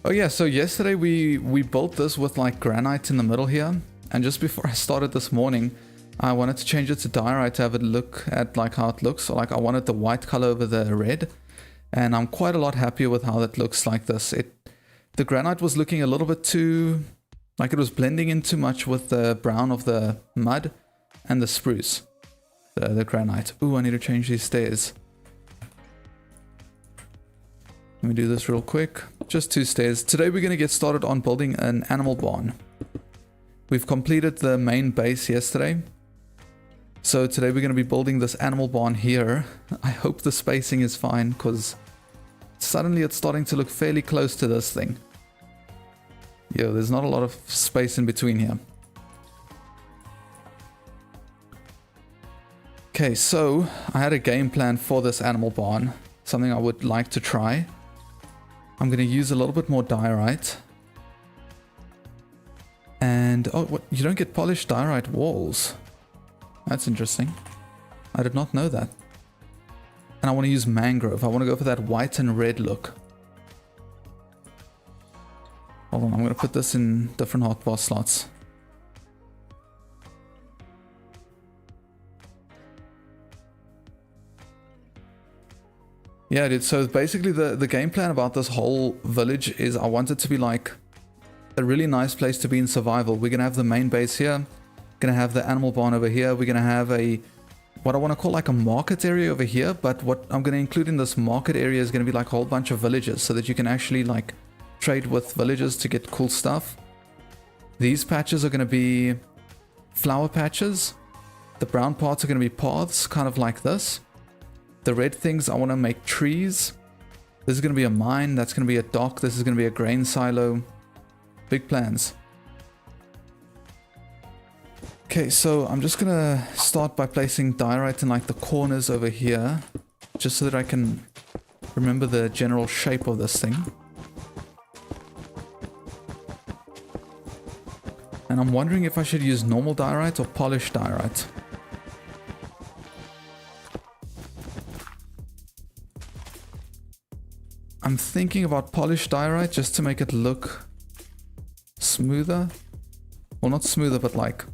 Oh yeah, so yesterday we built this with like granite in the middle here, and just before I started this morning, I wanted to change it to diorite to have a look at like how it looks. So like I wanted the white color over the red, and I'm quite a lot happier with how that looks like this. The granite was looking a little bit too, like it was blending in too much with the brown of the mud and the spruce, the granite. Ooh, I need to change these stairs. Let me do this real quick. Just 2 stairs. Today we're going to get started on building an animal barn. We've completed the main base yesterday. So today we're going to be building this animal barn here. I hope the spacing is fine because suddenly it's starting to look fairly close to this thing. Yo, there's not a lot of space in between here. Okay, so I had a game plan for this animal barn. Something I would like to try. I'm going to use a little bit more diorite. And, oh, what? You don't get polished diorite walls. That's interesting. I did not know that. And I want to use mangrove. I want to go for that white and red look. Hold on, I'm going to put this in different hotbar slots. Yeah, dude, so basically the game plan about this whole village is I want it to be like a really nice place to be in survival. We're going to have the main base here. Going to have the animal barn over here. We're going to have what I want to call like a market area over here. But what I'm going to include in this market area is going to be like a whole bunch of villages so that you can actually like trade with villagers to get cool stuff. These patches are going to be flower patches. The brown parts are going to be paths, kind of like this. The red things, I want to make trees. This is going to be a mine. That's going to be a dock. This is going to be a grain silo. Big plans. Okay, so I'm just going to start by placing diorite in like the corners over here. Just so that I can remember the general shape of this thing. And I'm wondering if I should use normal diorite or polished diorite. I'm thinking about polished diorite just to make it look smoother. Well, not smoother, but like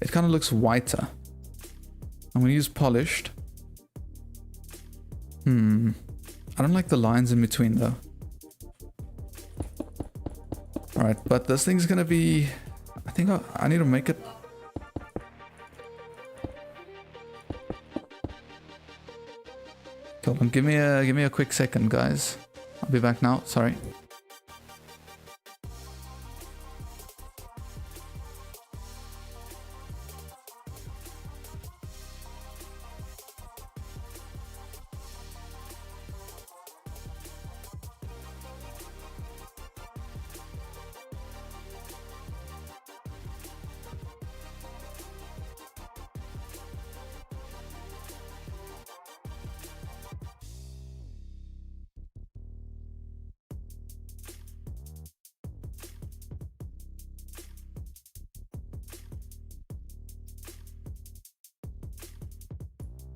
it kind of looks whiter. I'm going to use polished. I don't like the lines in between though. Alright, but this thing's going to be... I think I need to make it... Hold on, give me a quick second, guys. I'll be back now. Sorry.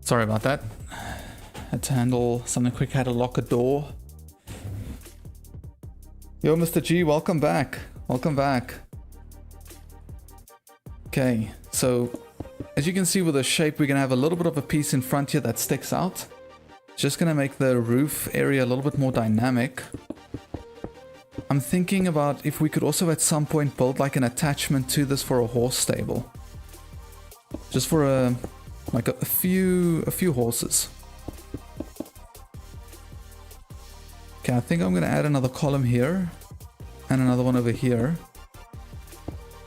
Sorry about that. Had to handle something quick, had to lock a door. Yo, Mr. G, welcome back. Welcome back. Okay, so as you can see with the shape, we're going to have a little bit of a piece in front here that sticks out. Just going to make the roof area a little bit more dynamic. I'm thinking about if we could also at some point build like an attachment to this for a horse stable. Just for a few horses. Okay, I think I'm going to add another column here and another one over here.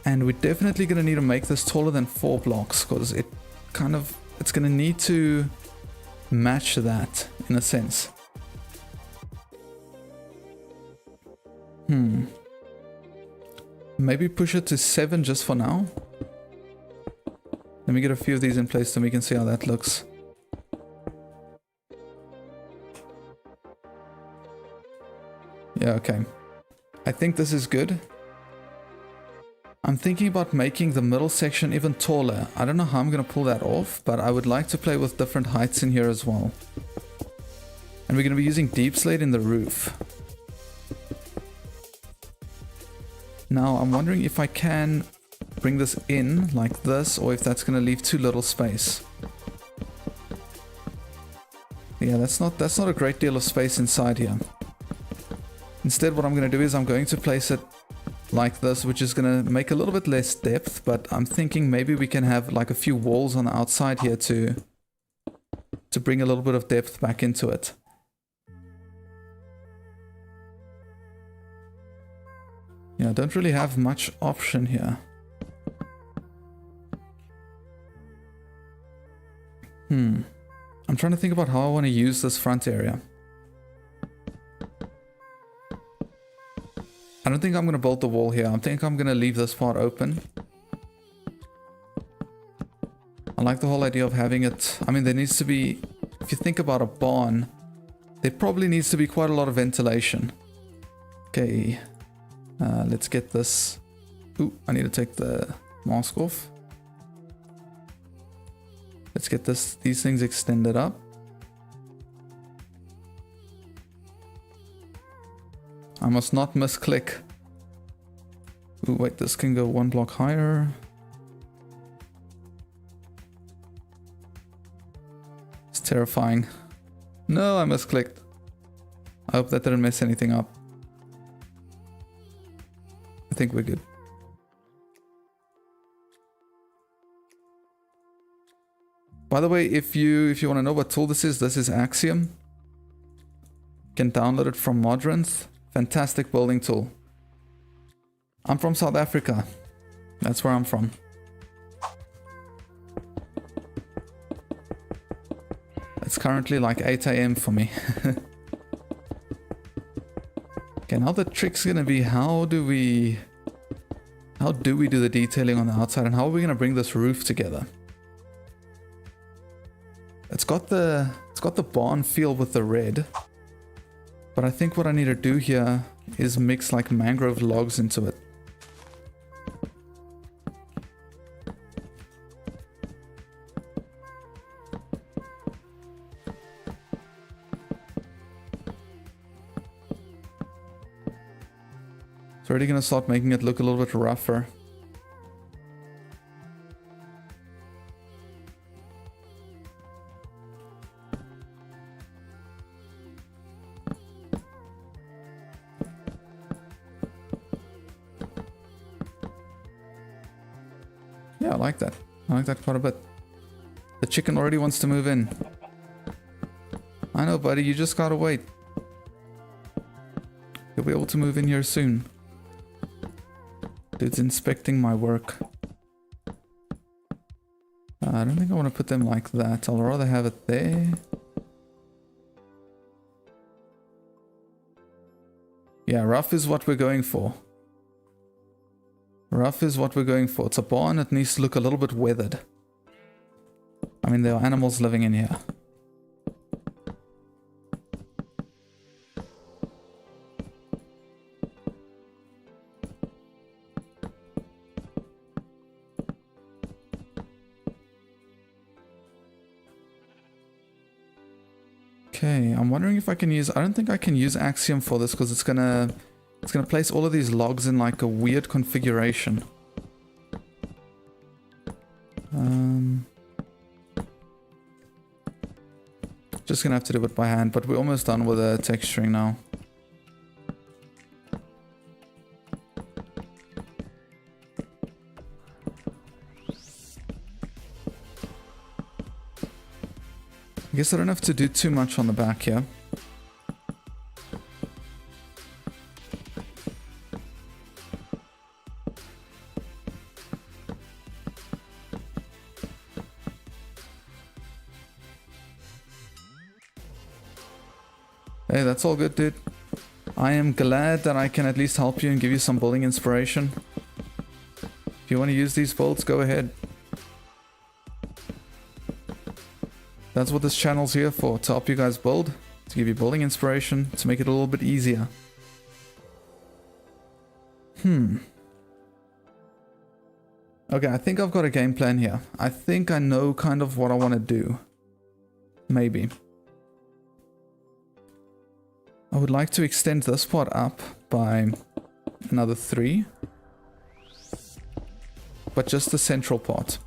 And we're definitely going to need to make this taller than 4 blocks because it's going to need to match that in a sense. Maybe push it to 7 just for now. Let me get a few of these in place so we can see how that looks. Yeah, okay. I think this is good. I'm thinking about making the middle section even taller. I don't know how I'm going to pull that off, but I would like to play with different heights in here as well. And we're going to be using deep slate in the roof. Now I'm wondering if I can bring this in like this, or if that's going to leave too little space. Yeah, that's not a great deal of space inside here. Instead, what I'm going to do is I'm going to place it like this, which is going to make a little bit less depth, but I'm thinking maybe we can have like a few walls on the outside here to bring a little bit of depth back into it. Yeah, I don't really have much option here. I'm trying to think about how I want to use this front area. I don't think I'm going to build the wall here. I think I'm going to leave this part open. I like the whole idea of having it. I mean, there needs to be, if you think about a barn, there probably needs to be quite a lot of ventilation. Okay, let's get this. Ooh, I need to take the mask off. Let's get these things extended up. I must not misclick. Ooh, wait, this can go one block higher. It's terrifying. No, I misclicked. I hope that didn't mess anything up. I think we're good. By the way, if you want to know what tool this is Axiom. You can download it from Modrinth. Fantastic building tool. I'm from South Africa. That's where I'm from. It's currently like 8 AM for me. Okay, now the trick's gonna be how do we do the detailing on the outside, and how are we gonna bring this roof together? It's got the barn feel with the red, but I think what I need to do here is mix like mangrove logs into it. It's already gonna start making it look a little bit rougher. Yeah, I like that. I like that quite a bit. The chicken already wants to move in. I know, buddy, you just gotta wait. You'll be able to move in here soon. Dude's inspecting my work. I don't think I want to put them like that. I'll rather have it there. Yeah, rough is what we're going for. Rough is what we're going for. It's a barn, it needs to look a little bit weathered. I mean, there are animals living in here. Okay, I'm wondering if I can use... I don't think I can use Axiom for this because it's gonna place all of these logs in like a weird configuration. Just gonna have to do it by hand, but we're almost done with the texturing now. I guess I don't have to do too much on the back here. Hey, that's all good, dude. I am glad that I can at least help you and give you some building inspiration. If you want to use these builds, go ahead. That's what this channel's here for, to help you guys build, to give you building inspiration, to make it a little bit easier. Okay, I think I've got a game plan here. I think I know kind of what I want to do. Maybe. I would like to extend this part up by another 3. but just the central part.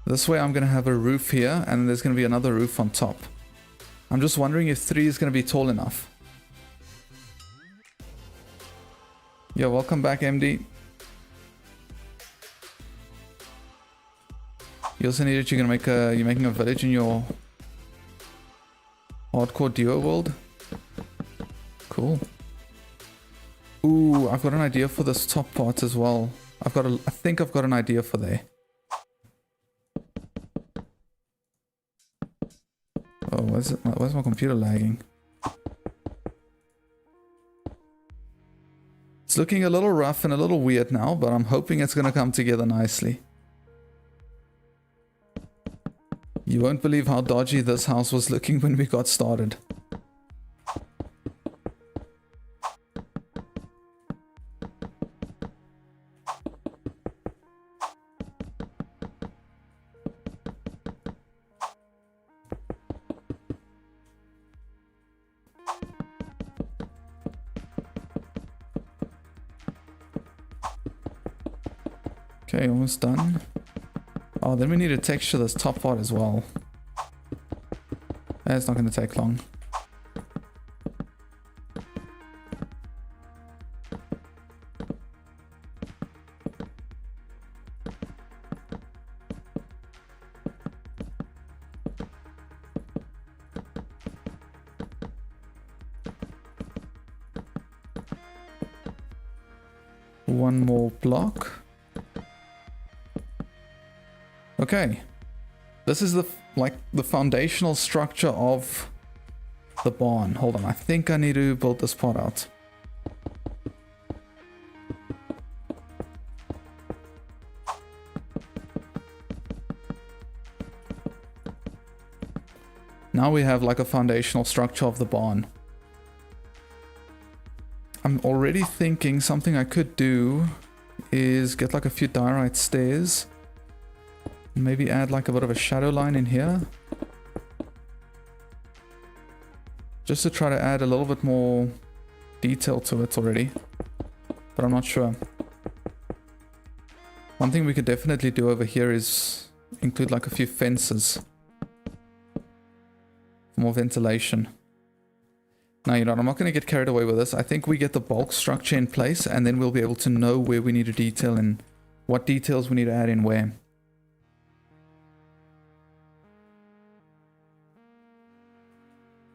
This way I'm going to have a roof here, and there's going to be another roof on top. I'm just wondering if 3 is going to be tall enough. Yo, welcome back, MD. You also needed, you're making a village in your hardcore duo world. Cool. Ooh, I've got an idea for this top part as well. I think I've got an idea for there. Oh, where's my computer lagging? It's looking a little rough and a little weird now, but I'm hoping it's going to come together nicely. You won't believe how dodgy this house was looking when we got started. Okay, almost done. Oh, then we need to texture this top part as well. That's not going to take long. One more block. Okay, this is the foundational structure of the barn. Hold on, I think I need to build this part out. Now we have like a foundational structure of the barn. I'm already thinking something I could do is get like a few diorite stairs. Maybe add like a bit of a shadow line in here. Just to try to add a little bit more detail to it already. But I'm not sure. One thing we could definitely do over here is include like a few fences. For more ventilation. Now, you know what, I'm not going to get carried away with this. I think we get the bulk structure in place and then we'll be able to know where we need to detail and what details we need to add in where.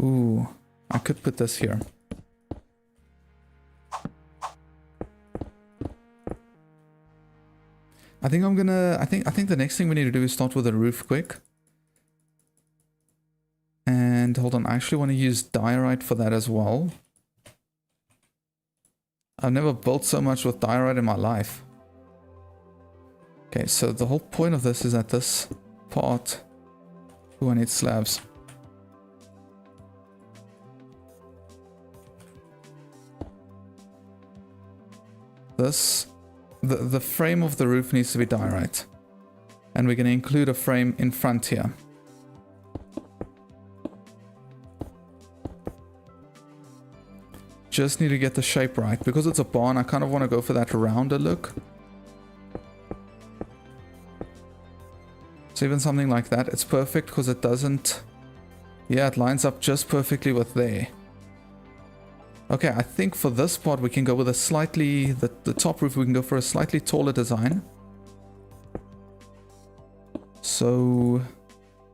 Ooh, I could put this here. I think the next thing we need to do is start with a roof quick. And hold on, I actually want to use diorite for that as well. I've never built so much with diorite in my life. Okay, so the whole point of this is that this part... Ooh, I need slabs. The frame of the roof needs to be diorite. And we're going to include a frame in front here. Just need to get the shape right. Because it's a barn, I kind of want to go for that rounder look. So even something like that, it's perfect because it doesn't... Yeah, it lines up just perfectly with there. Okay, I think for this part we can go with a slightly... The top roof we can go for a slightly taller design. So...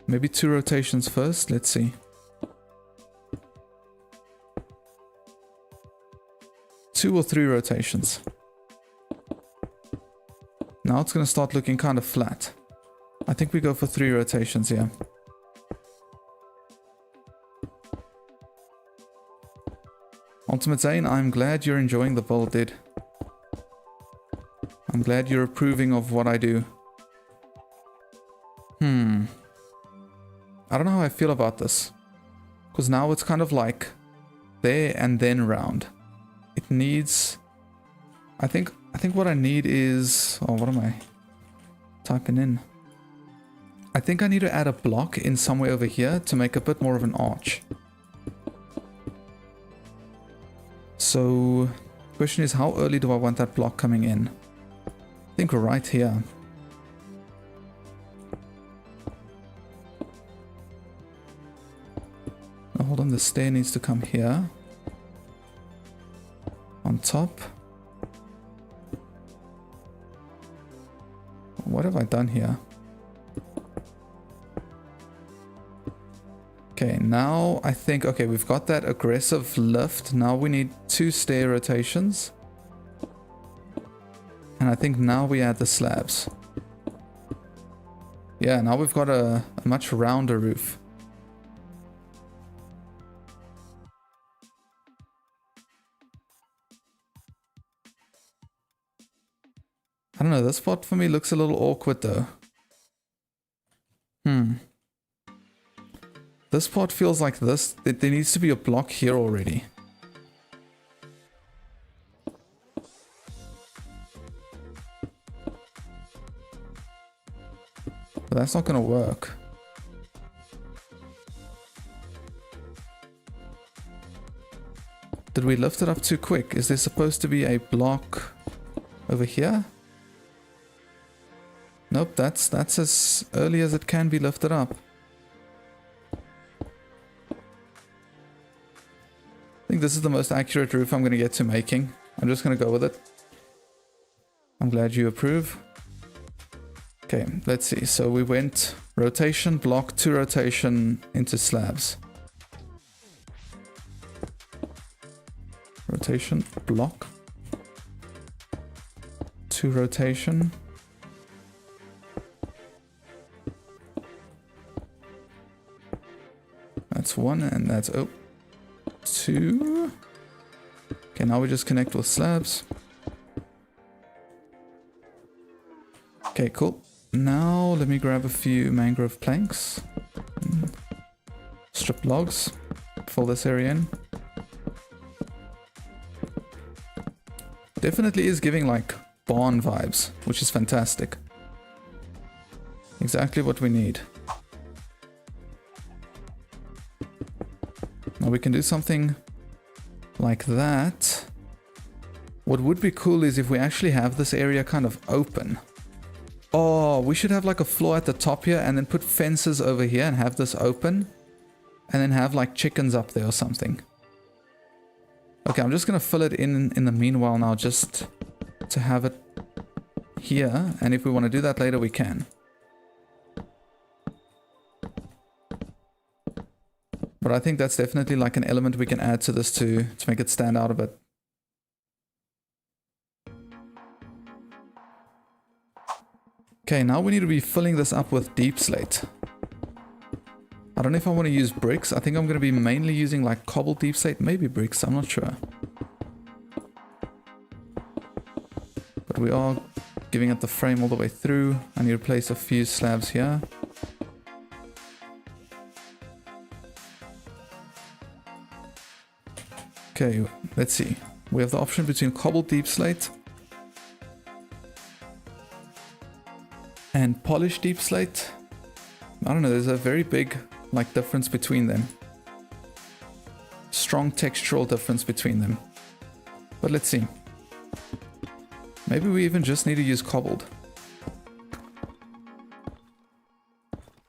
Maybe 2 rotations first, let's see. 2 or 3 rotations. Now it's going to start looking kind of flat. I think we go for 3 rotations here. Ultimate Zane, I'm glad you're enjoying the build, dude. I'm glad you're approving of what I do. I don't know how I feel about this. Because now it's kind of like there and then round. It needs... I think what I need is... Oh, what am I typing in? I think I need to add a block in somewhere over here to make a bit more of an arch. So, question is, how early do I want that block coming in? I think right here. Now hold on, the stair needs to come here. On top. What have I done here? Okay, now I think, okay, we've got that aggressive lift. Now we need 2 stair rotations. And I think now we add the slabs. Yeah, now we've got a much rounder roof. I don't know, this spot for me looks a little awkward though. This part feels like this. There needs to be a block here already. But that's not going to work. Did we lift it up too quick? Is there supposed to be a block over here? Nope, that's as early as it can be lifted up. I think this is the most accurate roof I'm going to get to making. I'm just going to go with it. I'm glad you approve. Okay, let's see. So we went rotation, block, 2 rotation into slabs. Rotation, block, 2 rotation. That's 1 and that's 2. Okay, now we just connect with slabs. Okay, cool. Now let me grab a few mangrove planks. Strip logs. Fill this area in. Definitely is giving like barn vibes, which is fantastic. Exactly what we need. Now we can do something like that. What would be cool is if we actually have this area kind of open. Oh, we should have like a floor at the top here and then put fences over here and have this open. And then have like chickens up there or something. Okay, I'm just going to fill it in the meanwhile now just to have it here. And if we want to do that later, we can. But I think that's definitely like an element we can add to this to make it stand out a bit. Okay, now we need to be filling this up with deep slate. I don't know if I want to use bricks. I think I'm going to be mainly using like cobbled deep slate, maybe bricks, I'm not sure. But we are giving it the frame all the way through. I need to place a few slabs here. Okay, let's see. We have the option between cobbled deep slate and polished deep slate. I don't know, there's a very big like difference between them. Strong textural difference between them. But let's see. Maybe we even just need to use cobbled.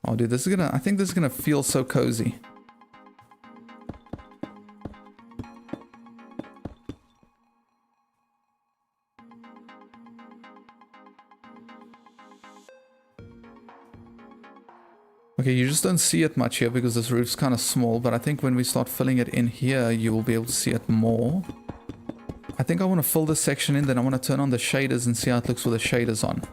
Oh dude, this is gonna, I think this is gonna feel so cozy. Okay, you just don't see it much here because this roof's kind of small, but I think when we start filling it in here, you will be able to see it more. I think I want to fill this section in, then I want to turn on the shaders and see how it looks with the shaders on.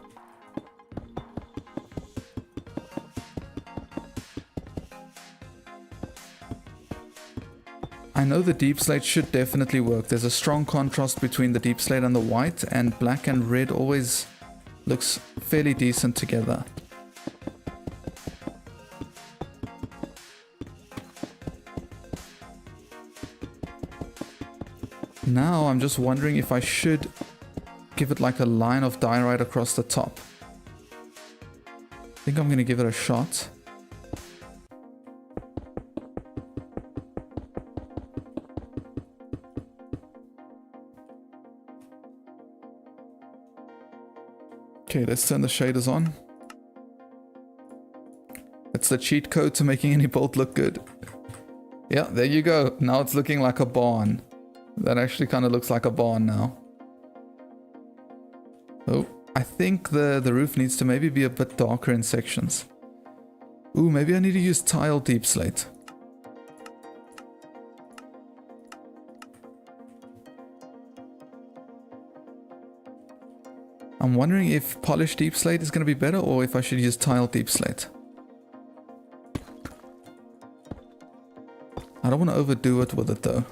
I know the deep slate should definitely work. There's a strong contrast between the deep slate and the white, and black and red always looks fairly decent together. Now I'm just wondering if I should give it like a line of dye right across the top. I think I'm going to give it a shot. Okay, let's turn the shaders on. It's the cheat code to making any bolt look good. Yeah, there you go. Now it's looking like a barn. That actually kind of looks like a barn now. Oh, I think the roof needs to maybe be a bit darker in sections. Ooh, maybe I need to use tile deep slate. I'm wondering if polished deep slate is going to be better or if I should use tile deep slate. I don't want to overdo it with it though.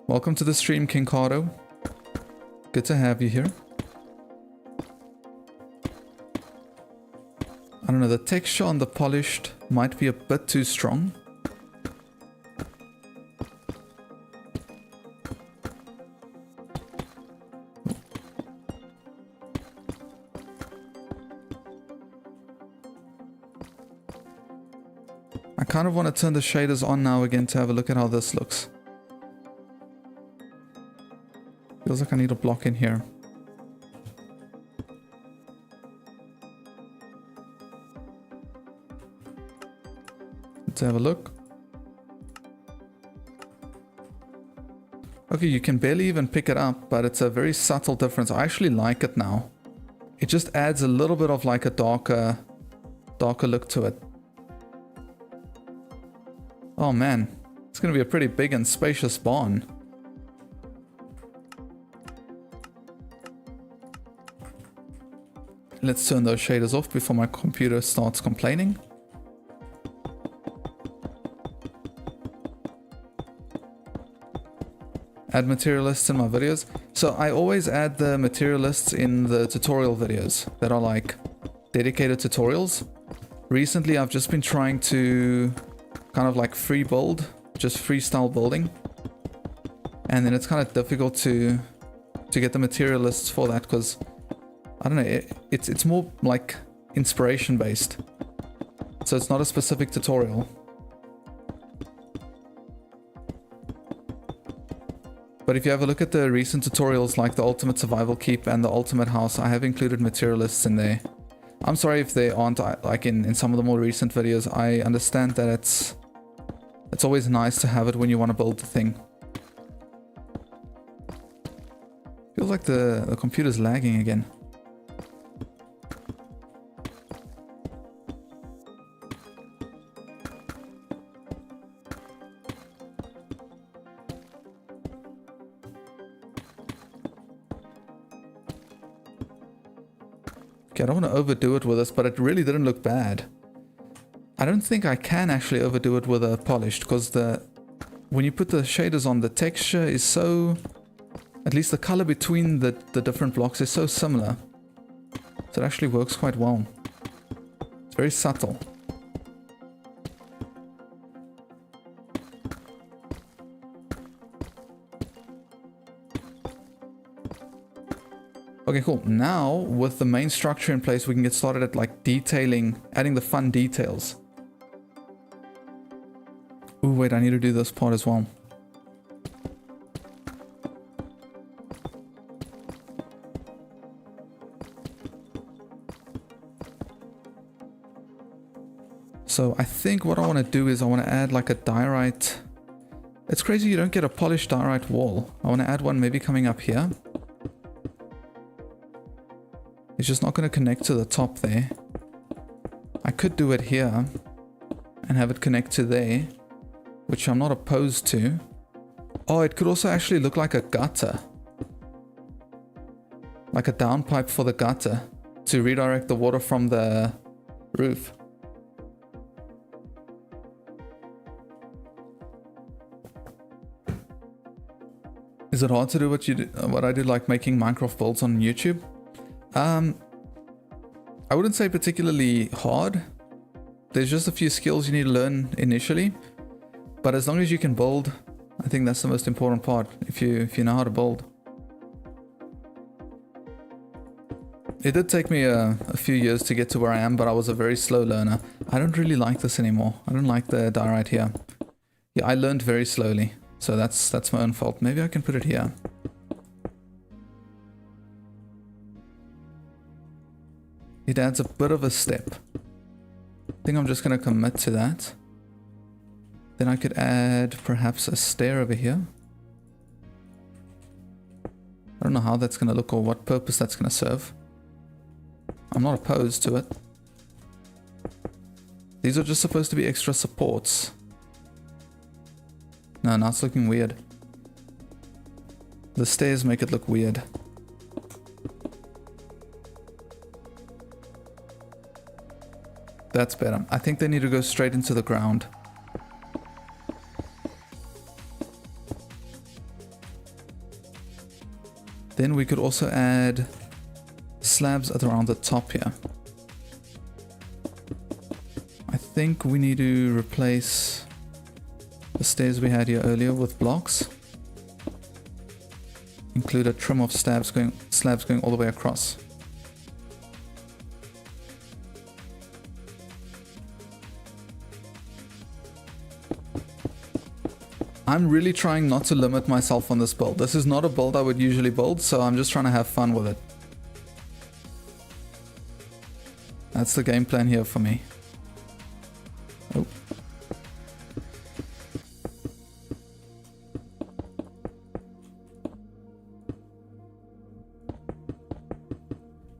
Welcome to the stream, King Cardo. Good to have you here. I don't know, the texture on the polished might be a bit too strong. I kind of want to turn the shaders on now again to have a look at how this looks. Feels like I need a block in here. Let's have a look. Okay, you can barely even pick it up, but it's a very subtle difference. I actually like it now. It just adds a little bit of like a darker look to it. Oh man, it's going to be a pretty big and spacious barn. Let's turn those shaders off before my computer starts complaining. Add material lists in my videos. So I always add the material lists in the tutorial videos that are like dedicated tutorials. Recently I've just been trying to kind of like free build, just freestyle building. And then it's kind of difficult to get the material lists for that because I don't know, it's more like inspiration based. So it's not a specific tutorial. But if you have a look at the recent tutorials like the Ultimate Survival Keep and the Ultimate House, I have included material lists in there. I'm sorry if they aren't like in some of the more recent videos. I understand that it's always nice to have it when you want to build the thing. Feels like the computer's lagging again. Okay, I don't want to overdo it with this, but it really didn't look bad. I don't think I can actually overdo it with a polished, because when you put the shaders on, the texture is so... At least the color between the different blocks is so similar. So it actually works quite well. It's very subtle. Okay, cool. Now, with the main structure in place, we can get started at like detailing, adding the fun details. Ooh, wait, I need to do this part as well. So I think what I want to do is I want to add like a diorite. It's crazy you don't get a polished diorite wall. I want to add one maybe coming up here. It's just not going to connect to the top there. I could do it here and have it connect to there, which I'm not opposed to. Oh, it could also actually look like a gutter. Like a downpipe for the gutter to redirect the water from the roof. Is it hard to do what I do, like making Minecraft builds on YouTube? I wouldn't say particularly hard. There's just a few skills you need to learn initially, but as long as you can build, I think that's the most important part. If you know how to build. It did take me a few years to get to where I am, but I was a very slow learner. I don't really like this anymore. I don't like the diorite here. Yeah, I learned very slowly, so that's my own fault. Maybe I can put it here. It adds a bit of a step. I think I'm just going to commit to that. Then I could add perhaps a stair over here. I don't know how that's going to look or what purpose that's going to serve. I'm not opposed to it. These are just supposed to be extra supports. No, now it's looking weird. The stairs make it look weird. That's better. I think they need to go straight into the ground. Then we could also add slabs at around the top here. I think we need to replace the stairs we had here earlier with blocks. Include a trim of slabs going all the way across. I'm really trying not to limit myself on this build. This is not a build I would usually build, so I'm just trying to have fun with it. That's the game plan here for me. Oh.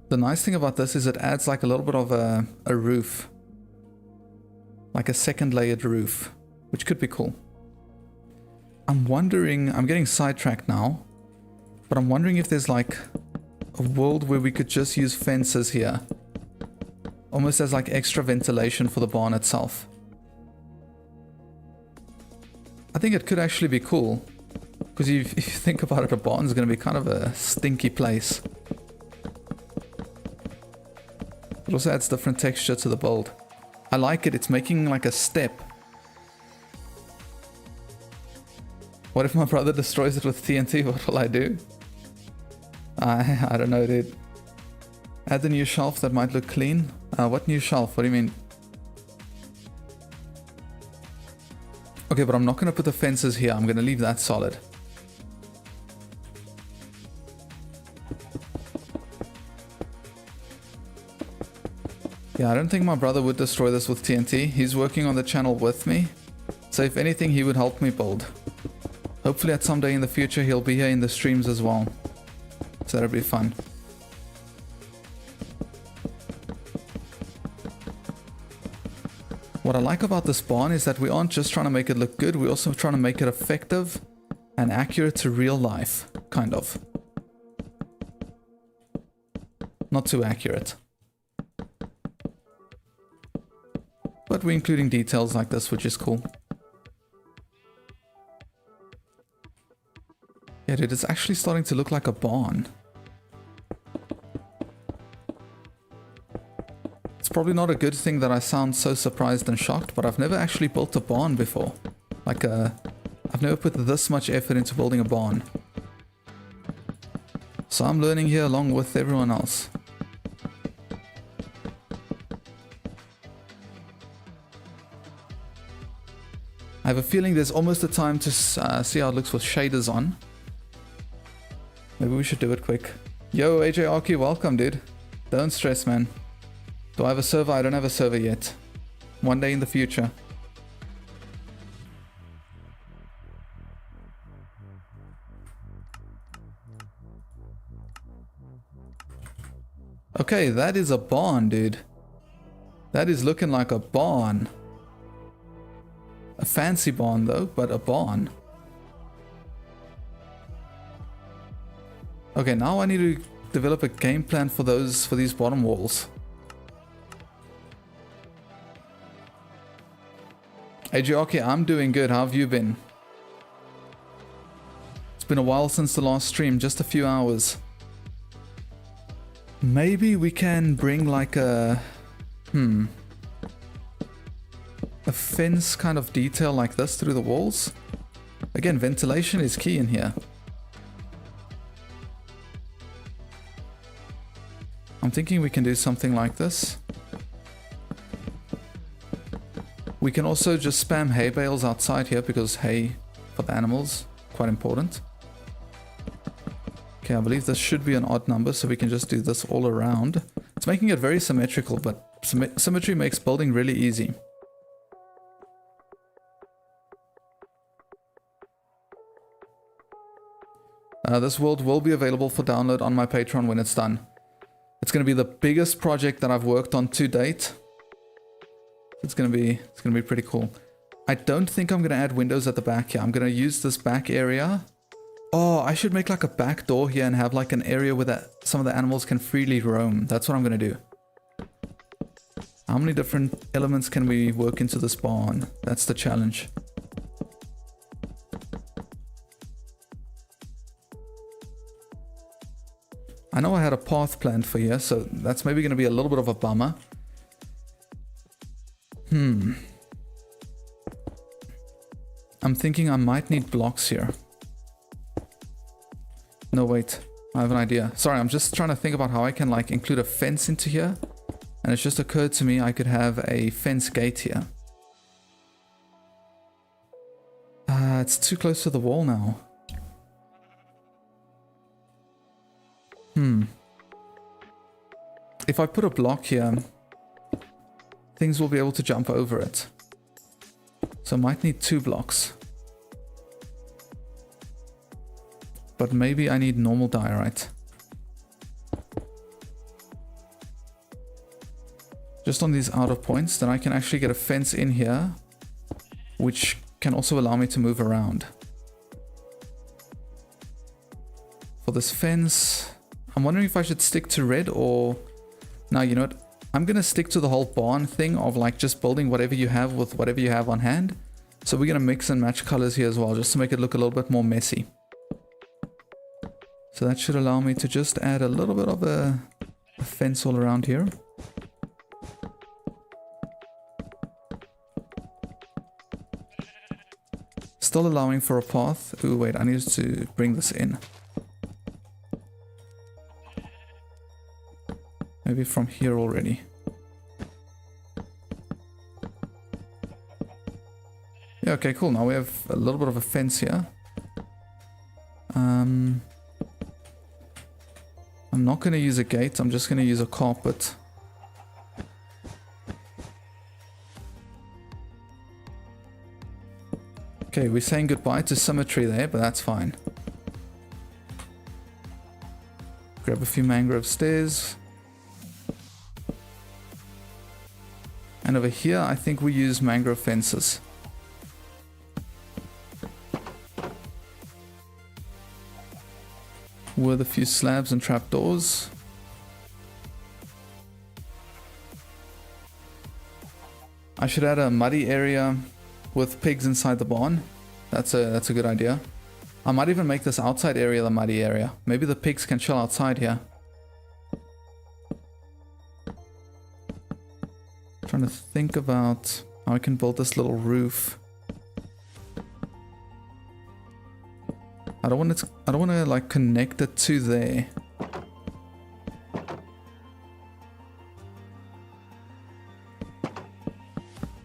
The nice thing about this is it adds like a little bit of a roof. Like a second layered roof, which could be cool. I'm wondering, I'm getting sidetracked now, but I'm wondering if there's like a world where we could just use fences here. Almost as like extra ventilation for the barn itself. I think it could actually be cool. Because if you think about it, a barn is going to be kind of a stinky place. It also adds different texture to the build. I like it, it's making like a step. What if my brother destroys it with TNT? What will I do? I don't know, dude. Add the new shelf that might look clean. What new shelf? What do you mean? Okay, but I'm not going to put the fences here. I'm going to leave that solid. Yeah, I don't think my brother would destroy this with TNT. He's working on the channel with me. So if anything, he would help me build. Hopefully at some day in the future he'll be here in the streams as well. So that'll be fun. What I like about this barn is that we aren't just trying to make it look good, we're also trying to make it effective and accurate to real life, kind of. Not too accurate. But we're including details like this, which is cool. Yeah, dude, it's actually starting to look like a barn. It's probably not a good thing that I sound so surprised and shocked, but I've never actually built a barn before. Like I've never put this much effort into building a barn. So I'm learning here along with everyone else. I have a feeling there's almost a time to see how it looks with shaders on. Maybe we should do it quick. Yo, AJRQ, welcome, dude. Don't stress, man. Do I have a server? I don't have a server yet. One day in the future. Okay, that is a barn, dude. That is looking like a barn. A fancy barn though, but a barn. Okay, now I need to develop a game plan for these bottom walls. AJRK, I'm doing good. How have you been? It's been a while since the last stream, just a few hours. Maybe we can bring like a fence kind of detail like this through the walls. Again, ventilation is key in here. I'm thinking we can do something like this. We can also just spam hay bales outside here because hay for the animals, quite important. Okay, I believe this should be an odd number, so we can just do this all around. It's making it very symmetrical, but symmetry makes building really easy. This world will be available for download on my Patreon when it's done. It's going to be the biggest project that I've worked on to date. It's going to be pretty cool. I don't think I'm going to add windows at the back here. I'm going to use this back area. Oh, I should make like a back door here and have like an area where some of the animals can freely roam. That's what I'm going to do. How many different elements can we work into this barn? That's the challenge. I know I had a path planned for here, so that's maybe going to be a little bit of a bummer. I'm thinking I might need blocks here. No, wait. I have an idea. Sorry, I'm just trying to think about how I can like include a fence into here. And it's just occurred to me I could have a fence gate here. It's too close to the wall now. If I put a block here, things will be able to jump over it. So I might need 2 blocks. But maybe I need normal diorite. Just on these outer points, then I can actually get a fence in here, which can also allow me to move around. For this fence, I'm wondering if I should stick to red or... No, you know what? I'm going to stick to the whole barn thing of like just building whatever you have with whatever you have on hand. So we're going to mix and match colors here as well, just to make it look a little bit more messy. So that should allow me to just add a little bit of a fence all around here. Still allowing for a path. Ooh, wait, I need to bring this in. Maybe from here already. Yeah, okay, cool. Now we have a little bit of a fence here. I'm not going to use a gate. I'm just going to use a carpet. Okay, we're saying goodbye to symmetry there, but that's fine. Grab a few mangrove stairs. And over here, I think we use mangrove fences. With a few slabs and trapdoors. I should add a muddy area with pigs inside the barn. That's a good idea. I might even make this outside area the muddy area. Maybe the pigs can chill outside here. Trying to think about how I can build this little roof. I don't want to like connect it to there.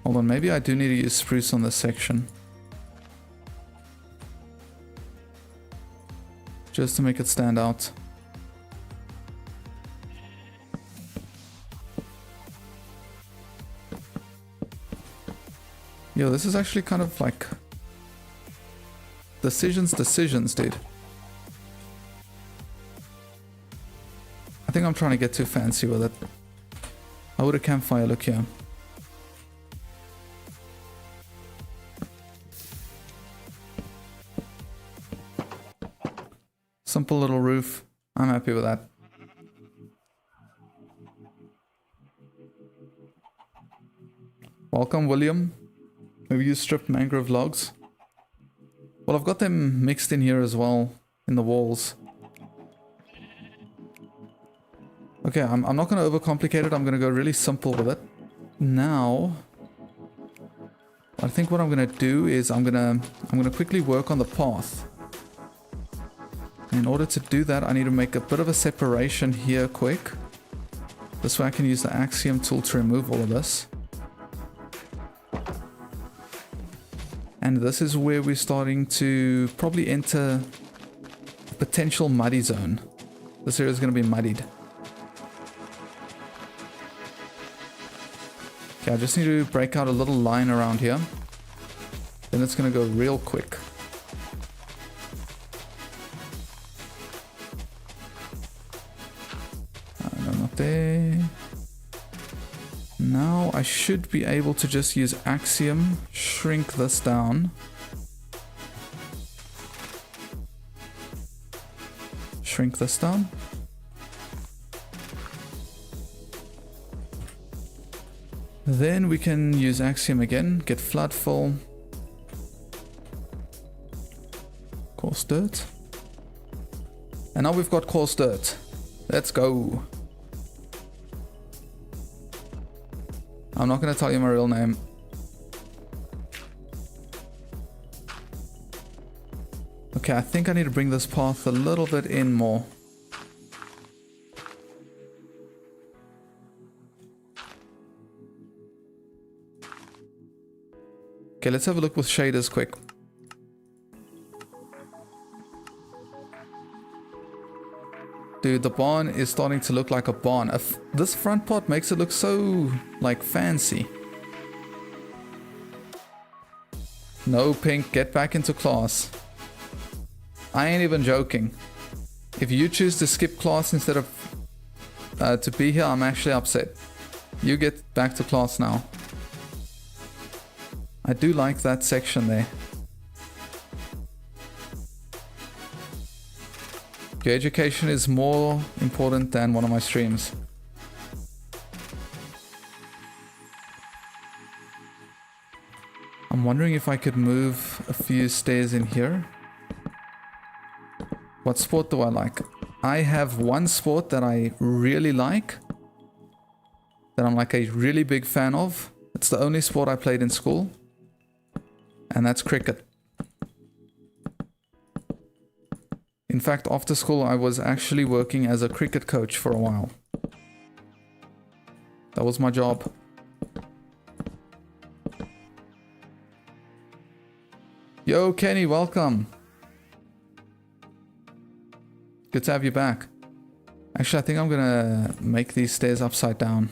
Hold on, maybe I do need to use spruce on this section. Just to make it stand out. Yo, this is actually kind of like... Decisions, dude. I think I'm trying to get too fancy with it. How would a campfire look here? Simple little roof. I'm happy with that. Welcome, William. Maybe you stripped mangrove logs. Well, I've got them mixed in here as well, in the walls. Okay, I'm not going to overcomplicate it. I'm going to go really simple with it. Now, I think what I'm going to do is I'm going to quickly work on the path. In order to do that, I need to make a bit of a separation here quick. This way I can use the axiom tool to remove all of this. And this is where we're starting to probably enter a potential muddy zone. This area is going to be muddied. Okay, I just need to break out a little line around here. Then it's going to go real quick. No, not there. Now I should be able to just use Axiom, shrink this down. Shrink this down. Then we can use Axiom again, get flood full. Coarse dirt. And now we've got coarse dirt. Let's go. I'm not going to tell you my real name. Okay, I think I need to bring this path a little bit in more. Okay, let's have a look with shaders quick. Dude, the barn is starting to look like a barn. This front part makes it look so, like, fancy. No, Pink, get back into class. I ain't even joking. If you choose to skip class instead of to be here, I'm actually upset. You get back to class now. I do like that section there. Your education is more important than one of my streams. I'm wondering if I could move a few stairs in here. What sport do I like? I have one sport that I really like, that I'm like a really big fan of. It's the only sport I played in school, and that's cricket. In fact, after school I was actually working as a cricket coach for a while. That was my job. Yo, Kenny, welcome. Good to have you back. Actually, I think I'm gonna make these stairs upside down.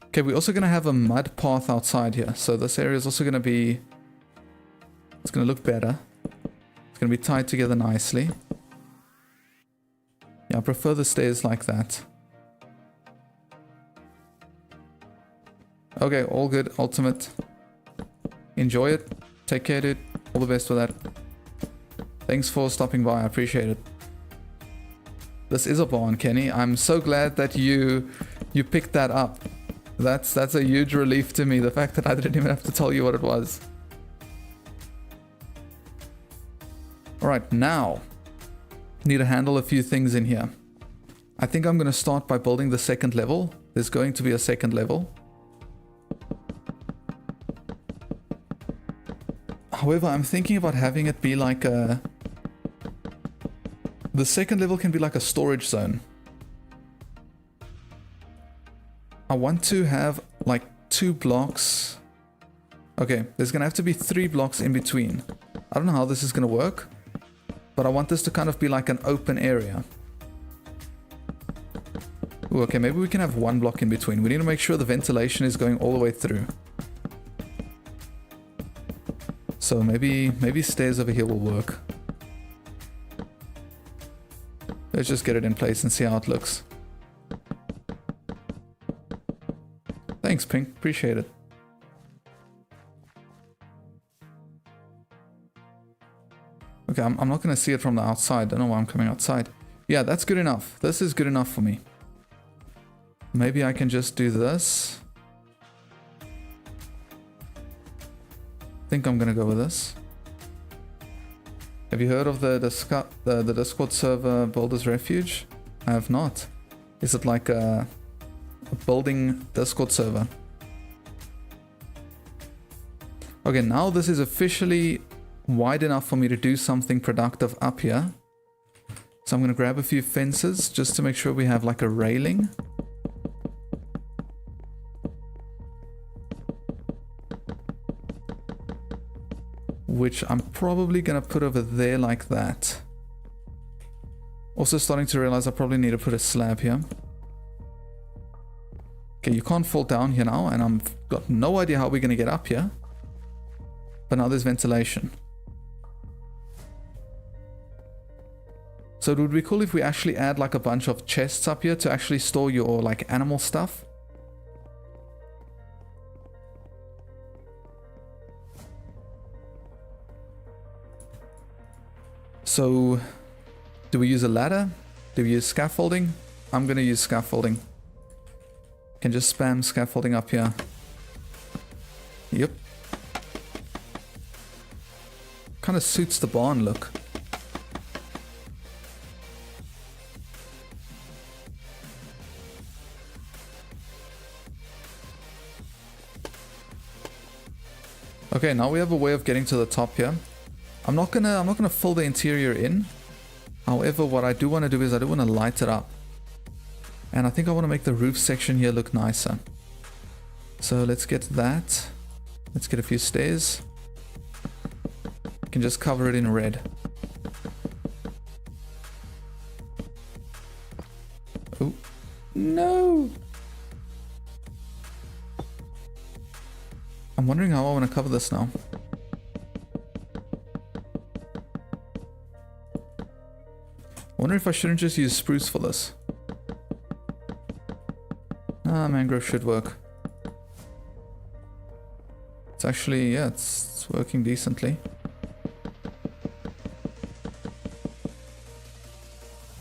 Okay, we're also gonna have a mud path outside here. So this area is also gonna be... It's gonna look better. It's gonna be tied together nicely. Yeah, I prefer the stairs like that. Okay, all good. Ultimate. Enjoy it. Take care, dude. All the best with that. Thanks for stopping by. I appreciate it. This is a barn, Kenny. I'm so glad that you picked that up. That's a huge relief to me. The fact that I didn't even have to tell you what it was. Alright, now need to handle a few things in here. I think I'm going to start by building the second level. There's going to be a second level. However, I'm thinking about having it be like a... The second level can be like a storage zone. I want to have like 2 blocks. Okay, there's going to have to be 3 blocks in between. I don't know how this is going to work, but I want this to kind of be like an open area. Ooh, okay, maybe we can have 1 block in between. We need to make sure the ventilation is going all the way through. So maybe stairs over here will work. Let's just get it in place and see how it looks. Thanks, Pink. Appreciate it. Okay, I'm not going to see it from the outside. Don't know why I'm coming outside. Yeah, that's good enough. This is good enough for me. Maybe I can just do this. I think I'm going to go with this. Have you heard of the Discord server Builder's Refuge? I have not. Is it like a building Discord server? Okay, now this is officially wide enough for me to do something productive up here. So I'm going to grab a few fences just to make sure we have like a railing. Which I'm probably going to put over there like that. Also starting to realize I probably need to put a slab here. Okay, you can't fall down here now, and I've got no idea how we're going to get up here. But now there's ventilation. So it would be cool if we actually add like a bunch of chests up here to actually store your like animal stuff. So, do we use a ladder? Do we use scaffolding? I'm gonna use scaffolding. Can just spam scaffolding up here. Yep. Kind of suits the barn look. Okay, now we have a way of getting to the top here. I'm not gonna fill the interior in. However, what I do want to do is I do want to light it up. And I think I want to make the roof section here look nicer. So let's get that. Let's get a few stairs. You can just cover it in red. Oh, no! I'm wondering how I want to cover this now. I wonder if I shouldn't just use spruce for this. Ah, mangrove should work. It's actually, yeah, it's working decently.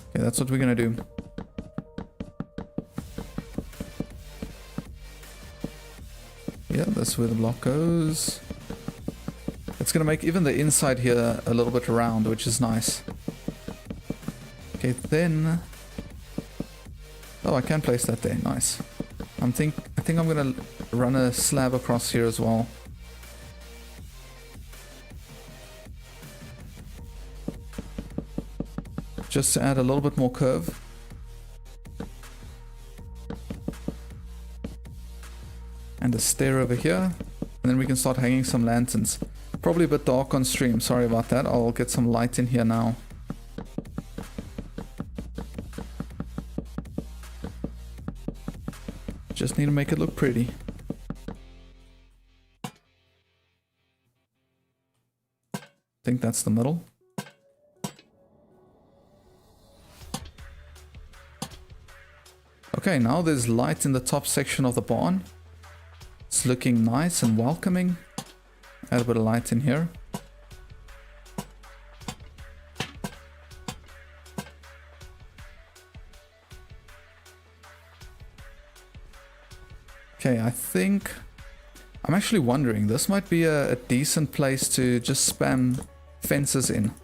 Okay, that's what we're gonna do. Yeah, that's where the block goes. It's gonna make even the inside here a little bit round, which is nice. Okay, then... Oh, I can place that there. Nice. I think I'm gonna run a slab across here as well. Just to add a little bit more curve. And a stair over here. And then we can start hanging some lanterns. Probably a bit dark on stream. Sorry about that. I'll get some light in here now. Just need to make it look pretty. I think that's the middle. Okay, now there's light in the top section of the barn. It's looking nice and welcoming. Add a bit of light in here. Okay, I think... I'm actually wondering, this might be a decent place to just spam fences in.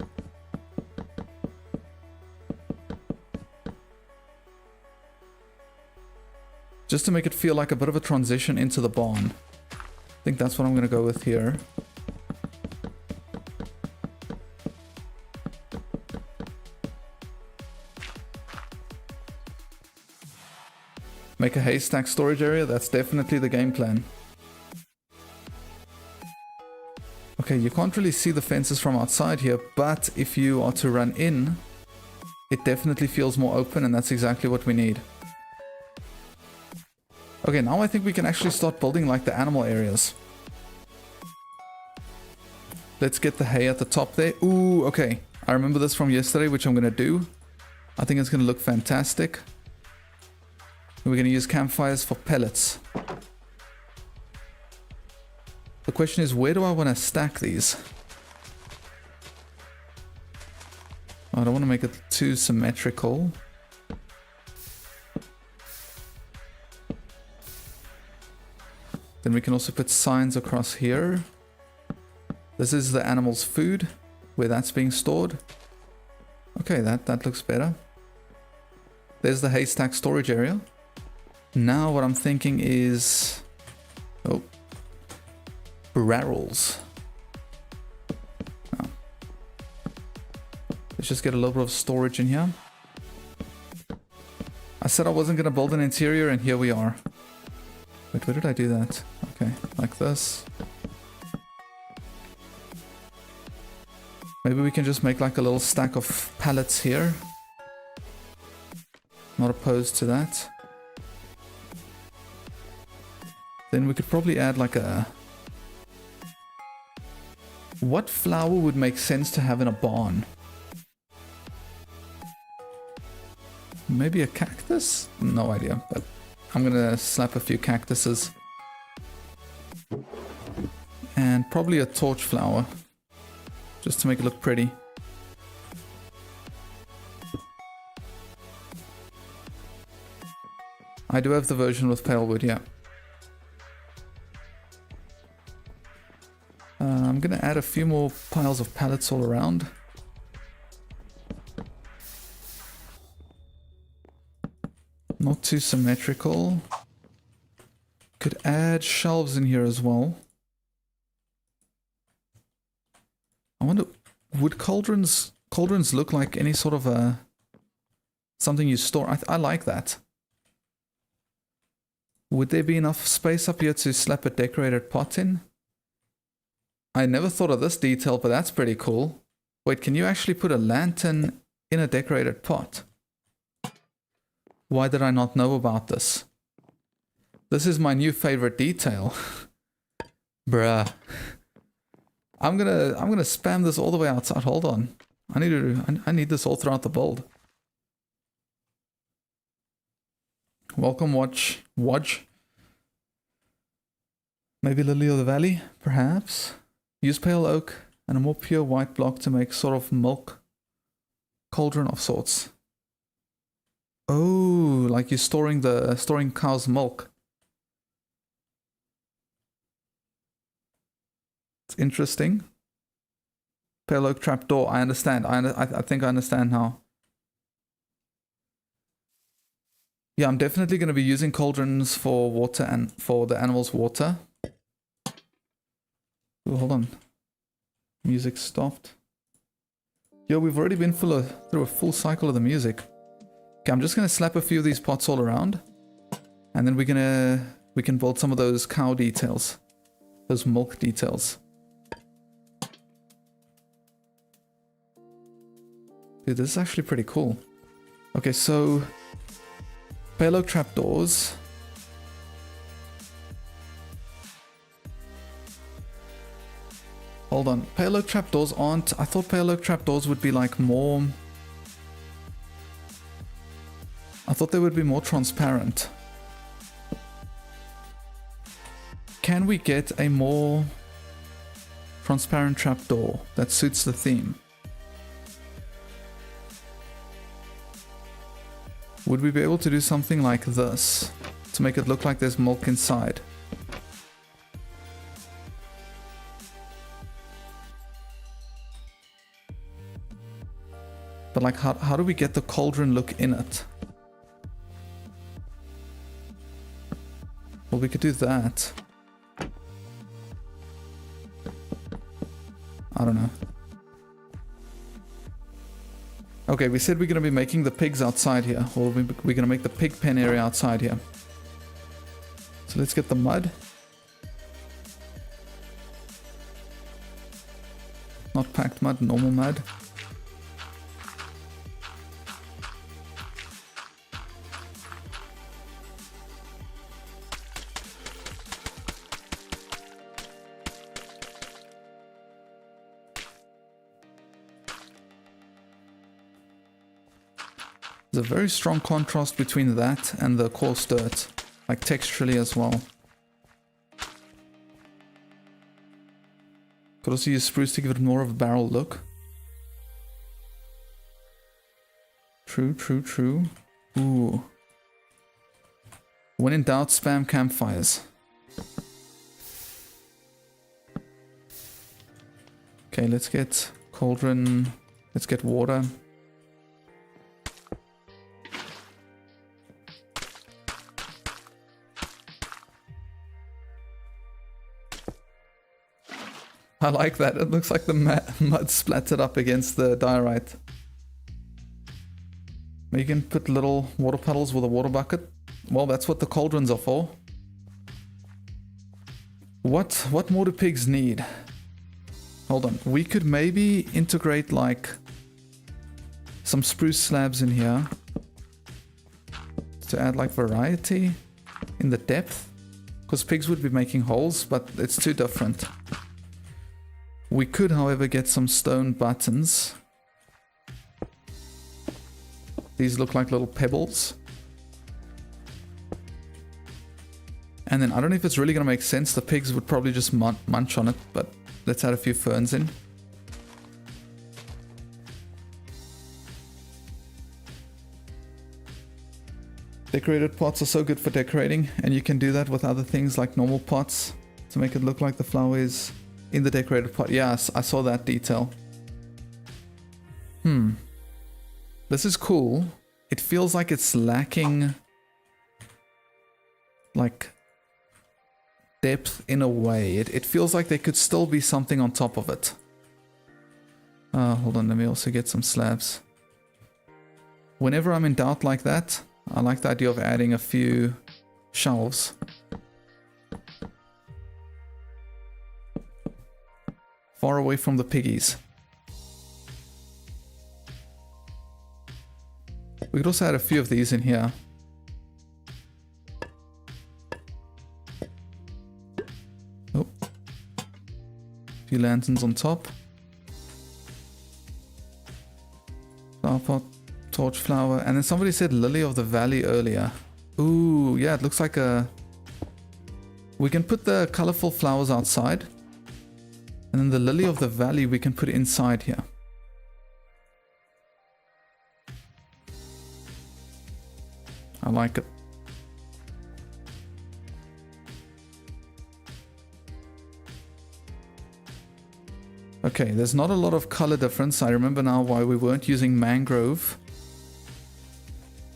Just to make it feel like a bit of a transition into the barn. I think that's what I'm going to go with here. Make a haystack storage area, that's definitely the game plan. Okay, you can't really see the fences from outside here, but if you are to run in, it definitely feels more open, and that's exactly what we need. Okay, now I think we can actually start building like the animal areas. Let's get the hay at the top there. Ooh, okay. I remember this from yesterday, which I'm gonna do. I think it's gonna look fantastic. We're going to use campfires for pellets. The question is, where do I want to stack these? I don't want to make it too symmetrical. Then we can also put signs across here. This is the animal's food, where that's being stored. Okay, that looks better. There's the haystack storage area. Now what I'm thinking is... Oh. Barrels. Oh. Let's just get a little bit of storage in here. I said I wasn't going to build an interior, and here we are. Wait, where did I do that? Okay, like this. Maybe we can just make like a little stack of pallets here. Not opposed to that. Then we could probably add like a... What flower would make sense to have in a barn? Maybe a cactus? No idea, but I'm gonna slap a few cactuses. And probably a torch flower, just to make it look pretty. I do have the version with pale wood, yeah. I'm gonna add a few more piles of pallets all around. Not too symmetrical. Could add shelves in here as well. I wonder, would cauldrons look like any sort of a something you store? I like that. Would there be enough space up here to slap a decorated pot in? I never thought of this detail, but that's pretty cool. Wait, can you actually put a lantern in a decorated pot? Why did I not know about this? This is my new favorite detail. Bruh. I'm gonna spam this all the way outside. Hold on. I need this all throughout the build. Welcome, Wodge. Maybe Lily of the Valley, perhaps. Use pale oak and a more pure white block to make sort of milk cauldron of sorts. Oh, like you're storing cow's milk. It's interesting. Pale oak trapdoor. I understand. I think I understand now. Yeah, I'm definitely going to be using cauldrons for water and for the animals' water. Ooh, hold on. Music stopped. Yo, we've already been through a full cycle of the music. Okay, I'm just going to slap a few of these pots all around. And then we can build some of those cow details. Those milk details. Dude, this is actually pretty cool. Okay, so... pale oak trapdoors. Hold on. Pale oak trapdoors aren't... I thought pale oak trapdoors would be like more... I thought they would be more transparent. Can we get a more transparent trapdoor that suits the theme? Would we be able to do something like this to make it look like there's milk inside? But like, how do we get the cauldron look in it? Well, we could do that. I don't know. Okay, we said we're going to be making the pigs outside here. Or we're going to make the pig pen area outside here. So let's get the mud. Not packed mud, normal mud. There's a very strong contrast between that and the coarse dirt, like texturally as well. Could also use spruce to give it more of a barrel look. True, true, true. Ooh. When in doubt, spam campfires. Okay, let's get cauldron. Let's get water. I like that. It looks like the mud splattered up against the diorite. You can put little water puddles with a water bucket. Well, that's what the cauldrons are for. What more do pigs need? Hold on. We could maybe integrate like some spruce slabs in here to add like variety in the depth. because pigs would be making holes, but it's too different. We could, however, get some stone buttons. These look like little pebbles. And then I don't know if it's really going to make sense. The pigs would probably just munch on it, but let's add a few ferns in. Decorated pots are so good for decorating, and you can do that with other things like normal pots to make it look like the flower is in the decorated pot. Yes, I saw that detail. This is cool. It feels like it's lacking like depth in a way. It feels like there could still be something on top of it. Hold on, let me also get some slabs. Whenever I'm in doubt like that, I like the idea of adding a few shelves. Far away from the piggies. We could also add a few of these in here. Oh. A few lanterns on top. Flower pot. Torch flower, and then somebody said lily of the valley earlier. Ooh, yeah, it looks like a... We can put the colorful flowers outside, and then the lily of the valley we can put inside here. I like it. Okay, there's not a lot of color difference. I remember now why we weren't using mangrove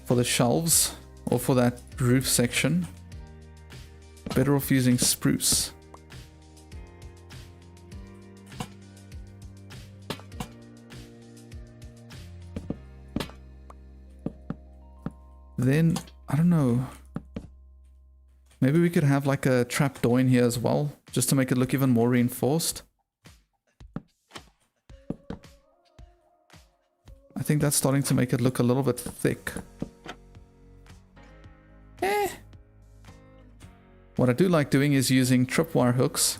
for the shelves or for that roof section. Better off using spruce. Then, I don't know. Maybe we could have like a trapdoor in here as well, just to make it look even more reinforced. I think that's starting to make it look a little bit thick. What I do like doing is using tripwire hooks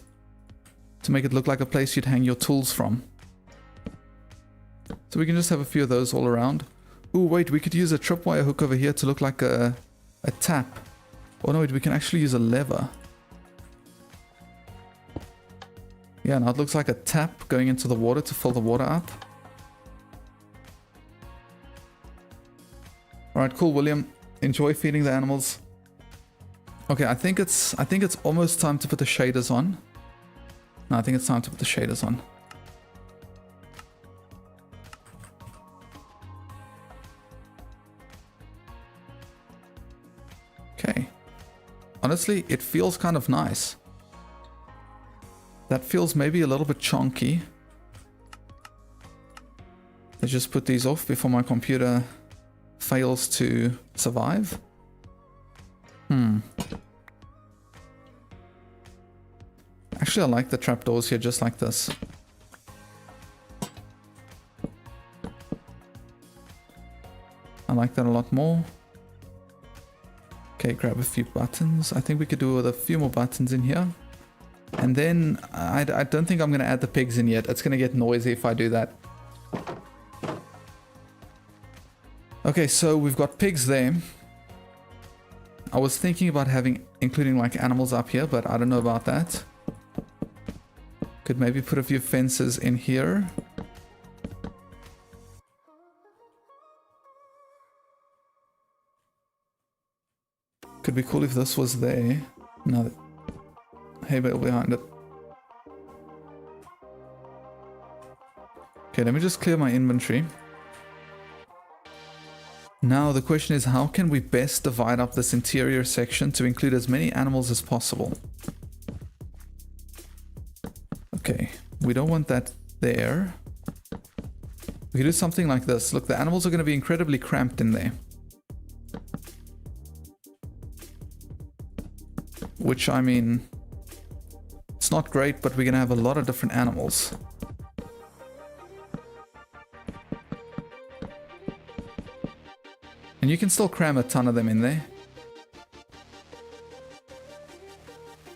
to make it look like a place you'd hang your tools from. So we can just have a few of those all around. Ooh, wait, we could use a tripwire hook over here to look like a tap. Oh no, wait, we can actually use a lever. Yeah, now it looks like a tap going into the water to fill the water up. Alright, cool, William. Enjoy feeding the animals. Okay, I think it's almost time to put the shaders on. No, I think it's time to put the shaders on. Okay. Honestly, it feels kind of nice. That feels maybe a little bit chunky. Let's just put these off before my computer fails to survive. Actually, I like the trapdoors here just like this. I like that a lot more. Okay, grab a few buttons. I think we could do with a few more buttons in here. And then I don't think I'm going to add the pigs in yet. It's going to get noisy if I do that. Okay, so we've got pigs there. I was thinking about including like animals up here, but I don't know about that. Could maybe put a few fences in here. Could be cool if this was there. No, hay bale behind it. Okay, let me just clear my inventory. Now the question is, how can we best divide up this interior section to include as many animals as possible? Okay, we don't want that there. We can do something like this. Look, the animals are going to be incredibly cramped in there. Which, I mean, it's not great, but we're going to have a lot of different animals. And you can still cram a ton of them in there.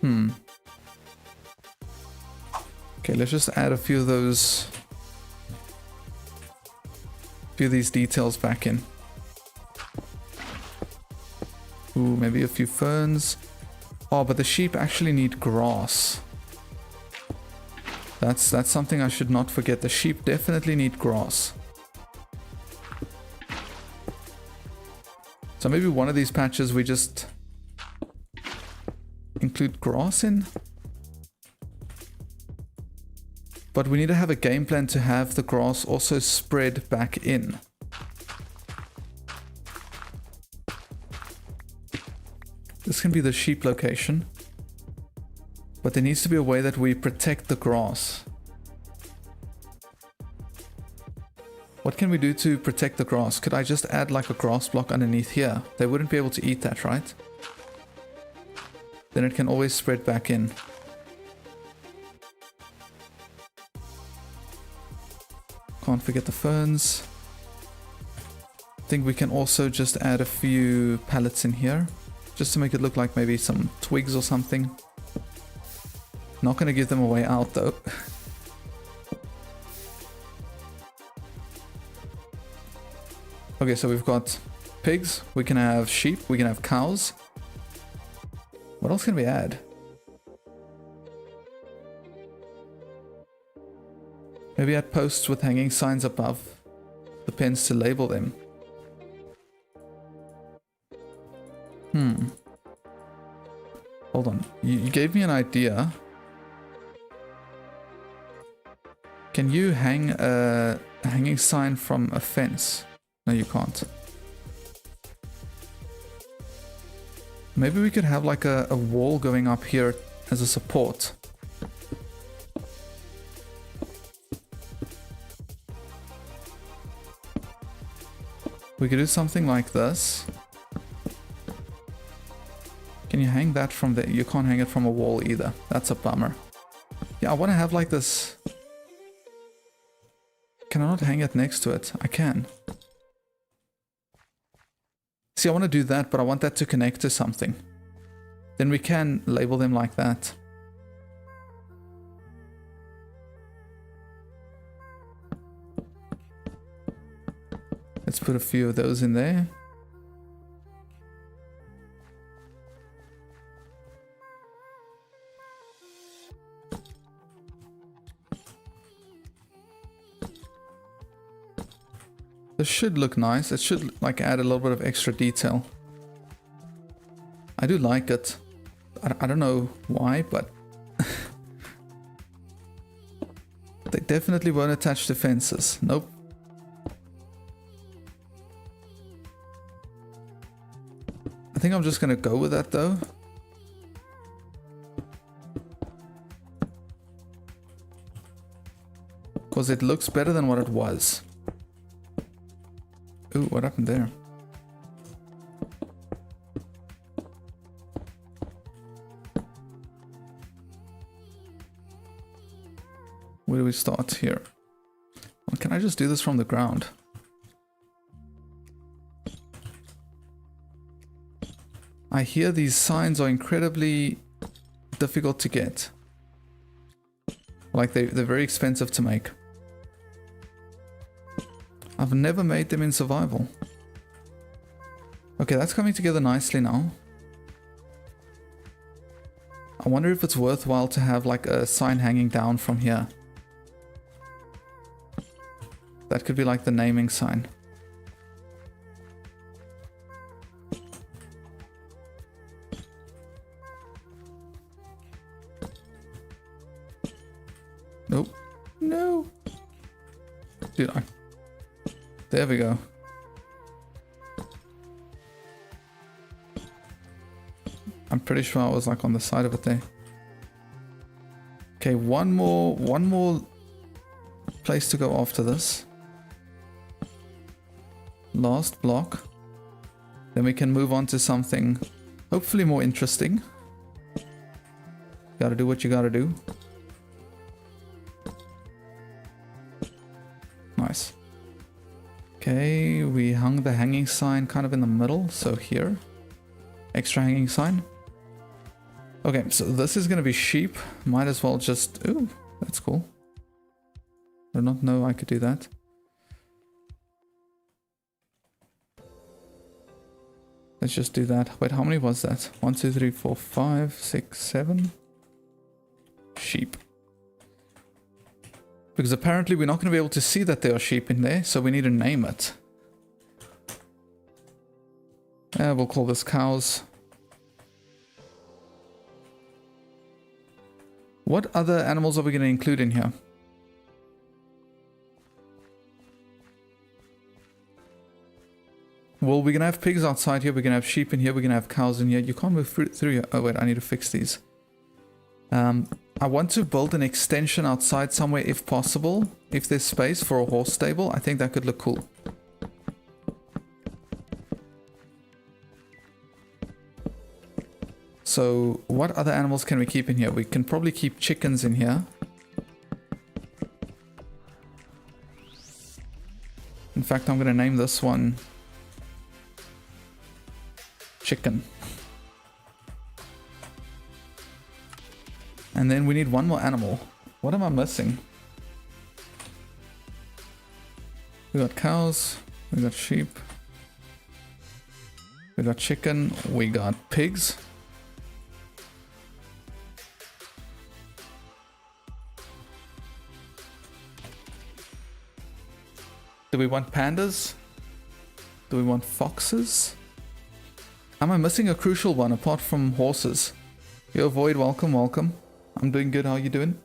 Okay, let's just add a few of those, few of these details back in. Ooh, maybe a few ferns. Oh, but the sheep actually need grass. That's something I should not forget. The sheep definitely need grass. So maybe one of these patches we just include grass in. But we need to have a game plan to have the grass also spread back in. This can be the sheep location. But there needs to be a way that we protect the grass. What can we do to protect the grass? Could I just add like a grass block underneath here? They wouldn't be able to eat that, right? Then it can always spread back in. Can't forget the ferns. I think we can also just add a few pallets in here. Just to make it look like maybe some twigs or something. Not going to give them a way out though. Okay, so we've got pigs, we can have sheep, we can have cows. What else can we add? Maybe add posts with hanging signs above the pens to label them. Hold on, you gave me an idea. Can you hang a hanging sign from a fence? No, you can't. Maybe we could have like a wall going up here as a support. We could do something like this. Can you hang that from there? You can't hang it from a wall either. That's a bummer. Yeah, I want to have like this. Can I not hang it next to it? I can. See, I want to do that, but I want that to connect to something. Then we can label them like that. Let's put a few of those in there. This should look nice. It should like add a little bit of extra detail. I do like it. I don't know why, but they definitely won't attach to fences. Nope. I think I'm just gonna go with that though. Because it looks better than what it was. Ooh, what happened there? Where do we start here? Well, can I just do this from the ground? I hear these signs are incredibly difficult to get. Like they're very expensive to make. I've never made them in survival. Okay, that's coming together nicely now. I wonder if it's worthwhile to have like a sign hanging down from here. That could be like the naming sign. Nope. No. Dude, there we go. I'm pretty sure I was like on the side of it there. Okay, one more place to go after this. Last block. Then we can move on to something hopefully more interesting. Gotta do what you gotta do. Nice. Okay, we hung the hanging sign kind of in the middle, so here. Extra hanging sign. Okay, so this is going to be sheep. Might as well just... Ooh, that's cool. I did not know I could do that. Let's just do that. Wait, how many was that? 1, 2, 3, 4, 5, 6, 7. Sheep. Because apparently we're not going to be able to see that there are sheep in there, so we need to name it. We'll call this cows. What other animals are we going to include in here? Well, we're going to have pigs outside here, we're going to have sheep in here, we're going to have cows in here. You can't move through here. Oh wait, I need to fix these. I want to build an extension outside somewhere if possible. If there's space for a horse stable, I think that could look cool. So what other animals can we keep in here? We can probably keep chickens in here. In fact, I'm going to name this one Chicken. And then we need one more animal. What am I missing? We got cows, we got sheep, we got chicken, we got pigs. Do we want pandas? Do we want foxes? Am I missing a crucial one apart from horses? Yo, Void, welcome, welcome. I'm doing good, how are you doing?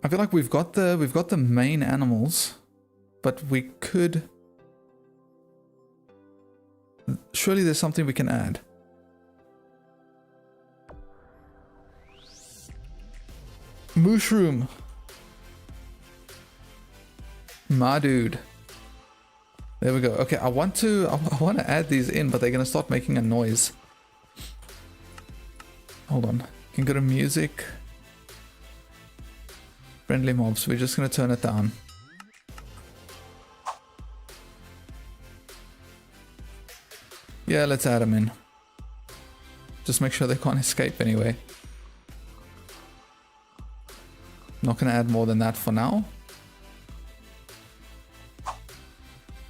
I feel like we've got the main animals, but we could... Surely there's something we can add. Mushroom. My dude. There we go. Okay, I want to add these in, but they're gonna start making a noise. Hold on. Can go to music. Friendly mobs. We're just gonna turn it down. Yeah, let's add them in. Just make sure they can't escape anyway. Not gonna add more than that for now.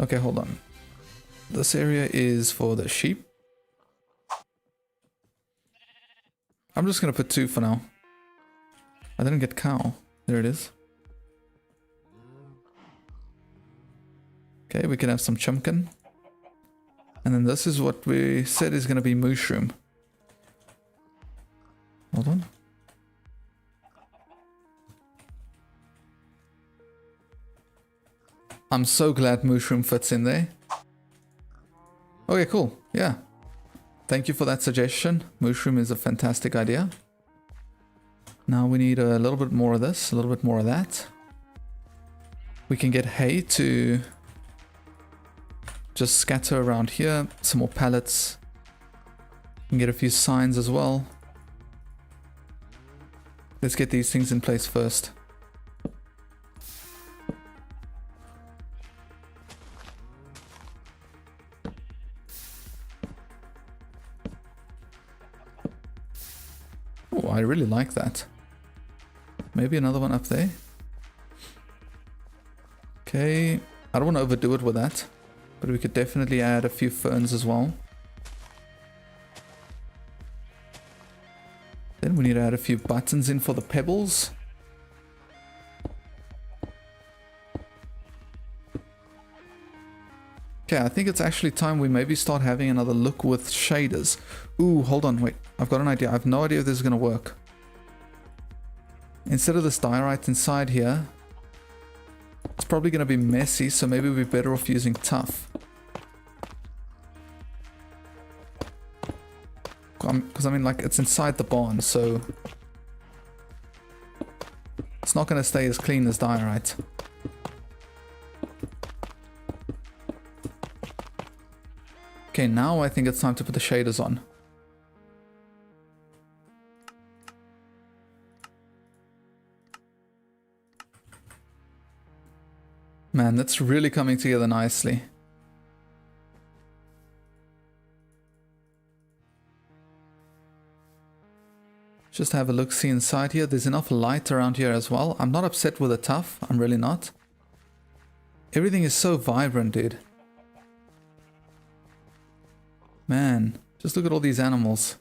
Okay, hold on. This area is for the sheep. I'm just gonna put 2 for now. I didn't get cow. There it is. Okay, we can have some chumpkin. And then this is what we said is gonna be mushroom. Hold on. I'm so glad mushroom fits in there. Okay, cool. Yeah. Thank you for that suggestion. Mushroom is a fantastic idea. Now we need a little bit more of this, a little bit more of that. We can get hay to just scatter around here. Some more pallets. We can get a few signs as well. Let's get these things in place first. Oh, I really like that. Maybe another one up there. Okay, I don't want to overdo it with that, but we could definitely add a few ferns as well. Then we need to add a few buttons in for the pebbles. Okay, I think it's actually time we maybe start having another look with shaders. Ooh, hold on, wait. I've got an idea. I have no idea if this is going to work. Instead of this diorite inside here, it's probably going to be messy, so maybe we're better off using tough. Because I mean, like, it's inside the barn, so it's not going to stay as clean as diorite. Okay, now I think it's time to put the shaders on. Man, that's really coming together nicely. Just have a look-see inside here. There's enough light around here as well. I'm not upset with the tough. I'm really not. Everything is so vibrant, dude. Man, just look at all these animals.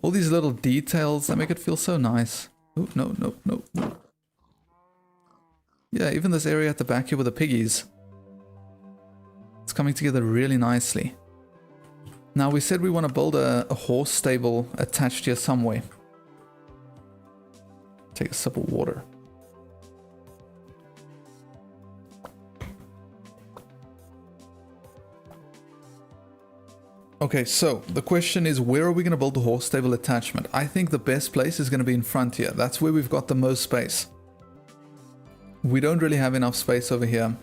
All these little details that make it feel so nice. Oh, no, no, no, no. Yeah, even this area at the back here with the piggies. It's coming together really nicely. Now, we said we want to build a horse stable attached here somewhere. Take a sip of water. Okay, so the question is, where are we going to build the horse stable attachment? I think the best place is going to be in front here. That's where we've got the most space. We don't really have enough space over here.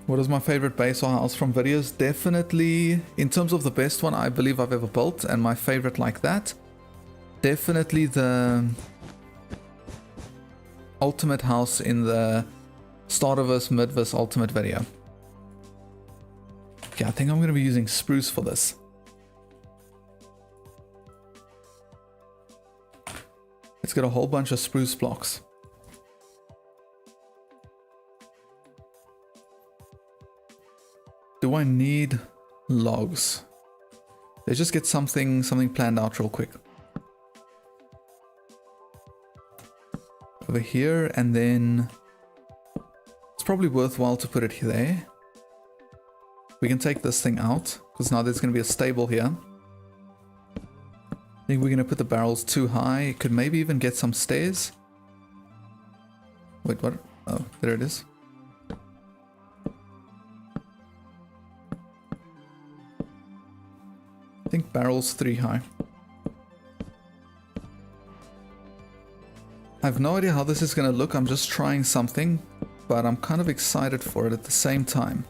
What is my favorite base or house from videos? Definitely, in terms of the best one I believe I've ever built, and my favorite like that, definitely the ultimate house in the Starterverse Midverse Ultimate video. Okay, I think I'm going to be using spruce for this. Let's get a whole bunch of spruce blocks. Do I need logs? Let's just get something planned out real quick. Over here, and then it's probably worthwhile to put it there. We can take this thing out, because now there's going to be a stable here. I think we're going to put the barrels too high. Could maybe even get some stairs. Wait, what? Oh, there it is. I think barrels 3 high. I have no idea how this is going to look. I'm just trying something, but I'm kind of excited for it at the same time.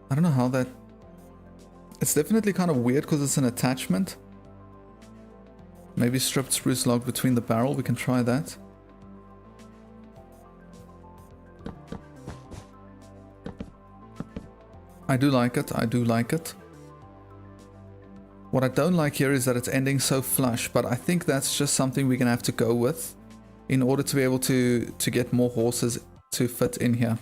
I don't know how that... It's definitely kind of weird because it's an attachment. Maybe stripped spruce log between the barrel. We can try that. I do like it. I do like it. What I don't like here is that it's ending so flush, but I think that's just something we're going to have to go with in order to be able to get more horses to fit in here.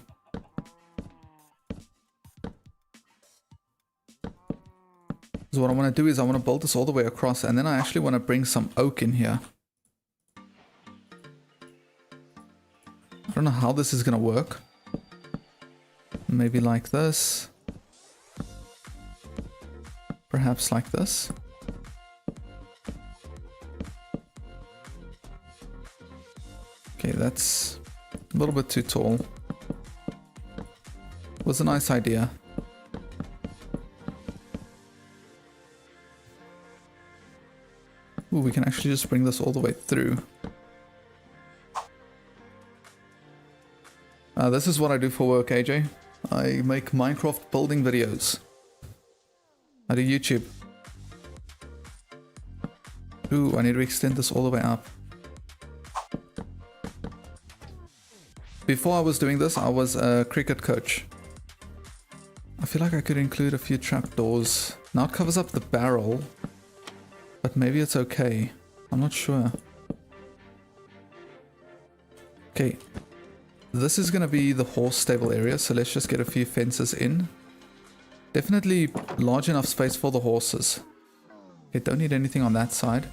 So what I want to do is I want to build this all the way across, and then I actually want to bring some oak in here. I don't know how this is going to work. Maybe like this. Perhaps like this. Okay, that's a little bit too tall. Was a nice idea. Ooh, we can actually just bring this all the way through. This is what I do for work, AJ. I make Minecraft building videos. I do YouTube. Ooh, I need to extend this all the way up. Before I was doing this, I was a cricket coach. I feel like I could include a few trapdoors. Now it covers up the barrel. But maybe it's okay. I'm not sure. Okay. This is going to be the horse stable area, so let's just get a few fences in. Definitely large enough space for the horses. Okay, don't need anything on that side.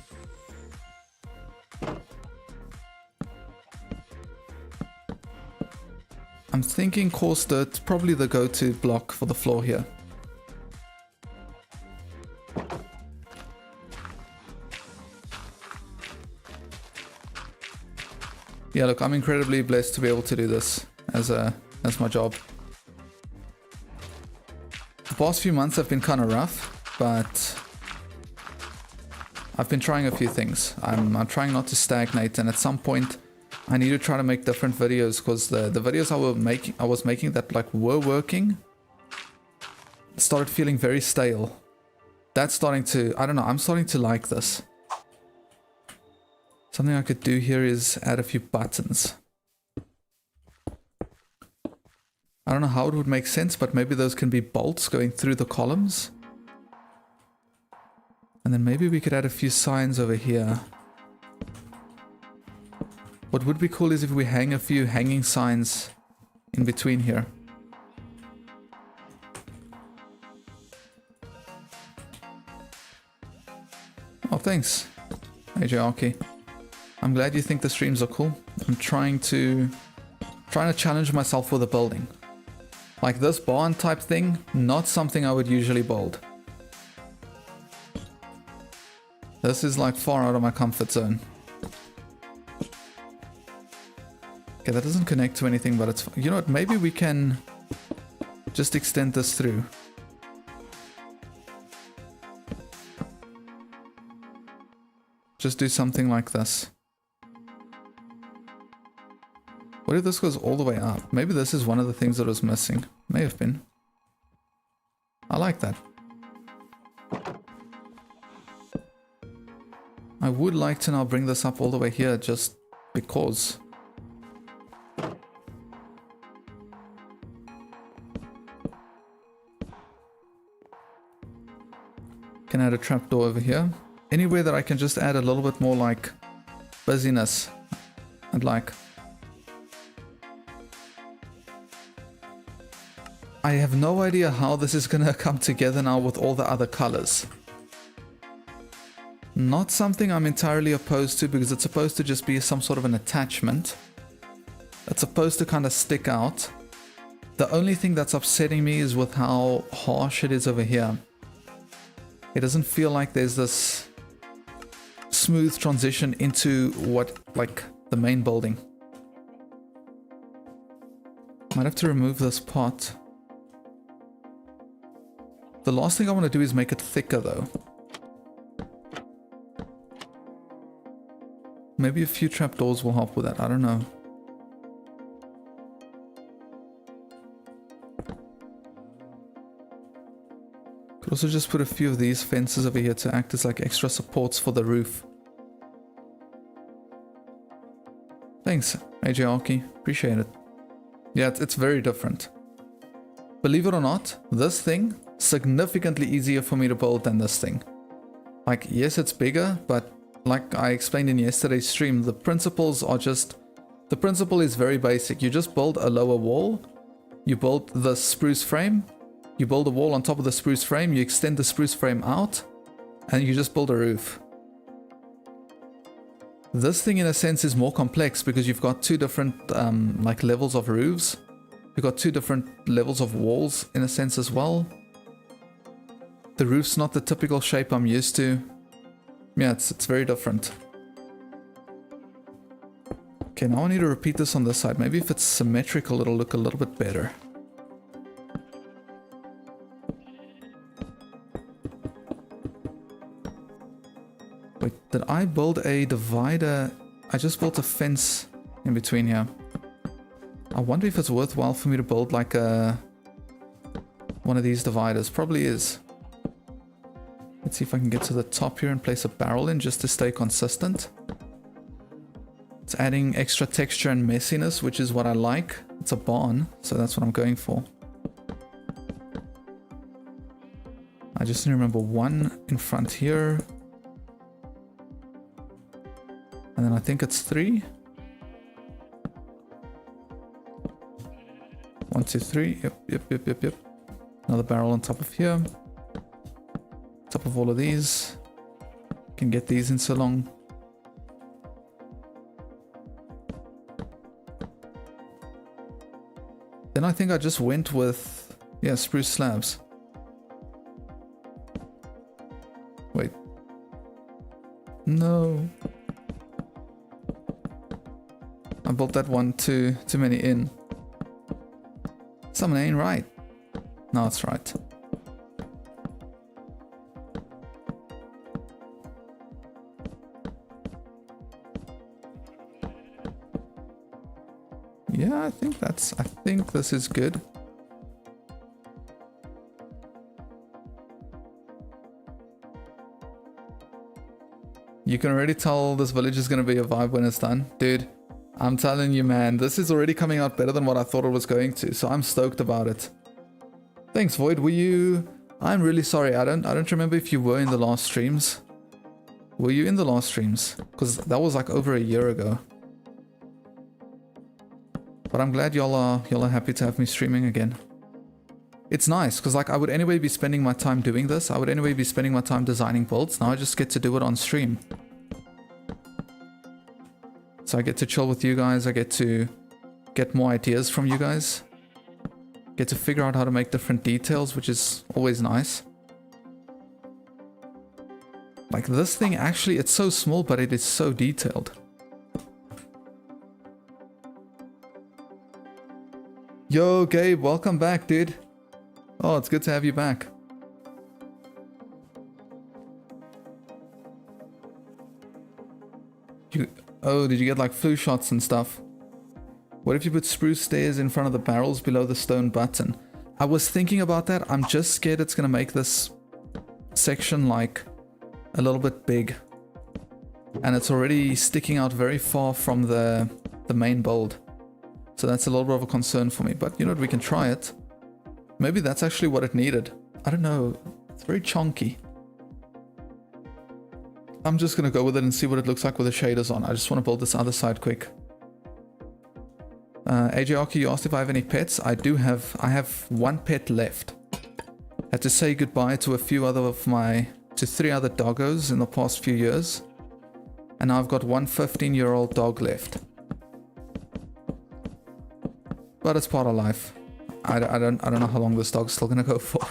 I'm thinking coarse dirt, probably the go-to block for the floor here. Yeah, look, I'm incredibly blessed to be able to do this as my job. The past few months have been kind of rough, but I've been trying a few things. I'm trying not to stagnate, and at some point I need to try to make different videos, because the videos I was making that like were working started feeling very stale. That's starting to, I don't know, I'm starting to like this. Something I could do here is add a few buttons. I don't know how it would make sense, but maybe those can be bolts going through the columns. And then maybe we could add a few signs over here. What would be cool is if we hang a few hanging signs in between here. Oh, thanks, AJRK. I'm glad you think the streams are cool. I'm trying to challenge myself with a building. Like this barn type thing, not something I would usually build. This is like far out of my comfort zone. Okay, that doesn't connect to anything, but it's... You know what, maybe we can just extend this through. Just do something like this. What if this goes all the way up? Maybe this is one of the things that was missing. May have been. I like that. I would like to now bring this up all the way here just because. Can add a trapdoor over here. Anywhere that I can just add a little bit more like busyness. I'd like. I have no idea how this is gonna come together now with all the other colors. Not something I'm entirely opposed to because it's supposed to just be some sort of an attachment. It's supposed to kind of stick out. The only thing that's upsetting me is with how harsh it is over here. It doesn't feel like there's this smooth transition into what, like, the main building. Might have to remove this part. The last thing I want to do is make it thicker though. Maybe a few trapdoors will help with that, I don't know. Could also just put a few of these fences over here to act as like extra supports for the roof. Thanks, AJRK, appreciate it. Yeah, it's very different. Believe it or not, this thing, significantly easier for me to build than this thing. Like, yes, it's bigger, but like I explained in yesterday's stream, the principles are just... The principle is very basic. You just build a lower wall, you build the spruce frame, you build a wall on top of the spruce frame, you extend the spruce frame out, and you just build a roof. This thing in a sense is more complex because you've got two different like levels of roofs. You've got two different levels of walls in a sense as well. The roof's not the typical shape I'm used to. Yeah, it's very different. Okay, now I need to repeat this on this side. Maybe if it's symmetrical, it'll look a little bit better. Wait, did I build a divider? I just built a fence in between here. I wonder if it's worthwhile for me to build like one of these dividers. Probably is. Let's see if I can get to the top here and place a barrel in just to stay consistent. It's adding extra texture and messiness, which is what I like. It's a barn, so that's what I'm going for. I just need to remember one in front here. And then I think it's 3. 1, 2, 3. Yep. Another barrel on top of here. Top of all of these. Can get these in so long. Then I think I just went with, yeah, spruce slabs. Wait. No. I built that one too many in. Something ain't right. No, it's right. Yeah, I think this is good. You can already tell this village is going to be a vibe when it's done. Dude, I'm telling you, man, this is already coming out better than what I thought it was going to. So I'm stoked about it. Thanks, Void. Were you... I'm really sorry. I don't remember if you were in the last streams. Were you in the last streams? Because that was like over a year ago. But I'm glad y'all are happy to have me streaming again. It's nice, because like I would anyway be spending my time doing this. I would anyway be spending my time designing builds. Now I just get to do it on stream. So I get to chill with you guys. I get to get more ideas from you guys. Get to figure out how to make different details, which is always nice. Like this thing, actually, it's so small, but it is so detailed. Yo, Gabe, welcome back, dude. Oh, it's good to have you back. Oh, did you get like flu shots and stuff? What if you put spruce stairs in front of the barrels below the stone button? I was thinking about that. I'm just scared it's gonna make this section like a little bit big. And it's already sticking out very far from the main build. So that's a little bit of a concern for me. But you know what, we can try it. Maybe that's actually what it needed. I don't know. It's very chunky. I'm just going to go with it and see what it looks like with the shaders on. I just want to build this other side quick. AJ Arky, you asked if I have any pets. I have one pet left. Had to say goodbye to a few other of my... to 3 other doggos in the past few years. And now I've got one 15-year-old dog left. But it's part of life. I don't know how long this dog's still gonna go for.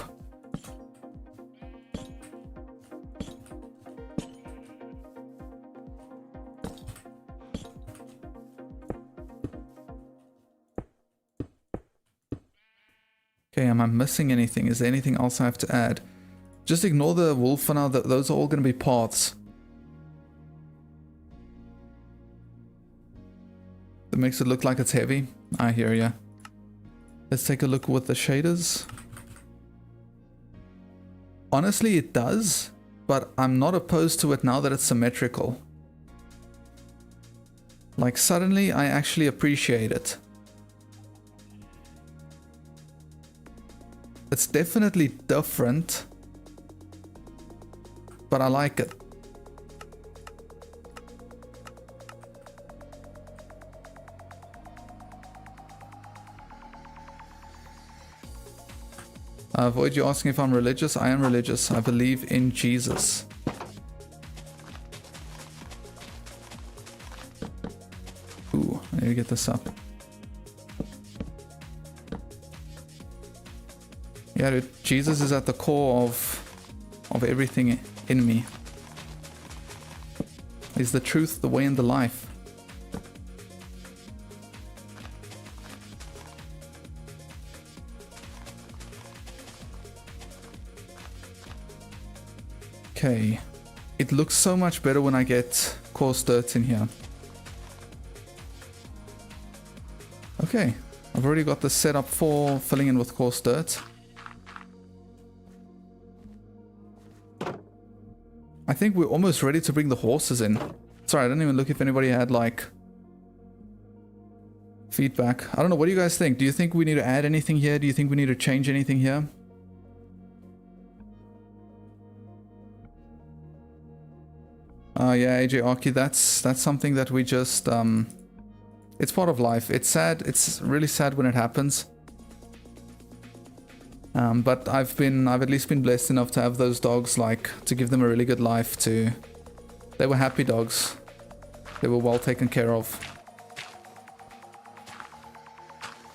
Okay, am I missing anything? Is there anything else I have to add? Just ignore the wool for now. Those are all gonna be paths. That makes it look like it's heavy. I hear ya. Let's take a look with the shaders. Honestly, it does, but I'm not opposed to it now that it's symmetrical. Like, suddenly I actually appreciate it. It's definitely different, but I like it. Void, you're asking if I'm religious? I am religious. I believe in Jesus. Ooh, I need to get this up. Yeah, dude, Jesus is at the core of everything in me. He's the truth, the way, and the life. Okay, it looks so much better when I get coarse dirt in here. Okay, I've already got this set up for filling in with coarse dirt. I think we're almost ready to bring the horses in. Sorry, I didn't even look if anybody had like feedback. I don't know, what do you guys think? Do you think we need to add anything here? Do you think we need to change anything here? Yeah, AJ Arky, that's something that we just, it's part of life. It's sad, it's really sad when it happens. But I've at least been blessed enough to have those dogs, like, to give them a really good life. They were happy dogs. They were well taken care of.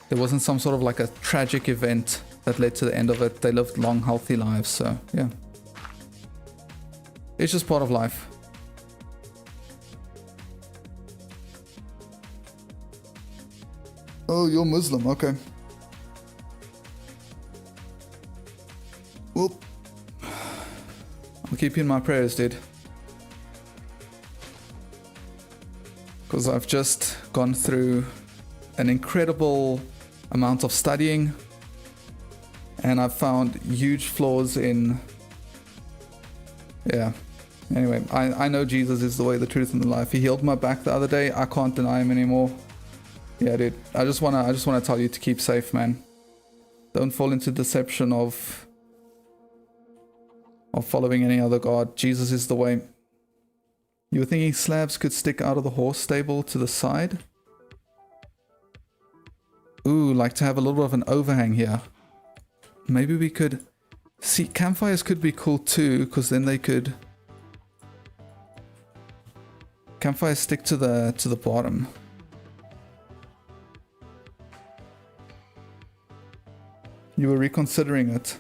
There wasn't some sort of like a tragic event that led to the end of it. They lived long, healthy lives, so yeah. It's just part of life. Oh, you're Muslim, okay. Well, I'll keep you in my prayers, dude. Because I've just gone through an incredible amount of studying, and I've found huge flaws in, yeah, Anyway, I know Jesus is the way, the truth, and the life. He healed my back the other day. I can't deny him anymore. Yeah, dude. I just wanna tell you to keep safe, man. Don't fall into deception of following any other god. Jesus is the way. You were thinking slabs could stick out of the horse stable to the side? Ooh, like to have a little bit of an overhang here. Maybe we could... See, campfires could be cool too, because then they could... Campfires stick to the bottom. You were reconsidering it.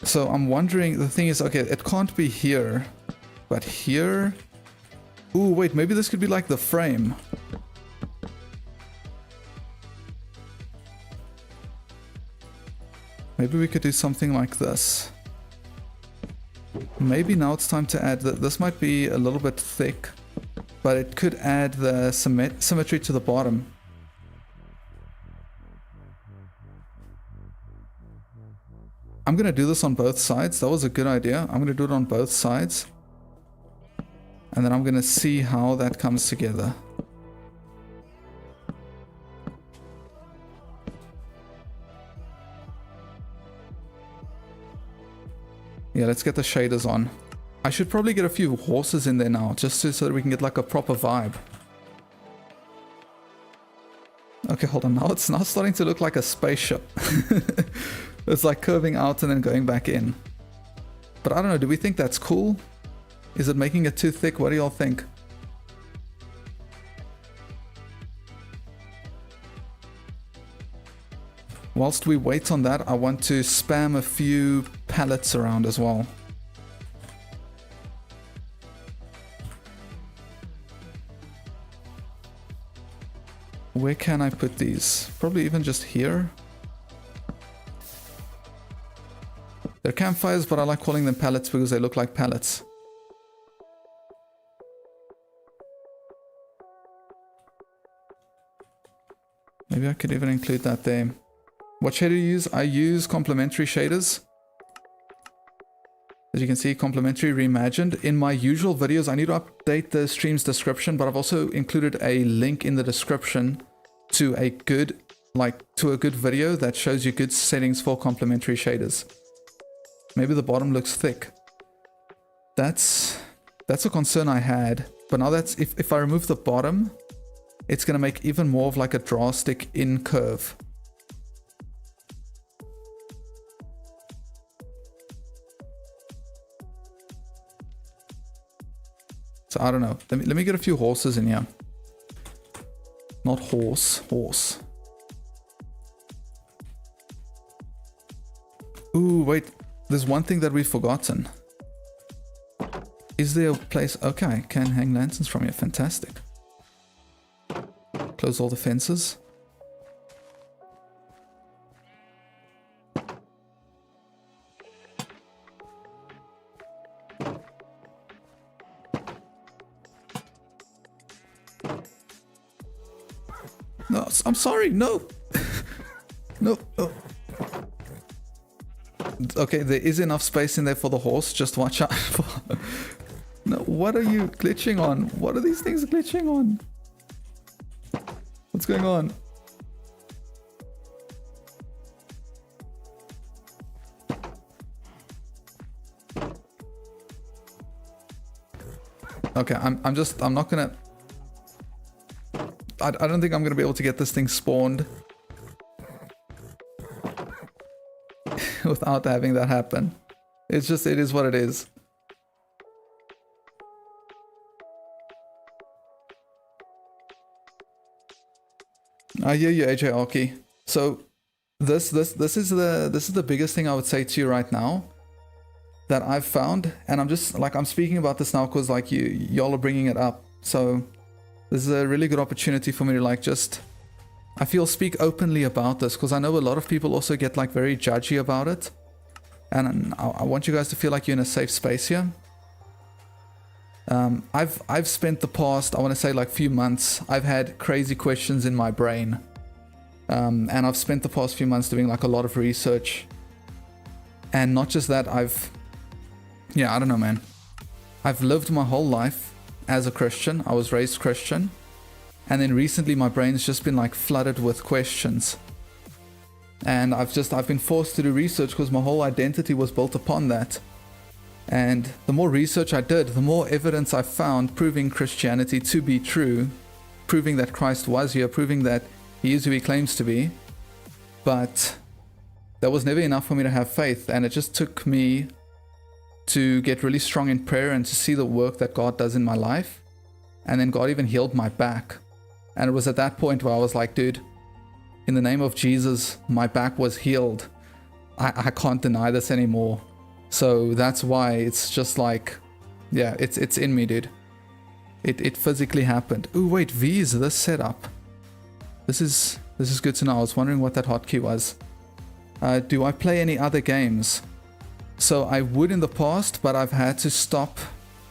So I'm wondering, the thing is, okay, it can't be here, but here... Ooh, wait, maybe this could be like the frame. Maybe we could do something like this. Maybe now it's time to add that. This might be a little bit thick, but it could add the symmetry to the bottom. I'm gonna do this on both sides. That was a good idea. I'm gonna do it on both sides. And then I'm gonna see how that comes together. Yeah, let's get the shaders on. I should probably get a few horses in there now, just so that we can get like a proper vibe. Okay, hold on. Now it's now starting to look like a spaceship. It's like curving out and then going back in. But I don't know, do we think that's cool? Is it making it too thick? What do y'all think? Whilst we wait on that, I want to spam a few pallets around as well. Where can I put these? Probably even just here. They're campfires, but I like calling them pallets because they look like pallets. Maybe I could even include that there. What shader do you use? I use complementary shaders. As you can see, complementary reimagined. In my usual videos, I need to update the stream's description, but I've also included a link in the description to a good video that shows you good settings for complementary shaders. Maybe the bottom looks thick. That's a concern I had. But now that's if I remove the bottom, it's gonna make even more of like a drastic in curve. So I don't know. Let me get a few horses in here. Not horse. Ooh, wait. There's one thing that we've forgotten. Is there a place... Okay, I can hang lanterns from here. Fantastic. Close all the fences. No, I'm sorry. No. No. Oh. Okay, there is enough space in there for the horse. Just watch out for... No, what are you glitching on? What are these things glitching on? What's going on? Okay, I'm not gonna... I don't think I'm gonna be able to get this thing spawned without having that happen. It's just, it is what it is. I hear you, AJ Arky. So this is the biggest thing I would say to you right now that I've found, and I'm just like, I'm speaking about this now because like y'all are bringing it up. So this is a really good opportunity for me to like just, I feel, speak openly about this, because I know a lot of people also get like very judgy about it, and I want you guys to feel like you're in a safe space here. I've spent the past, I want to say like few months, I've had crazy questions in my brain, and I've spent the past few months doing like a lot of research, And not just that, I don't know, man. I've lived my whole life as a Christian. I was raised Christian. And then recently my brain's just been like flooded with questions. And I've been forced to do research because my whole identity was built upon that. And the more research I did, the more evidence I found proving Christianity to be true, proving that Christ was here, proving that he is who he claims to be. But that was never enough for me to have faith, and it just took me to get really strong in prayer and to see the work that God does in my life. And then God even healed my back. And it was at that point where I was like, dude, in the name of Jesus, my back was healed. I can't deny this anymore. So that's why it's just like, yeah, it's in me, dude. It physically happened. Ooh, wait, V is this setup. This is good to know. I was wondering what that hotkey was. Do I play any other games? So I would in the past, but I've had to stop.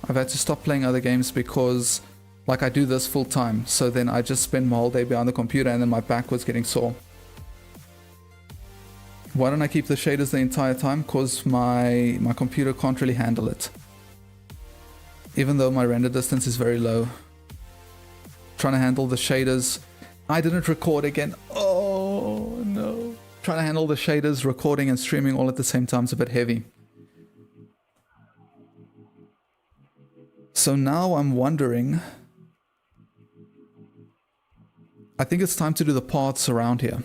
I've had to stop playing other games because, like, I do this full time. So then I just spend my whole day behind the computer, and then my back was getting sore. Why don't I keep the shaders the entire time? Because my computer can't really handle it. Even though my render distance is very low. Trying to handle the shaders. I didn't record again. Oh no. Trying to handle the shaders, recording and streaming all at the same time is a bit heavy. So now I'm wondering, I think it's time to do the paths around here.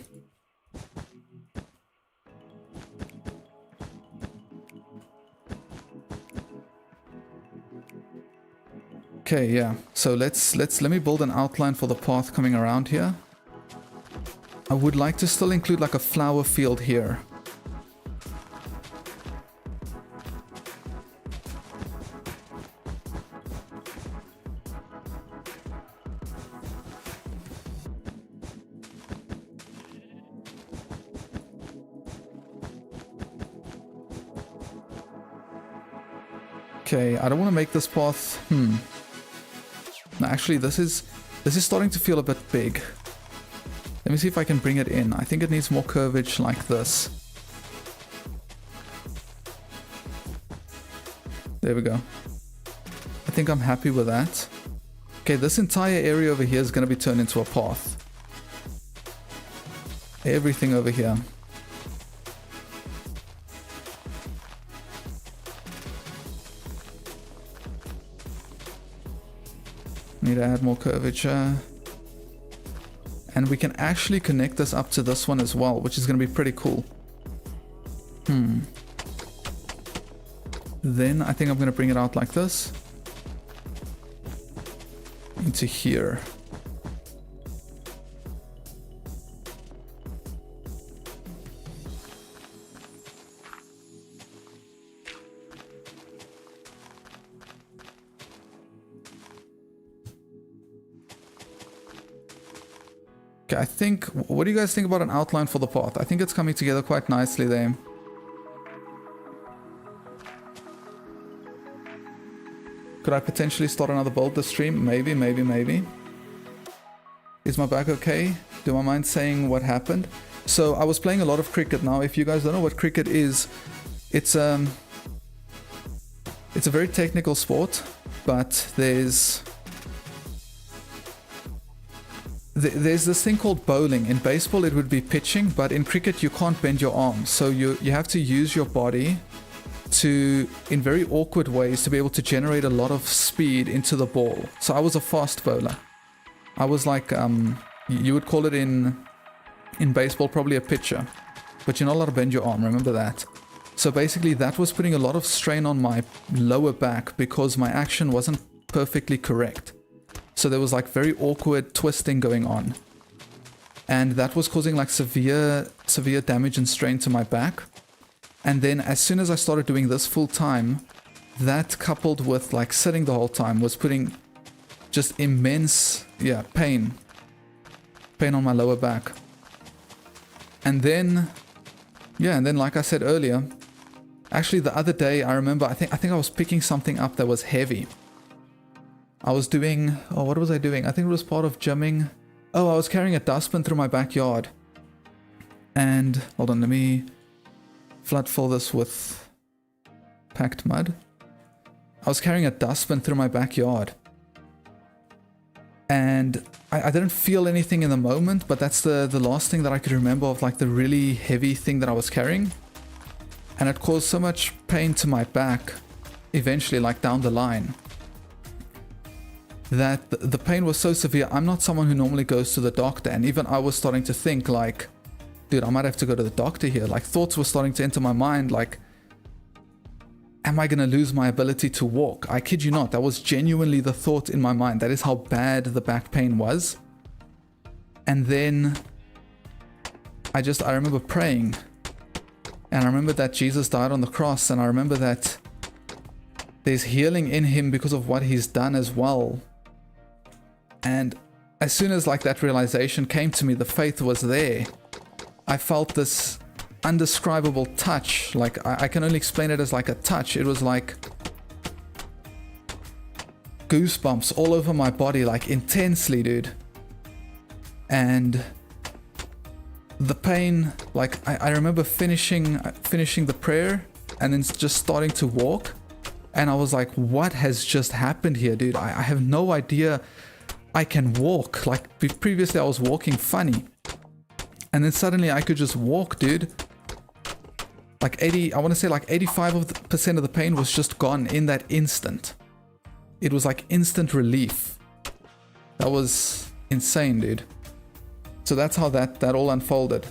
Okay, yeah. So let me build an outline for the path coming around here. I would like to still include like a flower field here. Okay, I don't want to make this path. No, actually, this is starting to feel a bit big. Let me see if I can bring it in. I think it needs more curvage like this. There we go. I think I'm happy with that. Okay, this entire area over here is going to be turned into a path. Everything over here. Need to add more curvature. And we can actually connect this up to this one as well, which is going to be pretty cool. Then I think I'm going to bring it out like this. Into here. Okay, I think, what do you guys think about an outline for the path? I think it's coming together quite nicely there. Could I potentially start another build this stream? Maybe. Is my back okay? Do I mind saying what happened? So I was playing a lot of cricket. Now, if you guys don't know what cricket is, it's a very technical sport, but there's this thing called bowling. In baseball it would be pitching, but in cricket you can't bend your arms. So you have to use your body to, in very awkward ways, to be able to generate a lot of speed into the ball. So I was a fast bowler. I was like, you would call it in baseball probably a pitcher. But you're not allowed to bend your arm, remember that. So basically that was putting a lot of strain on my lower back because my action wasn't perfectly correct. So there was like very awkward twisting going on. And that was causing like severe damage and strain to my back. And then as soon as I started doing this full time, that coupled with like sitting the whole time was putting just immense, pain on my lower back. And then, like I said earlier, actually the other day I remember, I think I was picking something up that was heavy. I was doing, what was I doing? I think it was part of gymming. I was carrying a dustbin through my backyard. And, hold on, let me flood fill this with packed mud. I was carrying a dustbin through my backyard. And I didn't feel anything in the moment, but that's the last thing that I could remember of like the really heavy thing that I was carrying. And it caused so much pain to my back, eventually like down the line, that the pain was so severe. I'm not someone who normally goes to the doctor, and even I was starting to think like, dude, I might have to go to the doctor here. Like thoughts were starting to enter my mind like, am I going to lose my ability to walk? I kid you not, that was genuinely the thought in my mind. That is how bad the back pain was. And then I remember praying, and I remember that Jesus died on the cross, and I remember that there's healing in him because of what he's done as well. And as soon as like that realization came to me, the faith was there. I felt this undescribable touch. Like I can only explain it as like a touch. It was like goosebumps all over my body, like intensely, dude. And the pain, like I remember finishing the prayer and then just starting to walk, and I was like, what has just happened here, dude? I have no idea I can walk. Like previously I was walking funny, and then suddenly I could just walk, dude. Like I want to say like 85% of the pain was just gone in that instant. It was like instant relief. That was insane, dude. So that's how that all unfolded.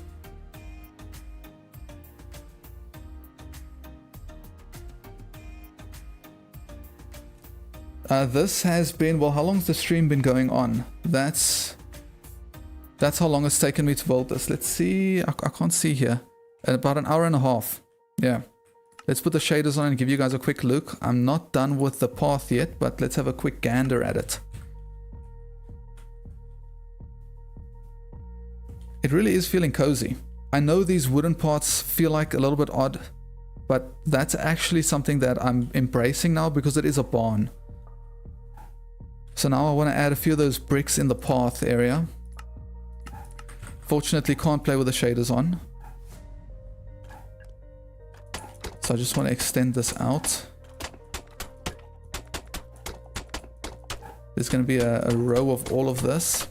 This has been, well, how long's the stream been going on? That's how long it's taken me to build this. Let's see, I can't see here. About an hour and a half. Yeah. Let's put the shaders on and give you guys a quick look. I'm not done with the path yet, but let's have a quick gander at it. It really is feeling cozy. I know these wooden parts feel like a little bit odd, but that's actually something that I'm embracing now because it is a barn. So now I want to add a few of those bricks in the path area. Fortunately, can't play with the shaders on. So I just want to extend this out. There's going to be a row of all of this.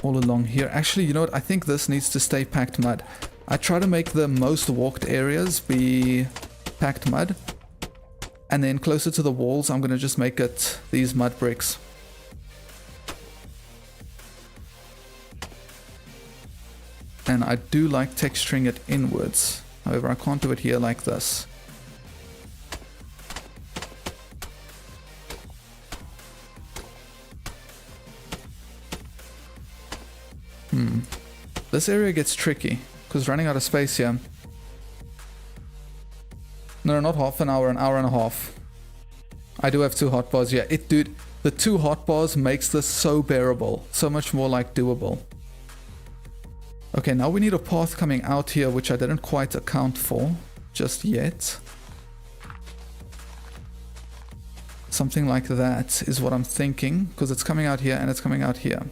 All along here. Actually, you know what? I think this needs to stay packed mud. I try to make the most walked areas be packed mud. And then closer to the walls, I'm going to just make it these mud bricks. And I do like texturing it inwards. However, I can't do it here like this. This area gets tricky because running out of space here. No, not half an hour and a half. I do have 2 hotbars. Yeah, dude, the 2 hotbars makes this so bearable. So much more like doable. Okay, now we need a path coming out here, which I didn't quite account for just yet. Something like that is what I'm thinking, because it's coming out here and it's coming out here.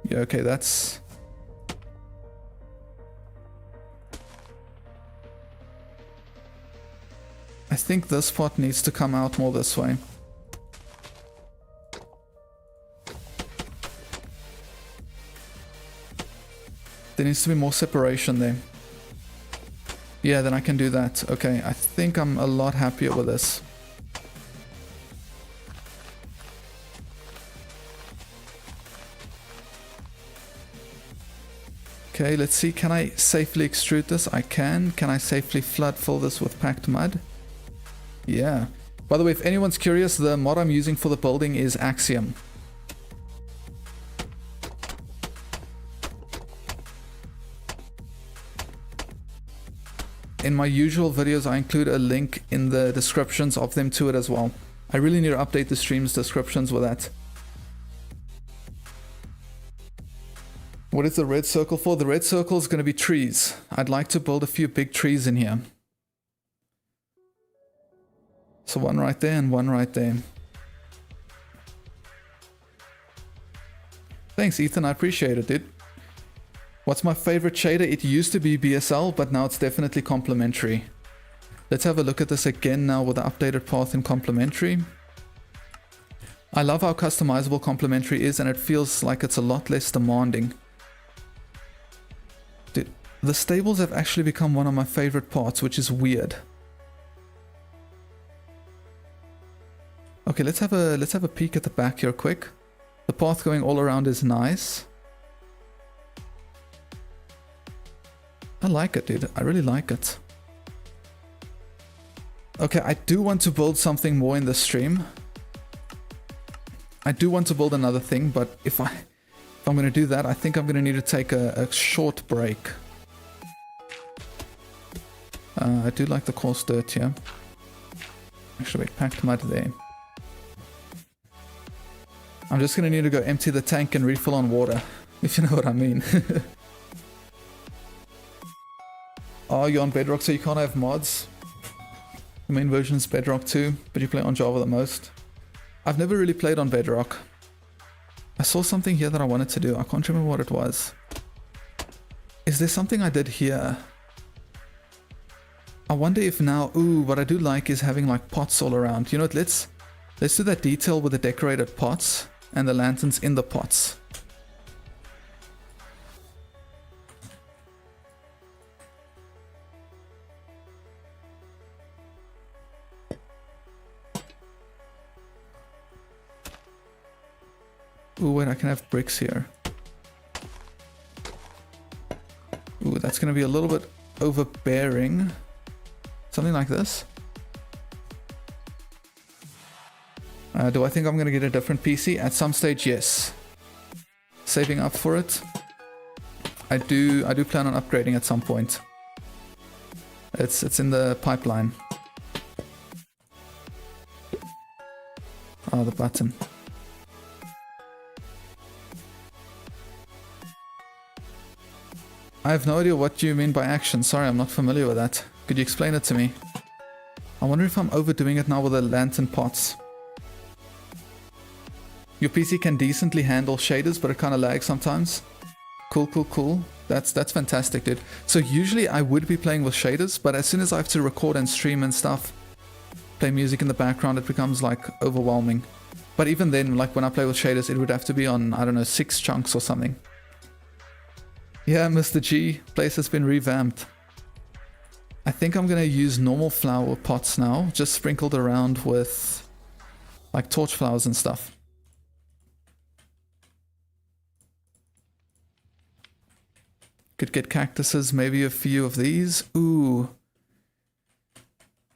Yeah, okay, that's... I think this part needs to come out more this way. There needs to be more separation there. Yeah, then I can do that. Okay, I think I'm a lot happier with this. Okay, let's see. Can I safely extrude this? I can. Can I safely flood fill this with packed mud? Yeah. By the way, if anyone's curious, the mod I'm using for the building is Axiom. In my usual videos, I include a link in the descriptions of them to it as well. I really need to update the stream's descriptions with that. What is the red circle for? The red circle is going to be trees. I'd like to build a few big trees in here. So one right there and one right there. Thanks, Ethan. I appreciate it, dude. What's my favorite shader? It used to be BSL, but now it's definitely complementary. Let's have a look at this again now with the updated path in complementary. I love how customizable complementary is, and it feels like it's a lot less demanding. Dude, the stables have actually become one of my favorite parts, which is weird. Okay, let's have a peek at the back here quick. The path going all around is nice. I like it, dude. I really like it. Okay, I do want to build something more in the stream. I do want to build another thing, but if I'm going to do that, I think I'm going to need to take a short break. I do like the coarse dirt here. Actually, wait, packed mud there. I'm just going to need to go empty the tank and refill on water, if you know what I mean. Oh, you're on Bedrock, so you can't have mods? The main version is Bedrock 2, but you play on Java the most. I've never really played on Bedrock. I saw something here that I wanted to do. I can't remember what it was. Is there something I did here? I wonder if now... Ooh, what I do like is having like pots all around. You know what, let's do that detail with the decorated pots and the lanterns in the pots. Ooh, wait, I can have bricks here. Ooh, that's going to be a little bit overbearing. Something like this. Do I think I'm going to get a different PC? At some stage, yes. Saving up for it. I do plan on upgrading at some point. It's in the pipeline. Oh, the button. I have no idea what you mean by action. Sorry, I'm not familiar with that. Could you explain it to me? I wonder if I'm overdoing it now with the lantern pots. Your PC can decently handle shaders, but it kind of lags sometimes. Cool, cool, cool. That's fantastic, dude. So usually I would be playing with shaders, but as soon as I have to record and stream and stuff, play music in the background, it becomes like overwhelming. But even then, like when I play with shaders, it would have to be on, I don't know, 6 chunks or something. Yeah, Mr. G, place has been revamped. I think I'm gonna use normal flower pots now, just sprinkled around with like torch flowers and stuff. Could get cactuses, maybe a few of these. Ooh.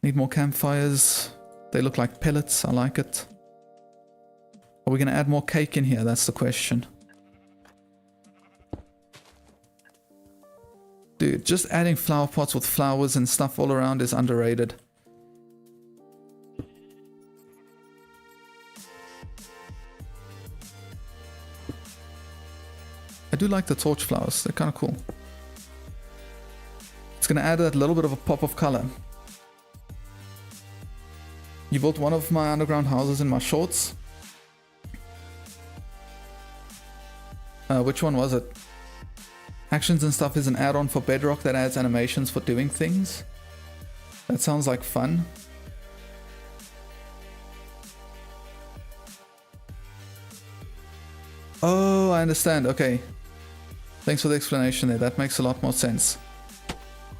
Need more campfires. They look like pellets, I like it. Are we gonna add more cake in here? That's the question. Dude, just adding flower pots with flowers and stuff all around is underrated. I do like the torch flowers, they're kind of cool. It's going to add a little bit of a pop of color. You built one of my underground houses in my shorts. Which one was it? Actions and stuff is an add-on for Bedrock that adds animations for doing things. That sounds like fun. Oh, I understand. Okay. Thanks for the explanation there. That makes a lot more sense.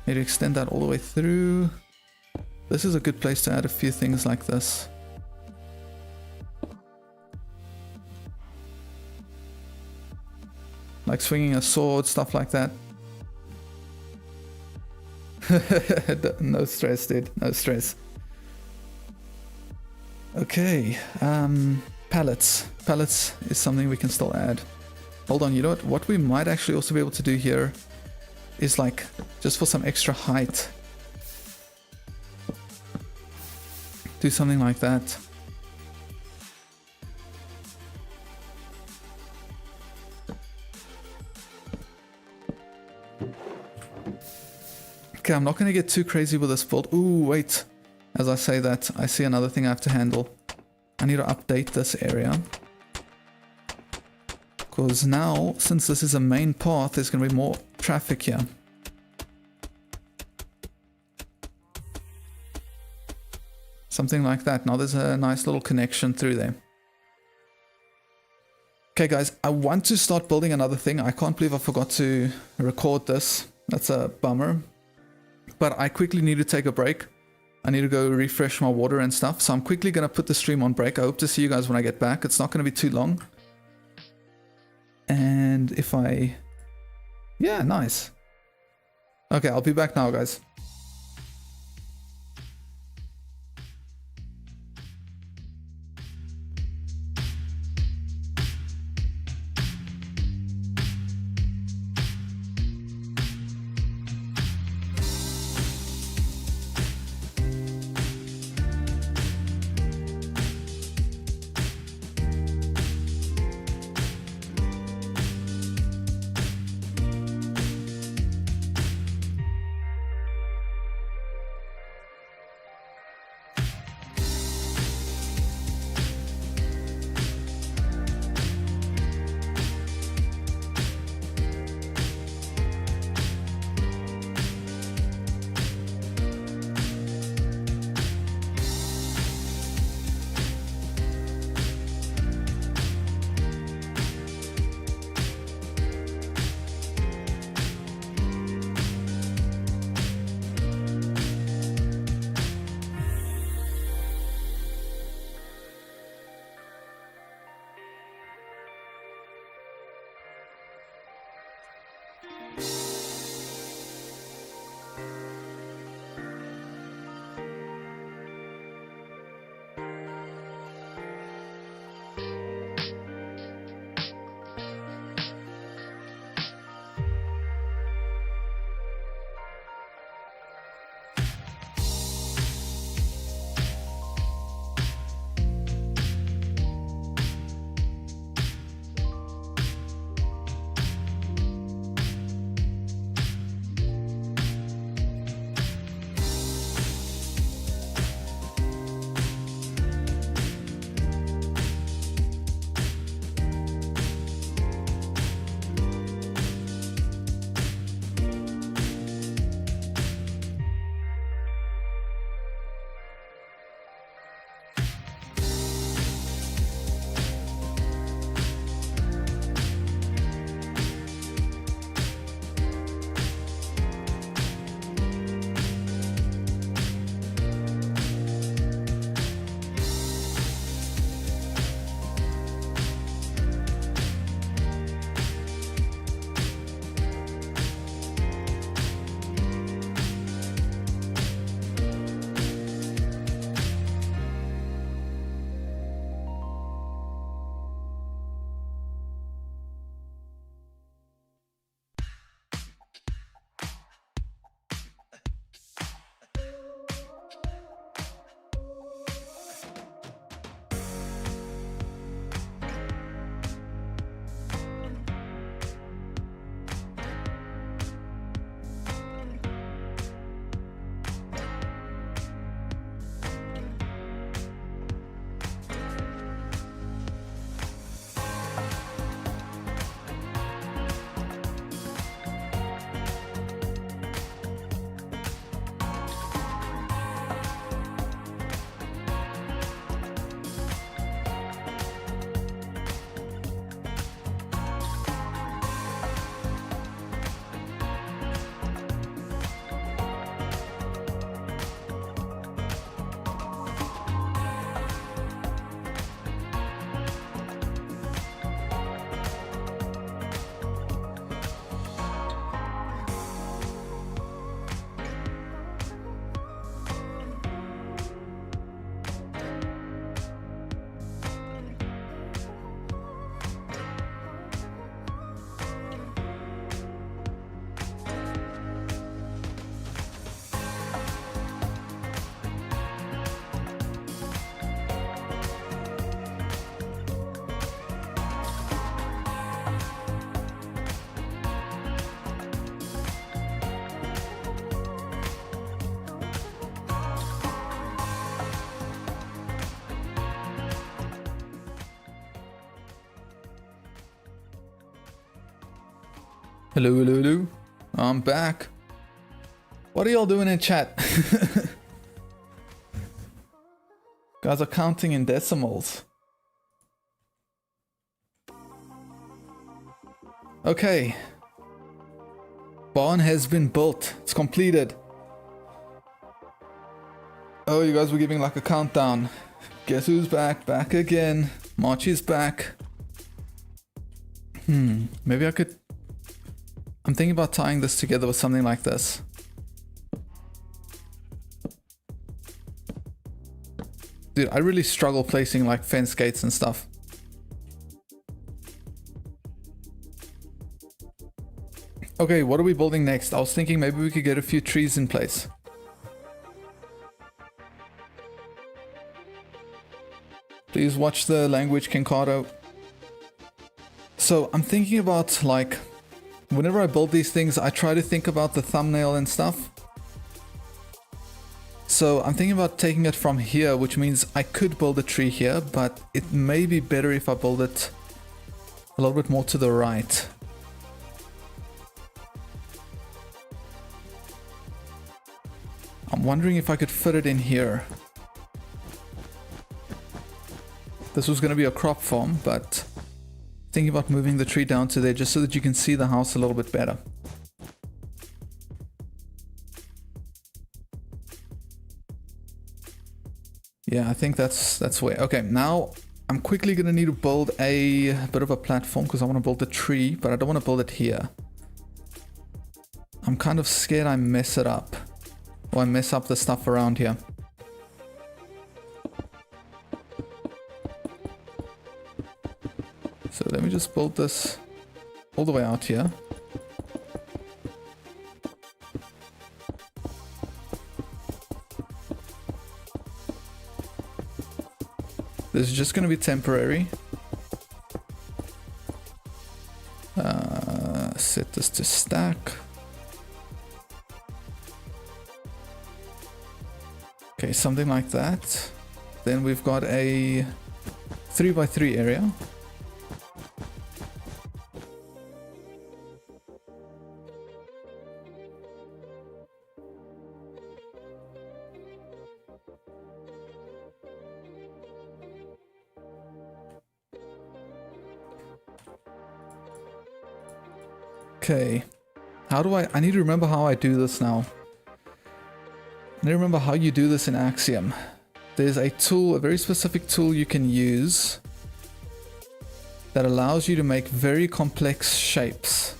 Need to extend that all the way through. This is a good place to add a few things like this. Like swinging a sword, stuff like that. No stress, dude. No stress. Okay. Pallets. Pallets is something we can still add. Hold on, you know what? What we might actually also be able to do here is like, just for some extra height. Do something like that. Okay, I'm not going to get too crazy with this build. Ooh, wait. As I say that, I see another thing I have to handle. I need to update this area. Because now, since this is a main path, there's going to be more traffic here. Something like that. Now there's a nice little connection through there. Okay guys, I want to start building another thing. I can't believe I forgot to record this. That's a bummer. But I quickly need to take a break. I need to go refresh my water and stuff. So I'm quickly going to put the stream on break. I hope to see you guys when I get back. It's not going to be too long. And if I... Yeah, nice. Okay, I'll be back now, guys. Hello, hello, hello. I'm back. What are y'all doing in chat? Guys are counting in decimals. Okay. Barn has been built. It's completed. Oh, you guys were giving like a countdown. Guess who's back? Back again. Marchie's back. Maybe I could... I'm thinking about tying this together with something like this. Dude, I really struggle placing like fence gates and stuff. Okay, what are we building next? I was thinking maybe we could get a few trees in place. Please watch the language, Kinkado. So I'm thinking about like, whenever I build these things, I try to think about the thumbnail and stuff. So I'm thinking about taking it from here, which means I could build a tree here, but it may be better if I build it a little bit more to the right. I'm wondering if I could fit it in here. This was going to be a crop farm, but thinking about moving the tree down to there just so that you can see the house a little bit better. Yeah, I think that's where. Okay, now I'm quickly going to need to build a bit of a platform because I want to build a tree, but I don't want to build it here. I'm kind of scared I mess it up. Or I mess up the stuff around here. So let me just build this all the way out here. This is just going to be temporary. Set this to stack. Okay, something like that. Then we've got a 3x3 area. Okay, how do I need to remember how I do this now. I need to remember how you do this in Axiom. There's a tool, a very specific tool you can use that allows you to make very complex shapes.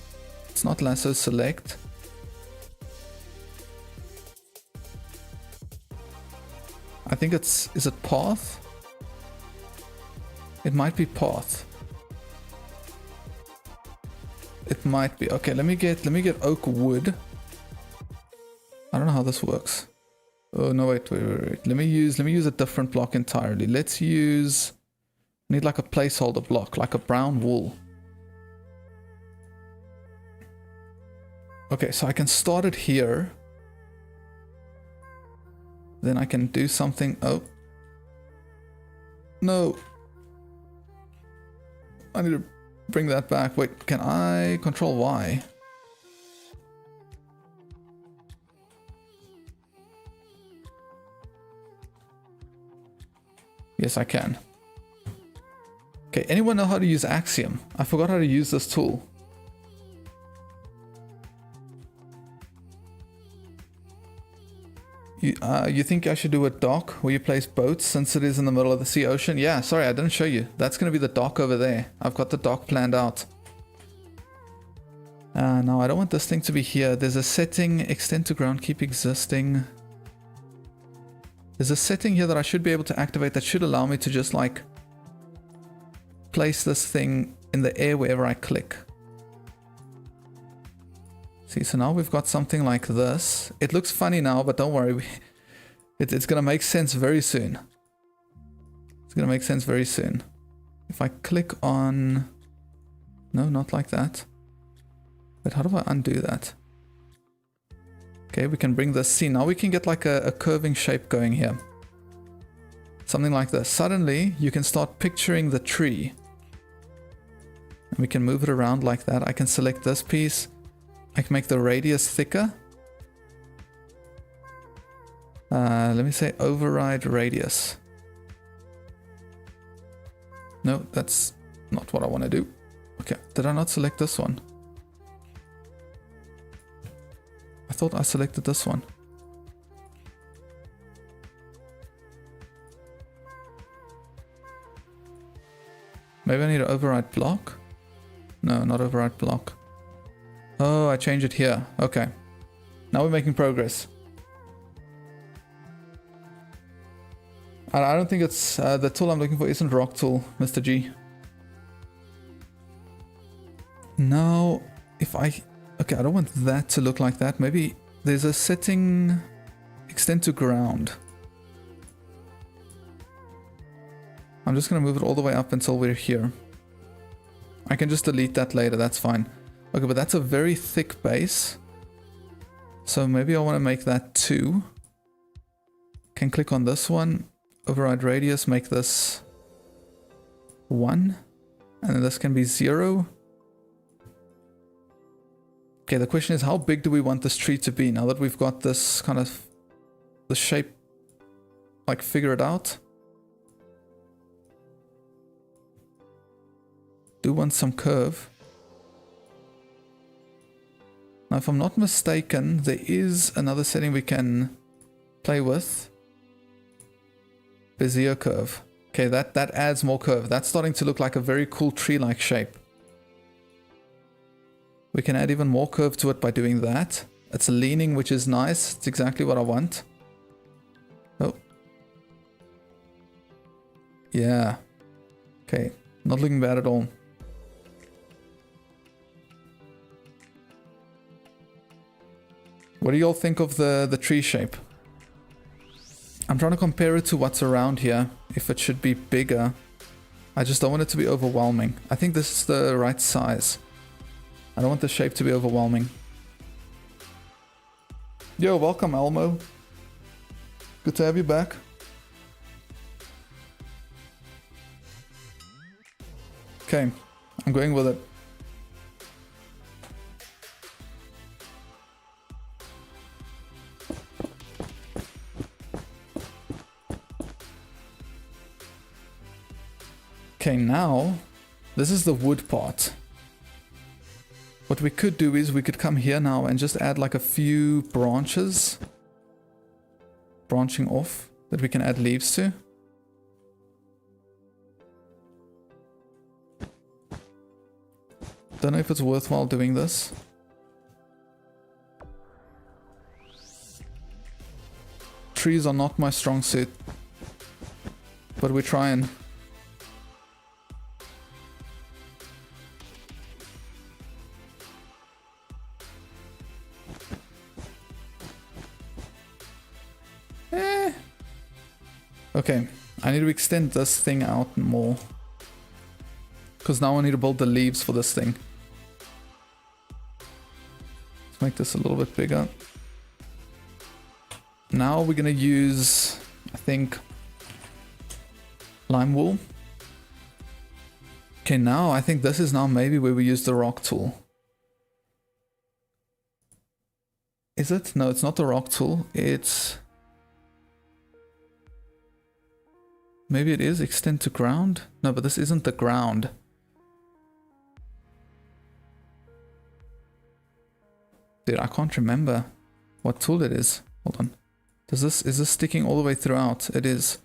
It's not lasso select. I think it's, is it path? It might be path. It might be. Okay, let me get oak wood. I don't know how this works. Oh no, wait. Let me use a different block entirely. Let's use, I need like a placeholder block, like a brown wool. Okay, so I can start it here. Then I can do something. Oh. No. I need to bring that back. Wait, can I control Y? Yes, I can. Okay, anyone know how to use Axiom? I forgot how to use this tool. You think I should do a dock where you place boats since it is in the middle of the sea ocean? Yeah, sorry, I didn't show you. That's going to be the dock over there. I've got the dock planned out. No, I don't want this thing to be here. There's a setting, extend to ground, keep existing. There's a setting here that I should be able to activate that should allow me to just like place this thing in the air wherever I click. See, so now we've got something like this. It looks funny now, but don't worry. It's going to make sense very soon. It's going to make sense very soon. If I click on... No, not like that. But how do I undo that? Okay, we can bring this. See, now we can get like a curving shape going here. Something like this. Suddenly, you can start picturing the tree. And we can move it around like that. I can select this piece. I can make the radius thicker. Let me say override radius. No, that's not what I want to do. Okay, did I not select this one? I thought I selected this one. Maybe I need to override block? No, not override block. Oh, I changed it here. Okay. Now we're making progress. I don't think it's... the tool I'm looking for isn't rock tool, Mr. G. Now, if I... Okay, I don't want that to look like that. Maybe there's a setting... Extend to ground. I'm just going to move it all the way up until we're here. I can just delete that later, that's fine. Okay, but that's a very thick base. So maybe I want to make that 2. Can click on this one. Override radius, make this 1. And then this can be 0. Okay, the question is how big do we want this tree to be now that we've got this kind of... the shape, like, figured out? Do want some curve. Now, if I'm not mistaken, there is another setting we can play with. Bezier curve. Okay, that adds more curve. That's starting to look like a very cool tree-like shape. We can add even more curve to it by doing that. It's leaning, which is nice. It's exactly what I want. Oh. Yeah. Okay, not looking bad at all. What do y'all think of the tree shape? I'm trying to compare it to what's around here, if it should be bigger. I just don't want it to be overwhelming. I think this is the right size. I don't want the shape to be overwhelming. Yo, welcome Elmo. Good to have you back. Okay, I'm going with it. Okay, now, this is the wood part. What we could do is we could come here now and just add like a few branches. Branching off that we can add leaves to. Don't know if it's worthwhile doing this. Trees are not my strong suit. But we're trying. Okay, I need to extend this thing out more. Because now I need to build the leaves for this thing. Let's make this a little bit bigger. Now we're going to use, I think, lime wool. Okay, now I think this is now maybe where we use the rock tool. Is it? No, it's not the rock tool. It's... Maybe it is extend to ground? No, but this isn't the ground. Dude, I can't remember what tool it is. Hold on. Is this sticking all the way throughout? It is.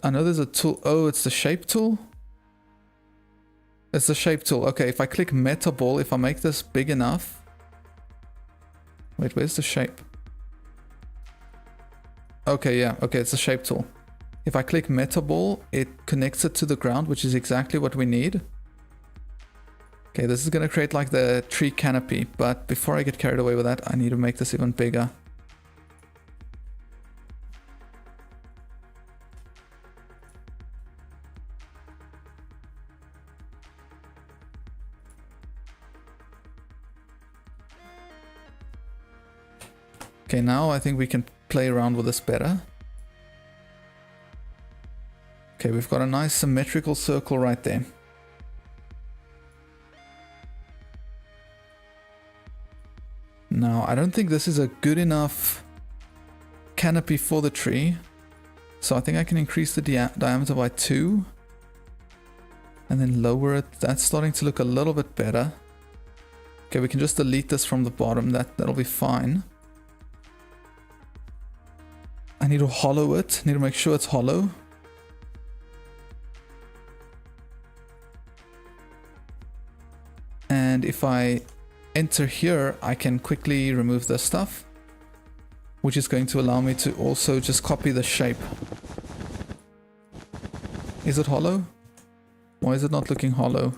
I know there's a tool. Oh, it's the shape tool? It's the shape tool. Okay, if I click meta ball, if I make this big enough... Wait, where's the shape? Okay, yeah. Okay, it's the shape tool. If I click meta ball, it connects it to the ground, which is exactly what we need. Okay, this is going to create like the tree canopy, but before I get carried away with that, I need to make this even bigger. Okay, now I think we can play around with this better. Okay, we've got a nice symmetrical circle right there. Now, I don't think this is a good enough canopy for the tree. So I think I can increase the diameter by 2. And then lower it. That's starting to look a little bit better. Okay, we can just delete this from the bottom. That'll be fine. I need to hollow it. Need to make sure it's hollow. And if I enter here, I can quickly remove this stuff, which is going to allow me to also just copy the shape. Is it hollow? Why is it not looking hollow?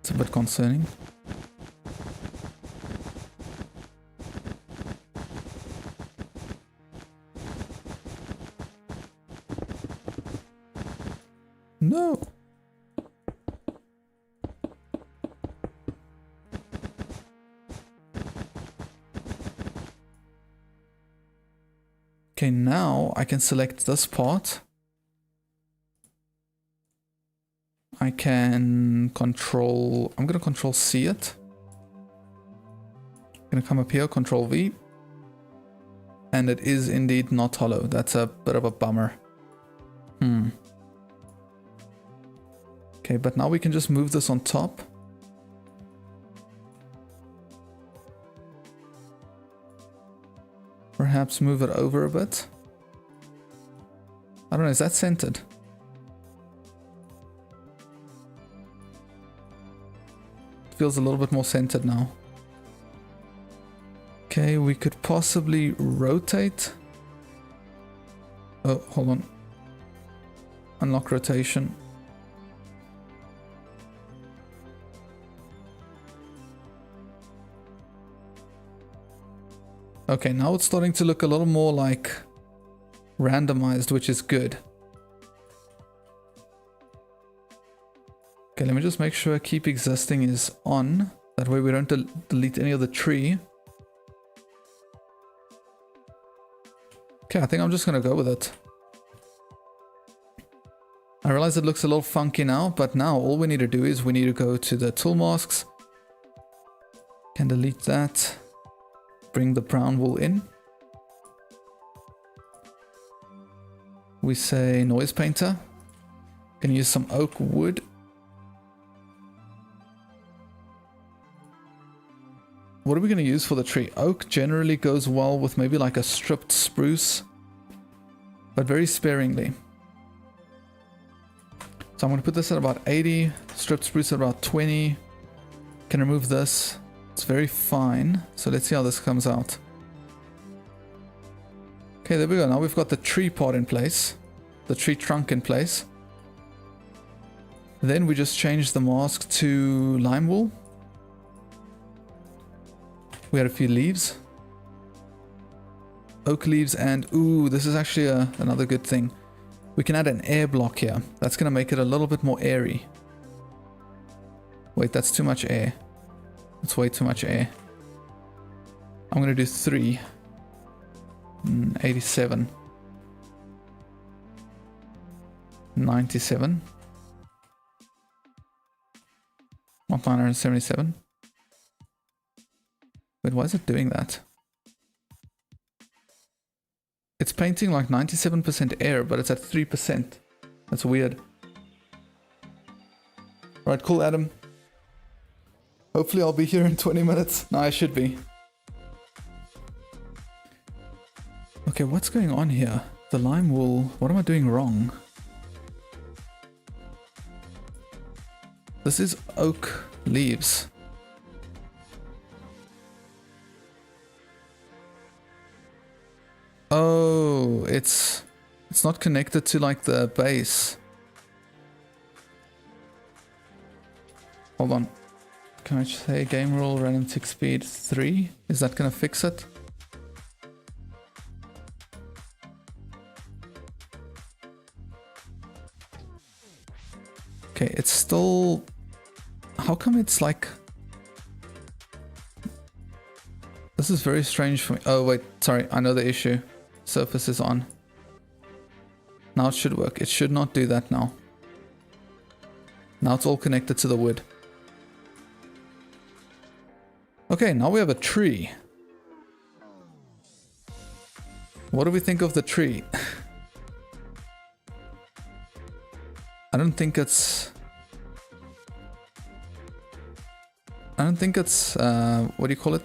It's a bit concerning. No. Okay, now I can select this part. I can control, I'm going to control C it. I'm going to come up here, control V. And it is indeed not hollow. That's a bit of a bummer. Okay, but now we can just move this on top. Perhaps move it over a bit. I don't know, is that centered? It feels a little bit more centered now. Okay, we could possibly rotate. Oh, hold on. Unlock rotation. Okay, now it's starting to look a little more like randomized, which is good. Okay, let me just make sure keep existing is on. That way we don't delete any of the tree. Okay, I think I'm just gonna go with it. I realize it looks a little funky now, but now all we need to do is we need to go to the tool masks. Can delete that. Bring the brown wool in. We say noise painter. Can use some oak wood. What are we going to use for the tree? Oak generally goes well with maybe like a stripped spruce, but very sparingly. So I'm going to put this at about 80, stripped spruce at about 20. Can remove this. It's very fine. So let's see how this comes out. Okay, there we go. Now we've got the tree part in place, the tree trunk in place. Then we just change the mask to lime wool. We had a few leaves. Oak leaves and, ooh, this is actually another good thing. We can add an air block here. That's going to make it a little bit more airy. Wait, that's too much air. That's way too much air. I'm going to do 3. 87. 97. Not 977. Wait, why is it doing that? It's painting like 97% air, but it's at 3%. That's weird. Alright, cool, Adam. Hopefully I'll be here in 20 minutes. No, I should be. Okay, what's going on here? The lime wool. What am I doing wrong? This is oak leaves. Oh, it's not connected to like the base. Hold on. Can I say game rule random tick speed 3? Is that gonna fix it? Okay, it's still... How come it's like... This is very strange for me. Oh wait, sorry, I know the issue. Surface is on. Now it should work. It should not do that now. Now it's all connected to the wood. Okay, now we have a tree. What do we think of the tree? I don't think it's... what do you call it?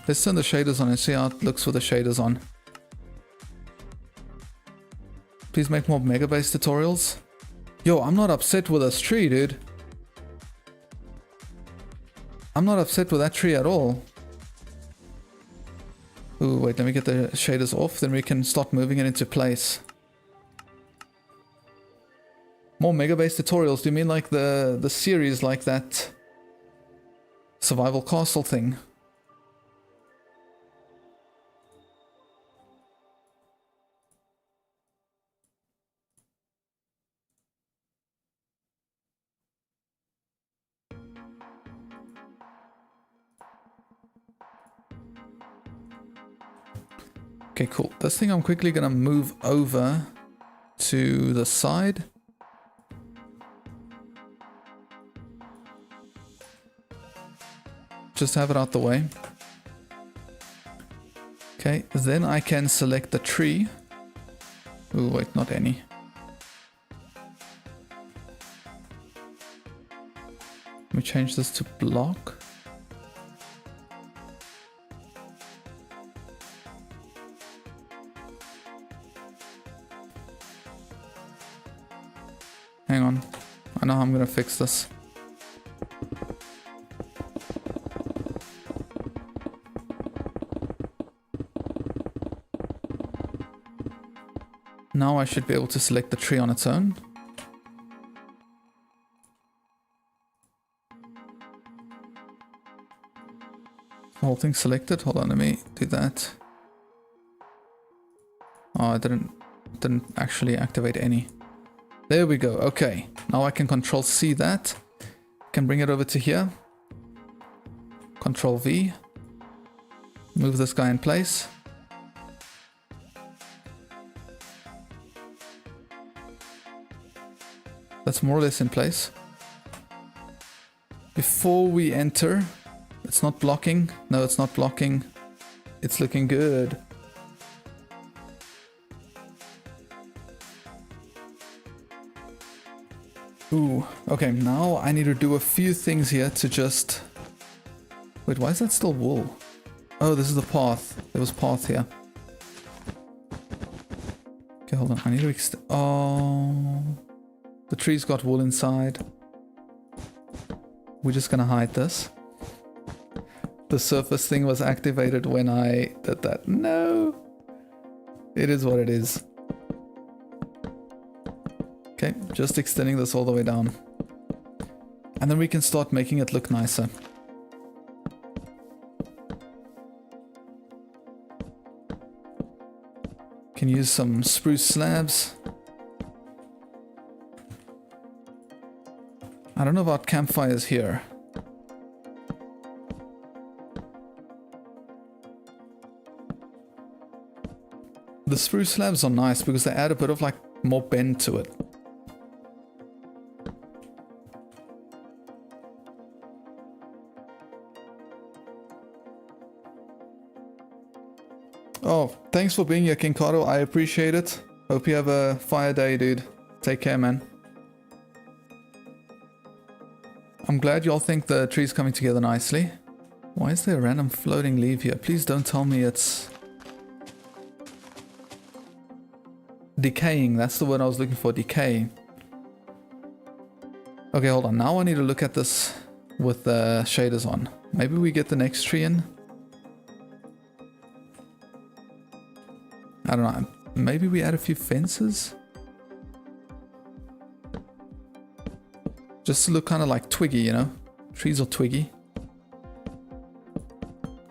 Let's turn the shaders on and see how it looks with the shaders on. Please make more Mega Base tutorials. Yo, I'm not upset with this tree, dude. I'm not upset with that tree at all. Ooh, wait, let me get the shaders off, then we can start moving it into place. More Mega Base tutorials? Do you mean like the series, like that survival castle thing? Okay, cool. This thing I'm quickly gonna move over to the side. Just have it out the way. Okay, then I can select the tree. Oh wait, not any. Let me change this to block. Hang on, I know how I'm gonna fix this. Now I should be able to select the tree on its own. The whole thing selected. Hold on, let me do that. Oh, I didn't actually activate any. There we go. Okay, now I can Control C that. Can bring it over to here. Control V. Move this guy in place. That's more or less in place. Before we enter, it's not blocking. No, it's not blocking. It's looking good. Ooh, okay, now I need to do a few things here to just... Wait, why is that still wool? Oh, this is the path. There was path here. Okay, hold on. I need to extend... Oh... The tree's got wool inside. We're just gonna hide this. The surface thing was activated when I did that. No! It is what it is. Okay, just extending this all the way down. And then we can start making it look nicer. Can use some spruce slabs. I don't know about campfires here. The spruce slabs are nice because they add a bit of like more bend to it. Oh, thanks for being here, King Kato. I appreciate it. Hope you have a fire day, dude. Take care, man. I'm glad y'all think the tree's coming together nicely. Why is there a random floating leaf here? Please don't tell me it's... decaying. That's the word I was looking for. Decay. Okay, hold on. Now I need to look at this with the shaders on. Maybe we get the next tree in? I don't know. Maybe we add a few fences? Just to look kind of like twiggy, you know? Trees are twiggy.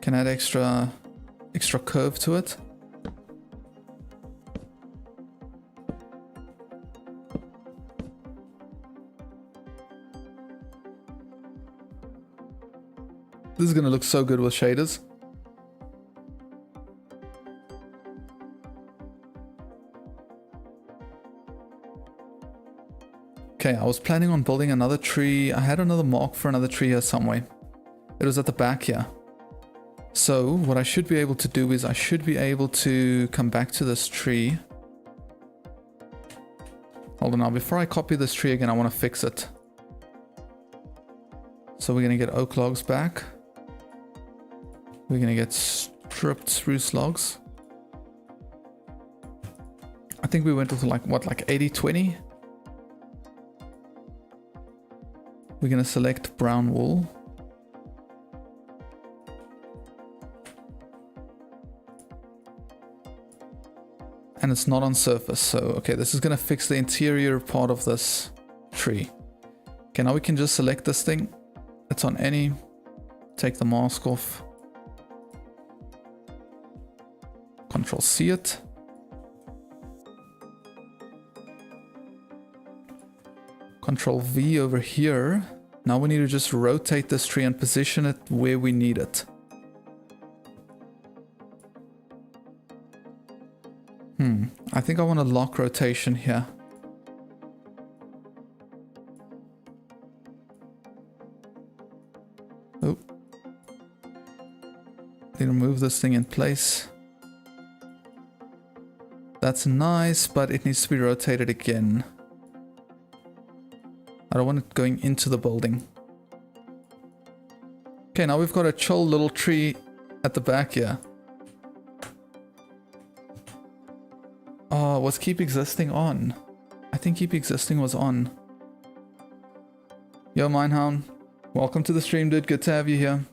Can add extra curve to it. This is gonna look so good with shaders. Okay, I was planning on building another tree. I had another mark for another tree here somewhere. It was at the back here. So what I should be able to do is I should be able to come back to this tree. Hold on now, before I copy this tree again, I want to fix it. So we're going to get oak logs back. We're going to get stripped spruce logs. I think we went with like, what, like 80-20? We're going to select brown wool. And it's not on surface, so okay, this is going to fix the interior part of this tree. Okay, now we can just select this thing. It's on any. Take the mask off. Control C it. Control V over here. Now we need to just rotate this tree and position it where we need it. I think I want to lock rotation here. Oh. Need to move this thing in place. That's nice, but it needs to be rotated again. I don't want it going into the building. Okay, now we've got a chill little tree at the back here. Oh, was keep existing on? I think keep existing was on. Yo, Minehound. Welcome to the stream, dude. Good to have you here.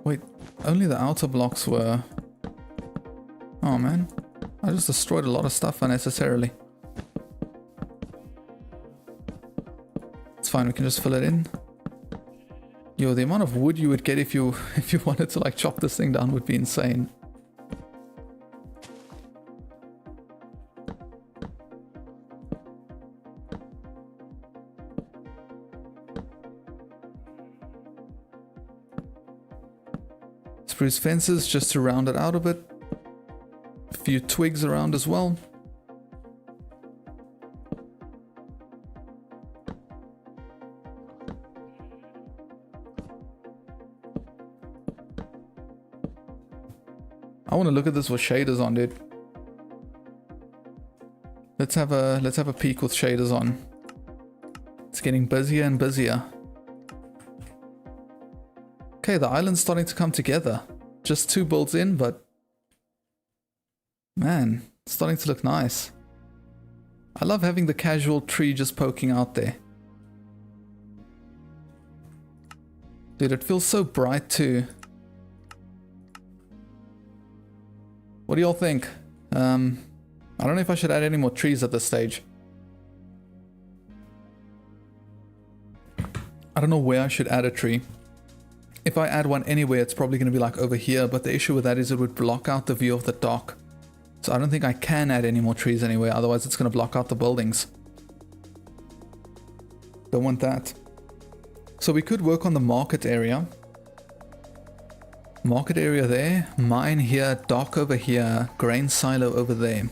Wait, only the outer blocks were... Oh, man. I just destroyed a lot of stuff unnecessarily. It's fine, we can just fill it in. Yo, the amount of wood you would get if you wanted to like chop this thing down would be insane. Spruce fences just to round it out a bit. A few twigs around as well. I want to look at this with shaders on, dude. Let's have a peek with shaders on. It's getting busier and busier. Okay, the island's starting to come together. Just 2 builds in, but man, it's starting to look nice. I love having the casual tree just poking out there. Dude, it feels so bright too. What do y'all think? I don't know if I should add any more trees at this stage. I don't know where I should add a tree. If I add one anywhere, it's probably going to be like over here, but the issue with that is it would block out the view of the dock. So I don't think I can add any more trees anywhere, otherwise it's going to block out the buildings. Don't want that. So we could work on the market area. Market area there, mine here, dock over here, grain silo over there.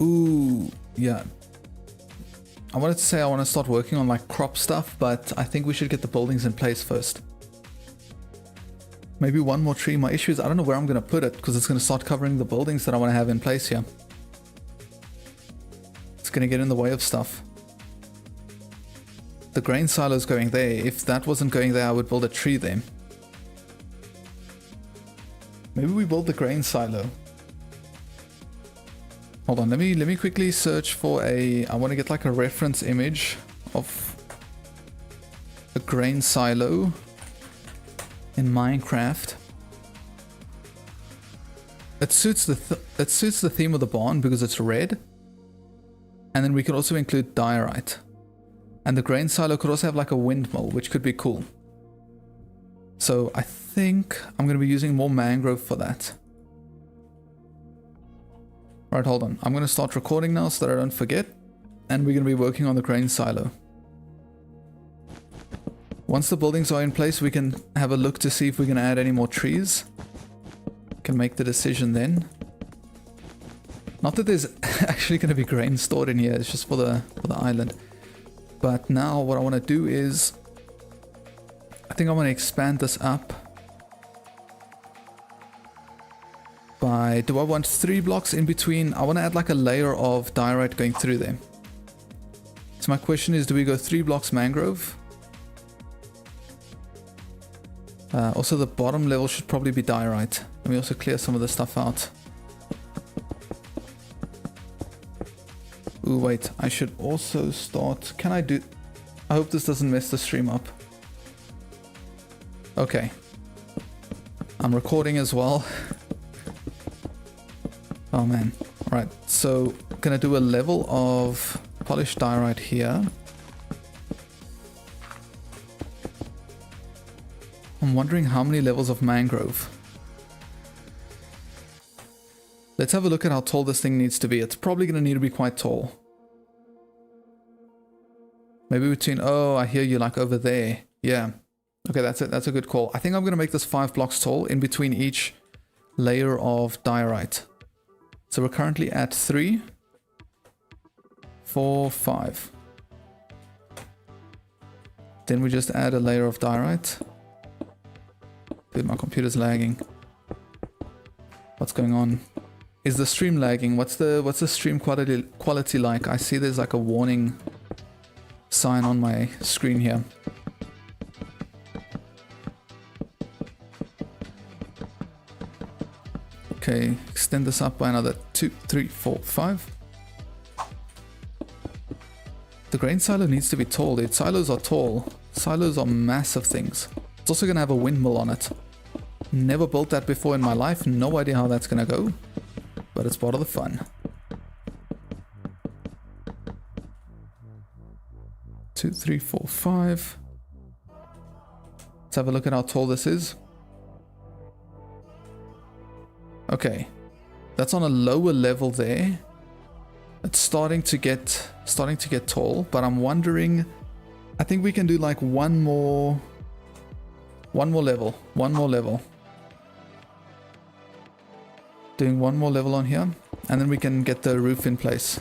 Ooh, yeah. I wanted to say I want to start working on like crop stuff, but I think we should get the buildings in place first. Maybe one more tree. My issue is I don't know where I'm going to put it because it's going to start covering the buildings that I want to have in place here. It's going to get in the way of stuff. The grain silo is going there. If that wasn't going there, I would build a tree there. Maybe we build the grain silo. Hold on, let me quickly search for I want to get like a reference image of a grain silo in Minecraft. It suits the theme of the barn because it's red. And then we could also include diorite. And the grain silo could also have like a windmill, which could be cool. So I think I'm going to be using more mangrove for that. Right, hold on. I'm going to start recording now so that I don't forget. And we're going to be working on the grain silo. Once the buildings are in place, we can have a look to see if we can add any more trees. Can make the decision then. Not that there's actually going to be grain stored in here, it's just for the island. But now what I want to do is, I think I want to expand this up by, do I want 3 blocks in between? I want to add like a layer of diorite going through there. So my question is, do we go 3 blocks mangrove? Also the bottom level should probably be diorite. Let me also clear some of the stuff out. Ooh, wait, I should also start, can I do, I hope this doesn't mess the stream up. Okay. I'm recording as well. Oh man. Alright, so gonna do a level of polished diorite here. I'm wondering how many levels of mangrove. Let's have a look at how tall this thing needs to be. It's probably going to need to be quite tall. Maybe between, oh, I hear you like over there. Yeah. Okay, that's it. That's a good call. I think I'm going to make this 5 blocks tall in between each layer of diorite. So we're currently at 3, 4, 5. Then we just add a layer of diorite. Dude, my computer's lagging. What's going on? Is the stream lagging? What's the stream quality like? I see there's like a warning sign on my screen here. Okay, extend this up by another 2, 3, 4, 5. The grain silo needs to be tall, dude. Silos are tall. Silos are massive things. It's also gonna have a windmill on it. Never built that before in my life. No idea how that's gonna go. But it's part of the fun. 2, 3, 4, 5. Let's have a look at how tall this is. Okay. That's on a lower level there. It's starting to get tall, but I'm wondering, I think we can do like one more level. Doing one more level on here, and then we can get the roof in place.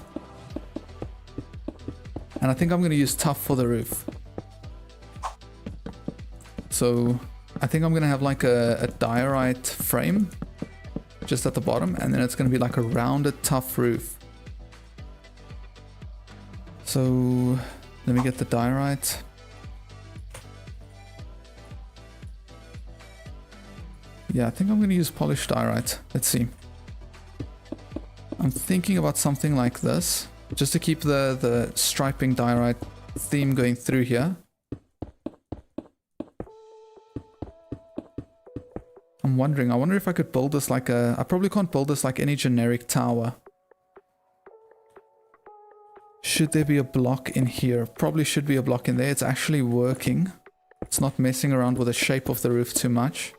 And I think I'm going to use tuff for the roof. So I think I'm going to have like a diorite frame just at the bottom, and then it's going to be like a rounded tuff roof. So let me get the diorite. Yeah, I think I'm going to use polished diorite. Let's see. I'm thinking about something like this, just to keep the striping diorite theme going through here. I'm wondering, I wonder if I could build this like I probably can't build this like any generic tower. Should there be a block in here? Probably should be a block in there. It's actually working. It's not messing around with the shape of the roof too much.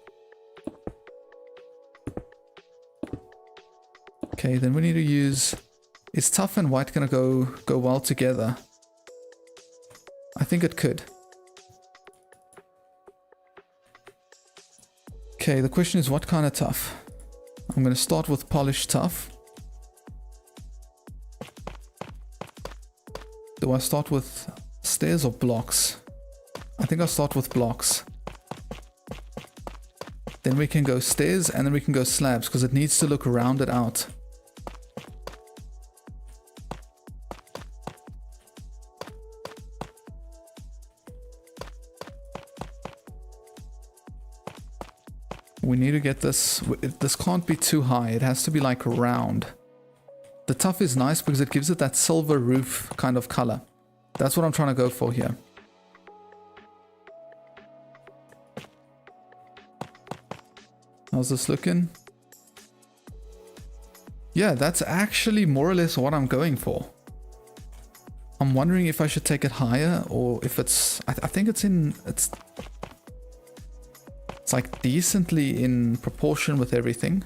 Okay, then we need to use... Is tuff and white gonna go well together? I think it could. Okay, the question is what kind of tuff? I'm gonna start with polished tuff. Do I start with stairs or blocks? I think I'll start with blocks. Then we can go stairs and then we can go slabs because it needs to look rounded out. We need to get this, this can't be too high, it has to be like round. The tuff is nice because it gives it that silver roof kind of color. That's what I'm trying to go for here. How's this looking? Yeah, that's actually more or less what I'm going for. I'm wondering if I should take it higher or if it's... I think it's in... It's like decently in proportion with everything.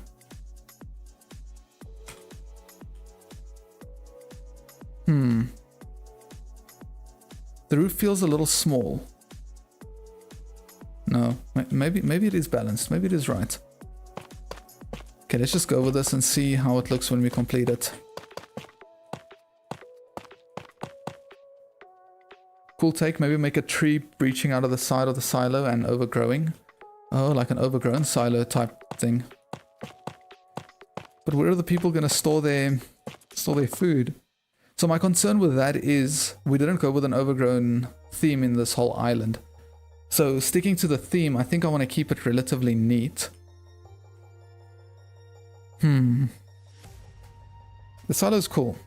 The roof feels a little small. No, maybe it is balanced. Maybe it is right. Okay, let's just go over this and see how it looks when we complete it. Cool take, maybe make a tree breaching out of the side of the silo and overgrowing. Oh, like an overgrown silo type thing. But where are the people going to store their food? So my concern with that is we didn't go with an overgrown theme in this whole island. So sticking to the theme, I think I want to keep it relatively neat. The silo's cool.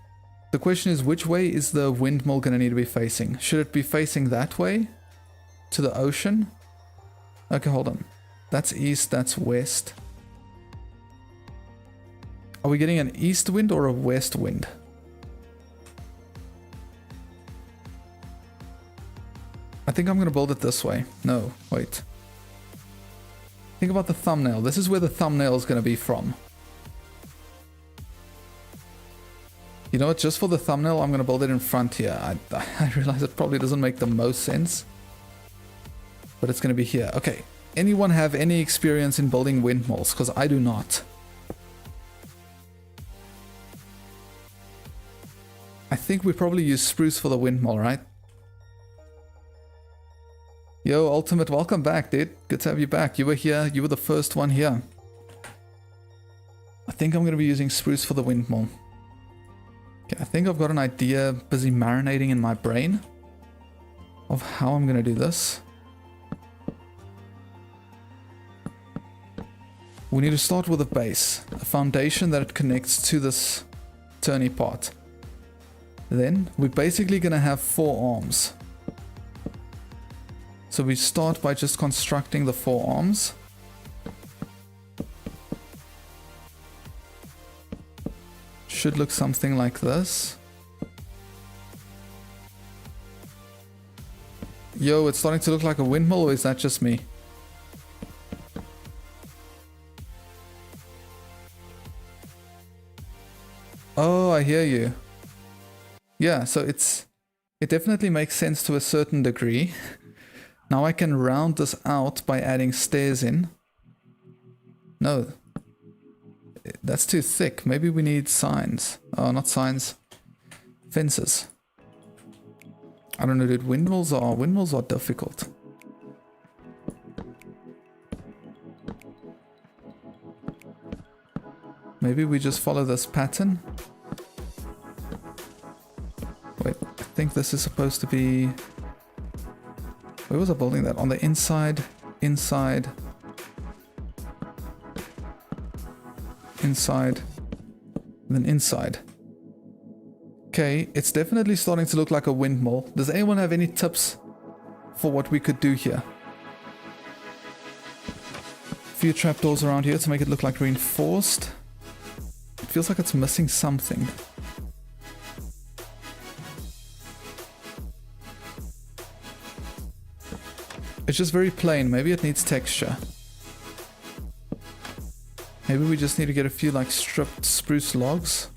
The question is, which way is the windmill going to need to be facing? Should it be facing that way? To the ocean? Okay, hold on. That's east, that's west. Are we getting an east wind or a west wind? I think I'm going to build it this way. No, wait. Think about the thumbnail. This is where the thumbnail is going to be from. You know what, just for the thumbnail, I'm going to build it in front here. I realize it probably doesn't make the most sense. But it's going to be here. Okay. Anyone have any experience in building windmills? Because I do not. I think we probably use spruce for the windmill, right? Yo, Ultimate, welcome back, dude. Good to have you back. You were here. You were the first one here. I think I'm going to be using spruce for the windmill. Okay, I think I've got an idea busy marinating in my brain of how I'm going to do this. We need to start with a base, a foundation that it connects to this turny part. Then we're basically going to have 4 arms. So we start by just constructing the 4 arms. Should look something like this. Yo, it's starting to look like a windmill, or is that just me? Oh, I hear you. Yeah, so it definitely makes sense to a certain degree. Now I can round this out by adding stairs in. No. That's too thick. Maybe we need signs. Oh, not signs. Fences. I don't know, dude. Windmills are difficult. Maybe we just follow this pattern. Wait, I think this is supposed to be... Where was I building that? On the inside, inside, inside, and then inside. Okay, it's definitely starting to look like a windmill. Does anyone have any tips for what we could do here? A few trapdoors around here to make it look like reinforced. It feels like it's missing something. It's just very plain. Maybe it needs texture. Maybe we just need to get a few like stripped spruce logs.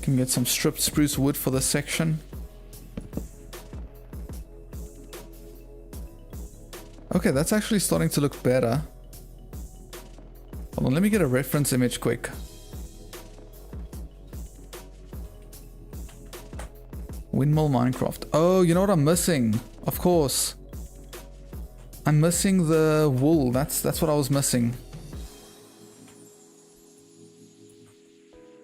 Can get some stripped spruce wood for this section. Okay, that's actually starting to look better. Hold on, let me get a reference image quick. Windmill Minecraft. Oh, you know what I'm missing? Of course. I'm missing the wool. That's what I was missing.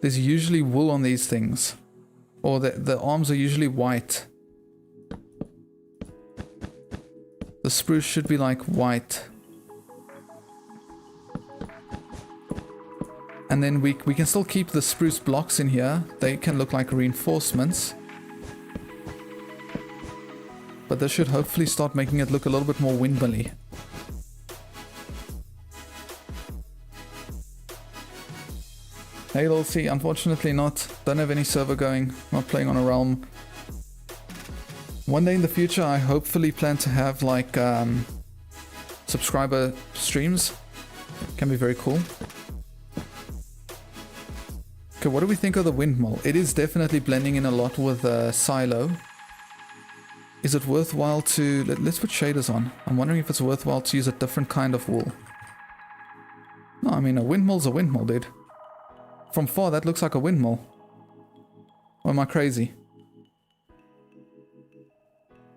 There's usually wool on these things. Or the arms are usually white. The spruce should be like white. And then we can still keep the spruce blocks in here. They can look like reinforcements. But this should hopefully start making it look a little bit more windmilly. Hey, little C, unfortunately not. Don't have any server going. Not playing on a realm. One day in the future, I hopefully plan to have like subscriber streams. Can be very cool. Okay, what do we think of the windmill? It is definitely blending in a lot with Silo. Is it worthwhile to... Let's put shaders on. I'm wondering if it's worthwhile to use a different kind of wool. No, I mean, a windmill's a windmill, dude. From far, that looks like a windmill. Or am I crazy?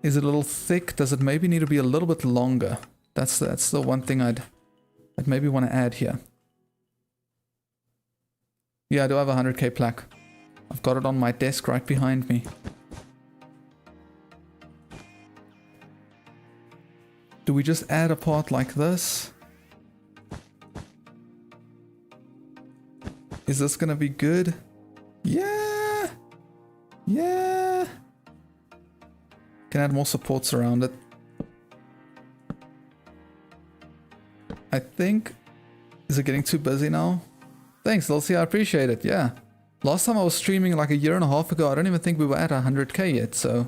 Is it a little thick? Does it maybe need to be a little bit longer? That's the one thing I'd maybe want to add here. Yeah, I do have a 100k plaque. I've got it on my desk right behind me. Do we just add a part like this? Is this gonna be good? Yeah! Yeah! Can add more supports around it. I think... Is it getting too busy now? Thanks, Lilsey, I appreciate it, yeah. Last time I was streaming like a year and a half ago, I don't even think we were at 100k yet, so...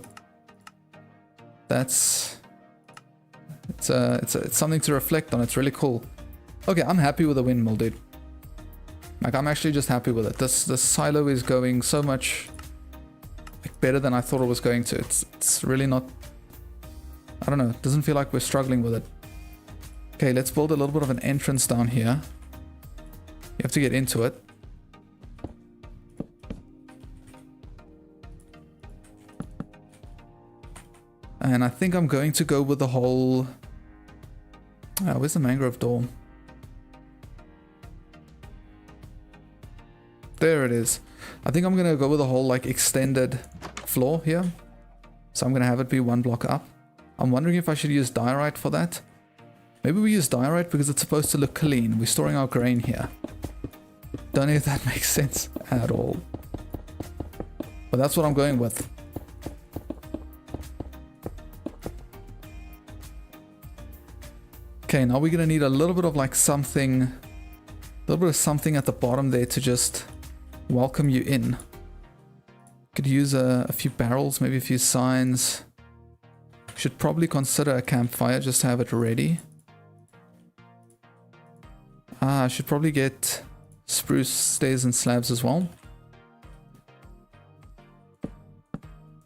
That's... It's something to reflect on, it's really cool. Okay, I'm happy with the windmill, dude. Like, I'm actually just happy with it. This silo is going so much like, better than I thought it was going to. It's really not... I don't know, it doesn't feel like we're struggling with it. Okay, let's build a little bit of an entrance down here. You have to get into it. And I think I'm going to go with the whole... where's the mangrove door? There it is. I think I'm going to go with the whole like extended floor here. So I'm going to have it be one block up. I'm wondering if I should use diorite for that. Maybe we use diorite because it's supposed to look clean. We're storing our grain here. Don't know if that makes sense at all. But that's what I'm going with. Okay, now we're going to need a little bit of like something... A little bit of something at the bottom there to just welcome you in. Could use a few barrels, maybe a few signs. Should probably consider a campfire just to have it ready. I should probably get spruce stairs and slabs as well.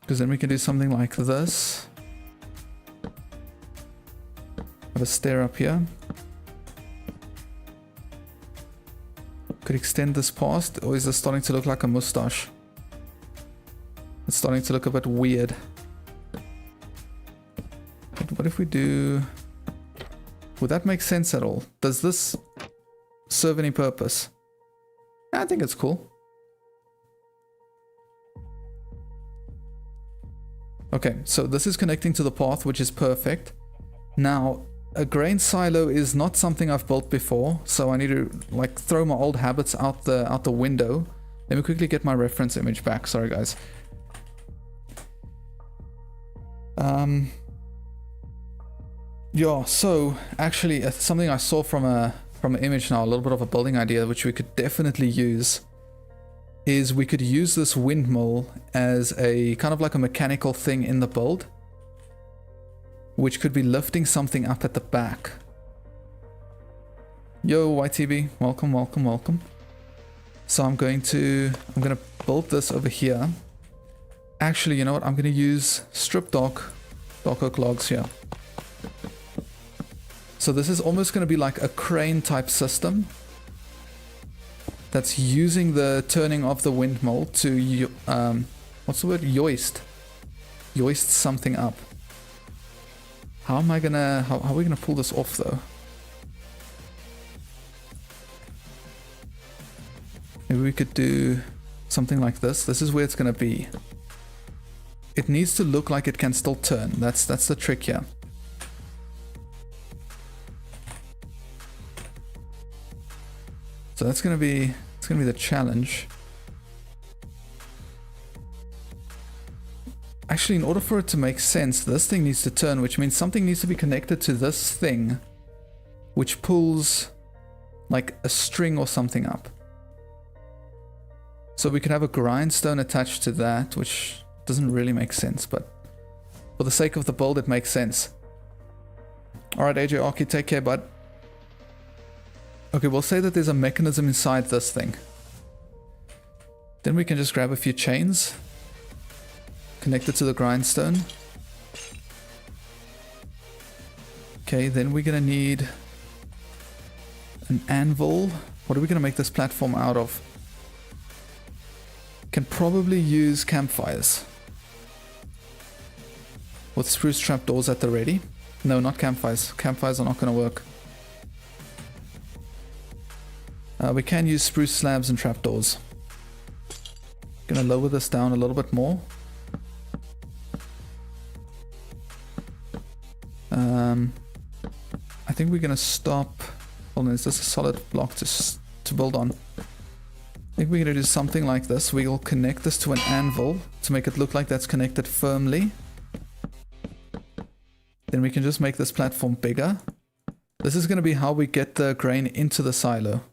Because then we can do something like this. Have a stair up here. Could extend this past, or is this starting to look like a mustache? It's starting to look a bit weird. But what if we do... Would that make sense at all? Does this serve any purpose? I think it's cool. Okay, so this is connecting to the path, which is perfect. Now, a grain silo is not something I've built before, so I need to like throw my old habits out the window. Let me quickly get my reference image back. Sorry, guys. Yeah, so actually something I saw from an image now, a little bit of a building idea which we could definitely use, is we could use this windmill as a kind of like a mechanical thing in the build, which could be lifting something up at the back. Yo, YTB, welcome, welcome, welcome. So I'm gonna build this over here. Actually, you know what? I'm gonna use strip dark oak logs here. So this is almost gonna be like a crane type system that's using the turning of the windmill to what's the word? Yoist something up. How am I gonna, how are we gonna pull this off though? Maybe we could do something like this. This is where it's gonna be. It needs to look like it can still turn. That's the trick here. So that's gonna be, it's gonna be the challenge. Actually, in order for it to make sense, this thing needs to turn, which means something needs to be connected to this thing, which pulls like a string or something up. So we could have a grindstone attached to that, which doesn't really make sense, but for the sake of the build, it makes sense. Alright, AJ Arky, take care, bud. Okay, we'll say that there's a mechanism inside this thing. Then we can just grab a few chains, connect it to the grindstone, Okay, then we're gonna need an anvil. What are we gonna make this platform out of? Can probably use campfires. With spruce trapdoors at the ready. No, not campfires. Campfires are not gonna work. We can use spruce slabs and trapdoors. Gonna lower this down a little bit more. I think we're gonna stop. Hold on, is this a solid block to build on? I think we're gonna do something like this. We'll connect this to an anvil to make it look like that's connected firmly. Then we can just make this platform bigger. This is gonna be how we get the grain into the silo.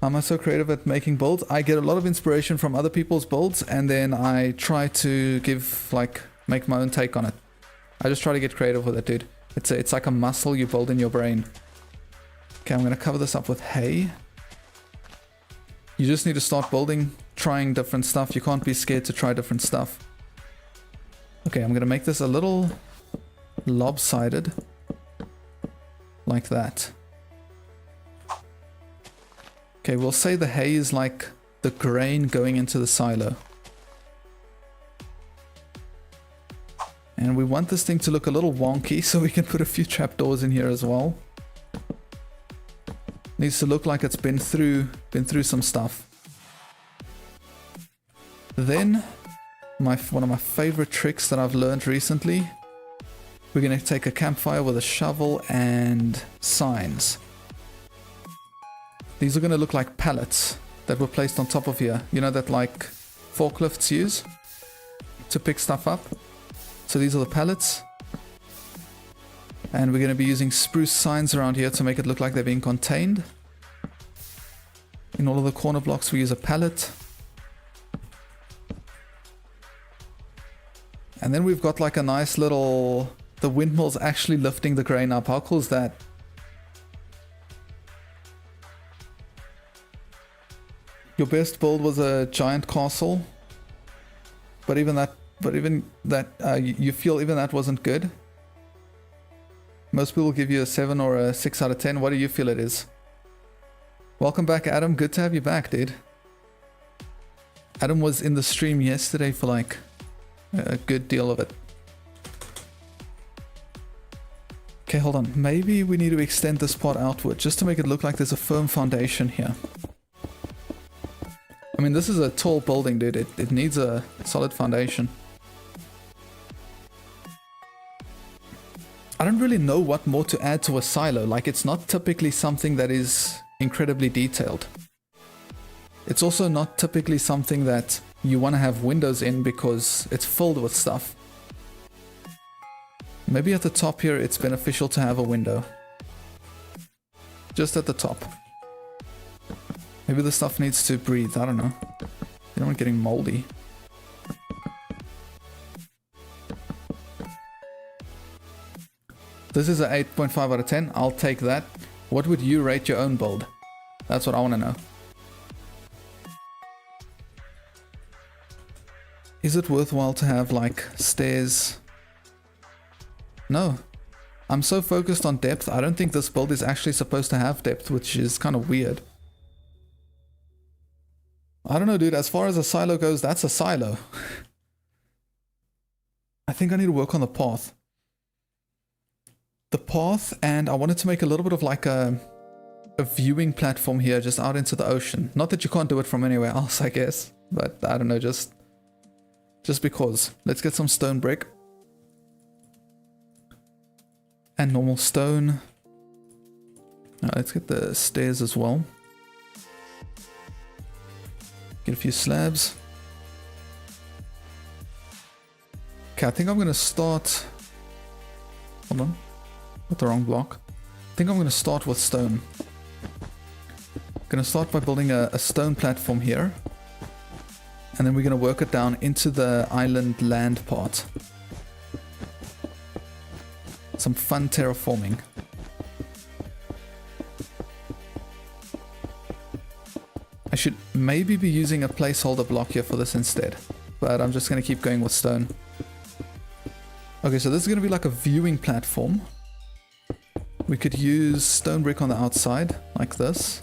How am I so creative at making builds? I get a lot of inspiration from other people's builds and then I try to make my own take on it. I just try to get creative with it, dude. It's like a muscle you build in your brain. Okay, I'm gonna cover this up with hay. You just need to start building, trying different stuff. You can't be scared to try different stuff. Okay, I'm gonna make this a little lopsided. Like that. Okay, we'll say the hay is like the grain going into the silo. And we want this thing to look a little wonky, so we can put a few trapdoors in here as well. Needs to look like it's been through some stuff. Then, one of my favorite tricks that I've learned recently. We're gonna take a campfire with a shovel and signs. These are going to look like pallets that were placed on top of here. You know that like forklifts use to pick stuff up? So these are the pallets. And we're going to be using spruce signs around here to make it look like they're being contained. In all of the corner blocks we use a pallet. And then we've got like a nice little... The windmill's actually lifting the grain up. How cool is that? Your best build was a giant castle, but even that, you feel even that wasn't good. Most people give you a 7 or a 6 out of 10. What do you feel it is? Welcome back, Adam. Good to have you back, dude. Adam was in the stream yesterday for like a good deal of it. Okay, hold on. Maybe we need to extend this part outward just to make it look like there's a firm foundation here. I mean, this is a tall building, dude. It needs a solid foundation. I don't really know what more to add to a silo. Like, it's not typically something that is incredibly detailed. It's also not typically something that you want to have windows in because it's filled with stuff. Maybe at the top here, it's beneficial to have a window. Just at the top. Maybe the stuff needs to breathe, I don't know. You don't want it getting moldy. This is an 8.5 out of 10. I'll take that. What would you rate your own build? That's what I want to know. Is it worthwhile to have like stairs? No. I'm so focused on depth. I don't think this build is actually supposed to have depth, which is kind of weird. I don't know, dude. As far as a silo goes, that's a silo. I think I need to work on the path. The path, and I wanted to make a little bit of like a viewing platform here just out into the ocean. Not that you can't do it from anywhere else, I guess. But I don't know, just because. Let's get some stone brick. And normal stone. Let's get the stairs as well. Get a few slabs. Okay, I think I'm going to start... Hold on. With the wrong block. I think I'm going to start with stone. I'm going to start by building a stone platform here. And then we're going to work it down into the island land part. Some fun terraforming. I should maybe be using a placeholder block here for this instead. But I'm just going to keep going with stone. Okay, so this is going to be like a viewing platform. We could use stone brick on the outside, like this.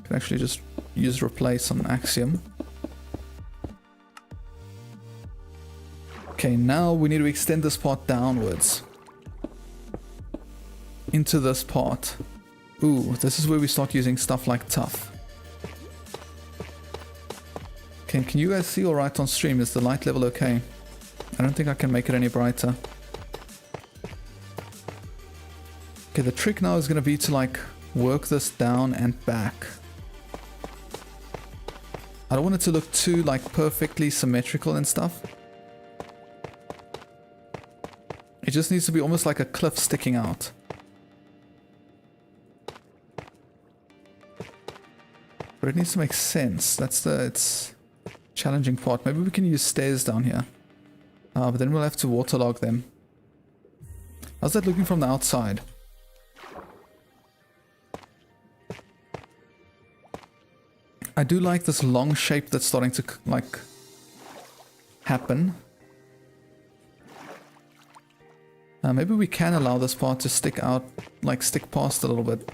Could actually just use replace on axiom. Okay, now we need to extend this part downwards. Into this part. Ooh, this is where we start using stuff like tough. Okay, can you guys see alright on stream? Is the light level okay? I don't think I can make it any brighter. Okay, the trick now is going to be to like work this down and back. I don't want it to look too like perfectly symmetrical and stuff. It just needs to be almost like a cliff sticking out. But it needs to make sense. That's it's challenging part. Maybe we can use stairs down here. But then we'll have to waterlog them. How's that looking from the outside? I do like this long shape that's starting to like happen. Maybe we can allow this part to stick out, like stick past a little bit.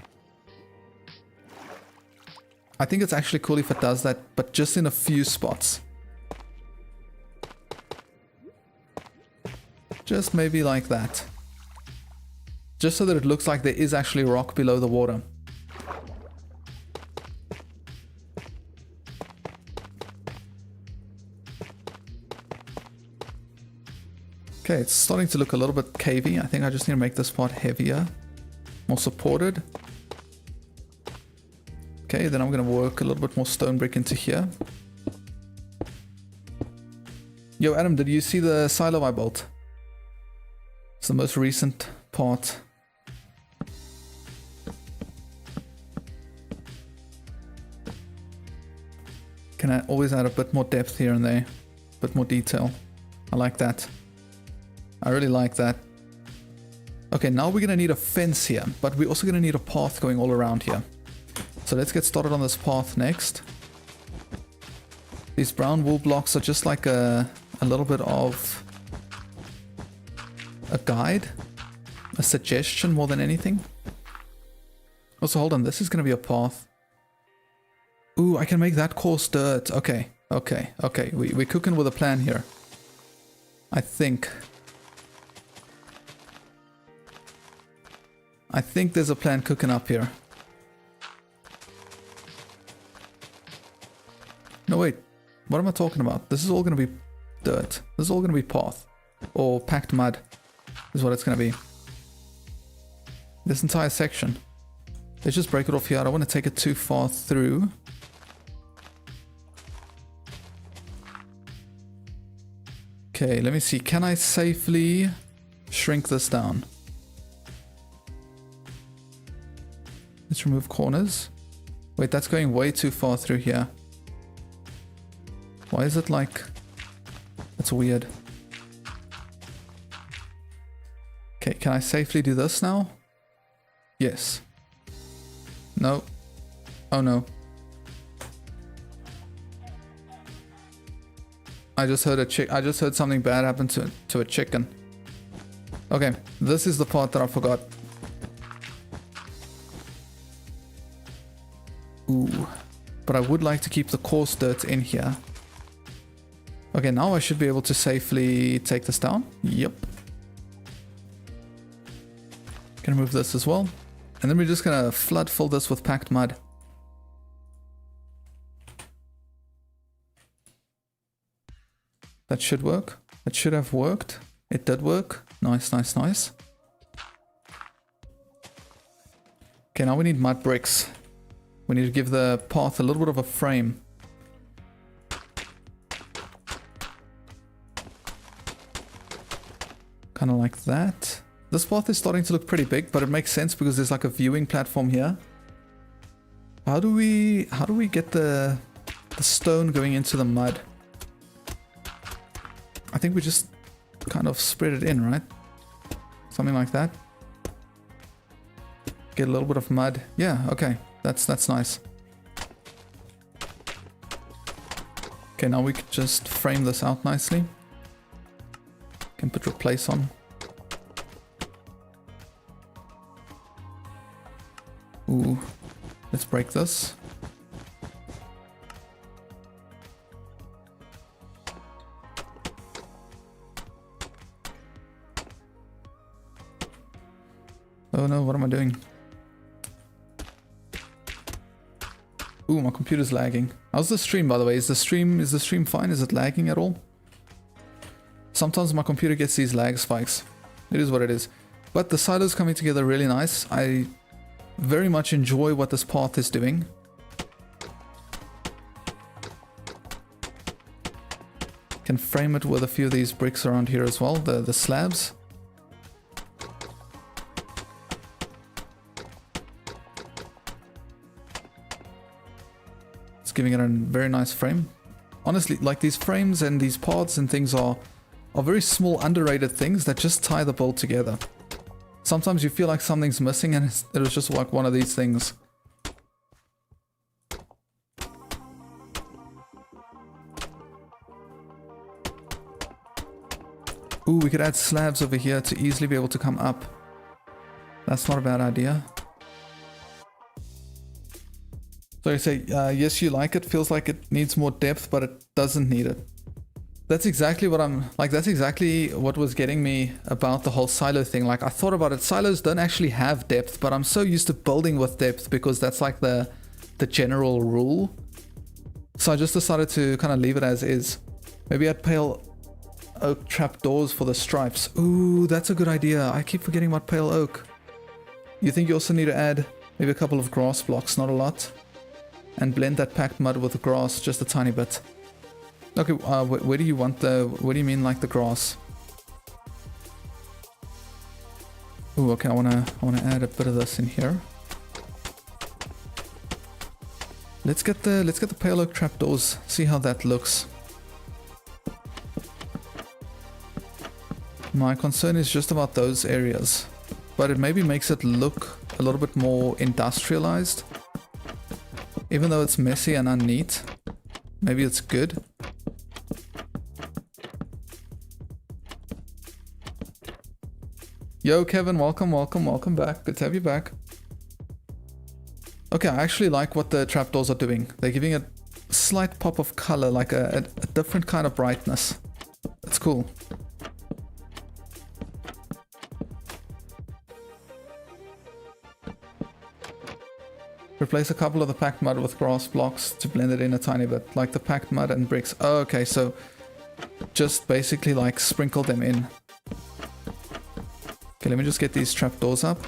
I think it's actually cool if it does that, but just in a few spots. Just maybe like that. Just so that it looks like there is actually rock below the water. Okay, it's starting to look a little bit cavey. I think I just need to make this part heavier, more supported. Okay, then I'm going to work a little bit more stone brick into here. Yo, Adam, did you see the silo I built? It's the most recent part. Can I always add a bit more depth here and there? A bit more detail. I like that. I really like that. Okay, now we're going to need a fence here, but we're also going to need a path going all around here. So let's get started on this path next. These brown wool blocks are just like a little bit of a guide, a suggestion more than anything. Also, hold on, this is going to be a path. Ooh, I can make that coarse dirt. Okay, okay, okay. We're cooking with a plan here. I think there's a plan cooking up here. No, wait. What am I talking about? This is all going to be dirt. This is all going to be path. Or packed mud is what it's going to be. This entire section. Let's just break it off here. I don't want to take it too far through. Okay, let me see. Can I safely shrink this down? Let's remove corners. Wait, that's going way too far through here. Why is it like... That's weird. Okay, can I safely do this now? Yes. No. Oh no. I just heard something bad happen to a chicken. Okay, this is the part that I forgot. Ooh. But I would like to keep the coarse dirt in here. Okay, now I should be able to safely take this down. Yep. Gonna move this as well. And then we're just gonna flood fill this with packed mud. That should work. That should have worked. It did work. Nice, nice, nice. Okay, now we need mud bricks. We need to give the path a little bit of a frame. Kind of like that. This path is starting to look pretty big, but it makes sense because there's like a viewing platform here. How do we get the stone going into the mud? I think we just kind of spread it in, right? Something like that. Get a little bit of mud. Yeah, okay. That's nice. Okay, now we could just frame this out nicely. Can put replace on. Ooh, let's break this. Oh no, what am I doing? Ooh, my computer's lagging. How's the stream, by the way? Is the stream fine? Is it lagging at all? Sometimes my computer gets these lag spikes. It is what it is. But the silo's coming together really nice. I very much enjoy what this path is doing. Can frame it with a few of these bricks around here as well, the slabs. Giving it a very nice frame. Honestly, like these frames and these pods and things are very small, underrated things that just tie the build together. Sometimes you feel like something's missing and it was just like one of these things. Ooh, we could add slabs over here to easily be able to come up. That's not a bad idea. So you say, yes, you like it, feels like it needs more depth, but it doesn't need it. That's exactly what that's exactly what was getting me about the whole silo thing. Like, I thought about it, silos don't actually have depth, but I'm so used to building with depth because that's like the general rule. So I just decided to kind of leave it as is. Maybe I'd pale oak trapdoors for the stripes. Ooh, that's a good idea. I keep forgetting about pale oak. You think you also need to add maybe a couple of grass blocks, not a lot. And blend that packed mud with the grass just a tiny bit. Okay, where do you want what do you mean like the grass? Ooh, okay, I wanna add a bit of this in here. Let's get the pale oak trapdoors, see how that looks. My concern is just about those areas, but it maybe makes it look a little bit more industrialized. Even though it's messy and unneat, maybe it's good. Yo, Kevin, welcome back. Good to have you back. Okay, I actually like what the trapdoors are doing. They're giving it a slight pop of color, like a different kind of brightness. It's cool. Replace a couple of the packed mud with grass blocks to blend it in a tiny bit, like the packed mud and bricks. Oh, okay, so just basically like sprinkle them in. Okay, let me just get these trapdoors up,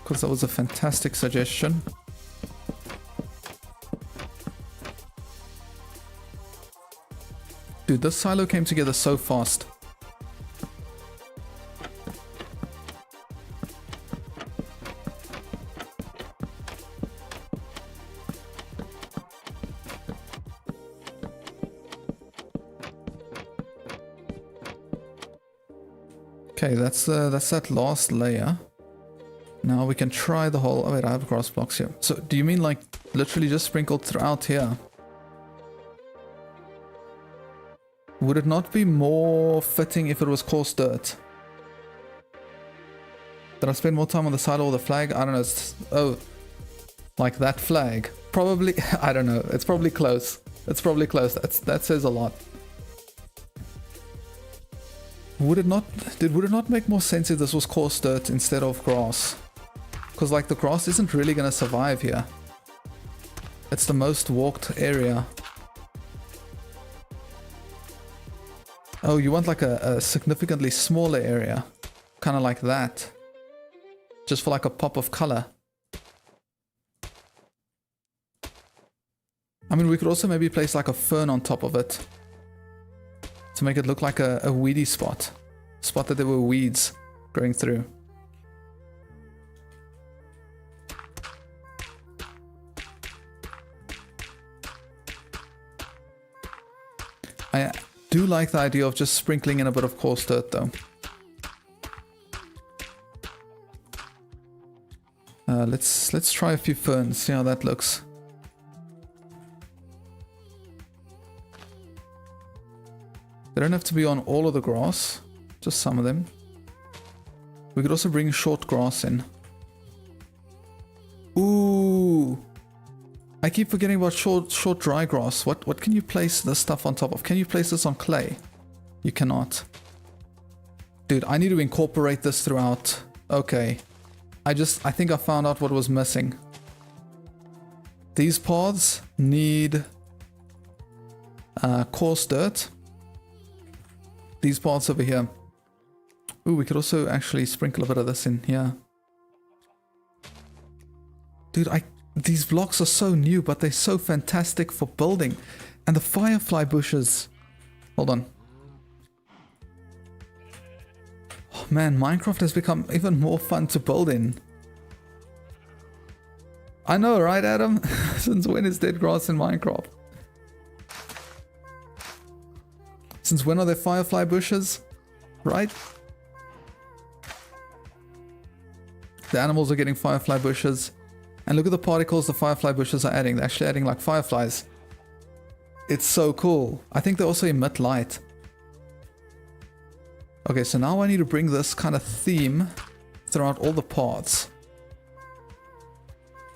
because that was a fantastic suggestion. Dude, this silo came together so fast. Okay, that's that last layer. Now we can try the whole... Oh wait, I have grass blocks here. So do you mean like literally just sprinkled throughout here? Would it not be more fitting if it was coarse dirt? Did I spend more time on the side or the flag? I don't know. Oh, like that flag. Probably, I don't know. It's probably close. It's probably close. That says a lot. Would it not make more sense if this was coarse dirt instead of grass? Because like the grass isn't really going to survive here. It's the most walked area. Oh, you want like a significantly smaller area. Kind of like that. Just for like a pop of color. I mean, we could also maybe place like a fern on top of it. To make it look like a weedy spot. Spot that there were weeds growing through. I do like the idea of just sprinkling in a bit of coarse dirt though. Let's try a few ferns, see how that looks. They don't have to be on all of the grass. just some of them. We could also bring short grass in. Ooh, I keep forgetting about short dry grass. What can you place this stuff on top of? Can you place this on clay? You cannot. Dude, I need to incorporate this throughout. Okay. I think I found out what was missing. These paths need coarse dirt. These paths over here. Ooh, we could also actually sprinkle a bit of this in here. Dude, these blocks are so new, but they're so fantastic for building. And the firefly bushes. Hold on. Oh man, Minecraft has become even more fun to build in. I know, right, Adam? Since when is dead grass in Minecraft? Since when are there firefly bushes? Right? The animals are getting firefly bushes. And look at the particles the firefly bushes are adding. They're actually adding like fireflies. It's so cool. I think they also emit light. Okay, so now I need to bring this kind of theme throughout all the paths.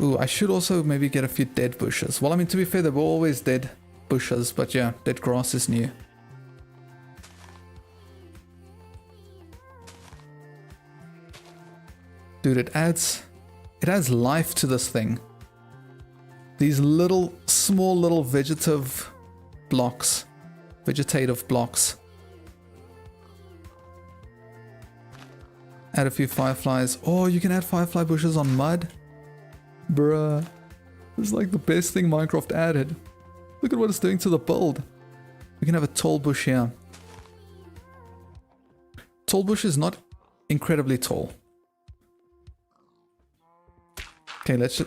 Ooh, I should also maybe get a few dead bushes. Well, I mean, to be fair, there were always dead bushes, but yeah, dead grass is new. Dude, it adds life to this thing. These small little vegetative blocks. Add a few fireflies. Oh, you can add firefly bushes on mud? Bruh. This is like the best thing Minecraft added. Look at what it's doing to the build. We can have a tall bush here. Tall bush is not incredibly tall. Okay, let's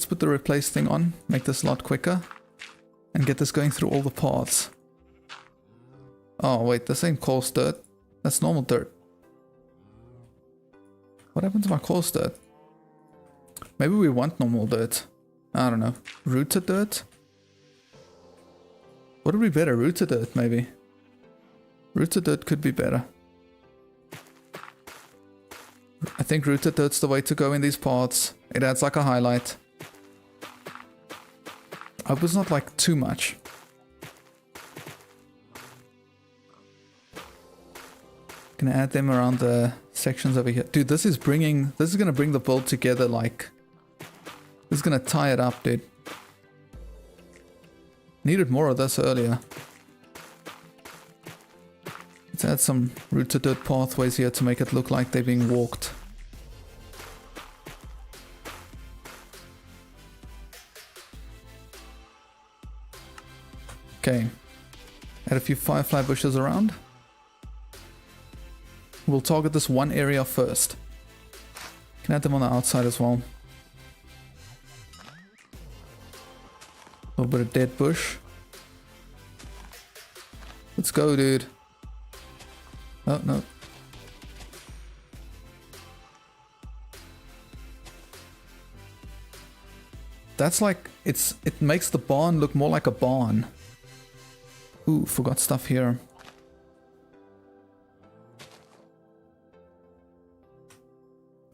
put the replace thing on. Make this a lot quicker. And get this going through all the paths. Oh wait, this ain't coarse dirt. That's normal dirt. What happened to my coarse dirt? Maybe we want normal dirt. I don't know. Rooted dirt? What would be better? Rooted dirt, maybe. Rooted dirt could be better. I think rooted dirt's the way to go in these parts. It adds like a highlight. I hope it's not like too much. Gonna add them around the sections over here. Dude, this is gonna bring the build together like... This is gonna tie it up, dude. Needed more of this earlier. Let's add some rooted dirt pathways here to make it look like they're being walked. Okay. Add a few firefly bushes around. We'll target this one area first. Can add them on the outside as well. A little bit of dead bush. Let's go, dude. Oh, no. That's like, it makes the barn look more like a barn. Ooh, forgot stuff here.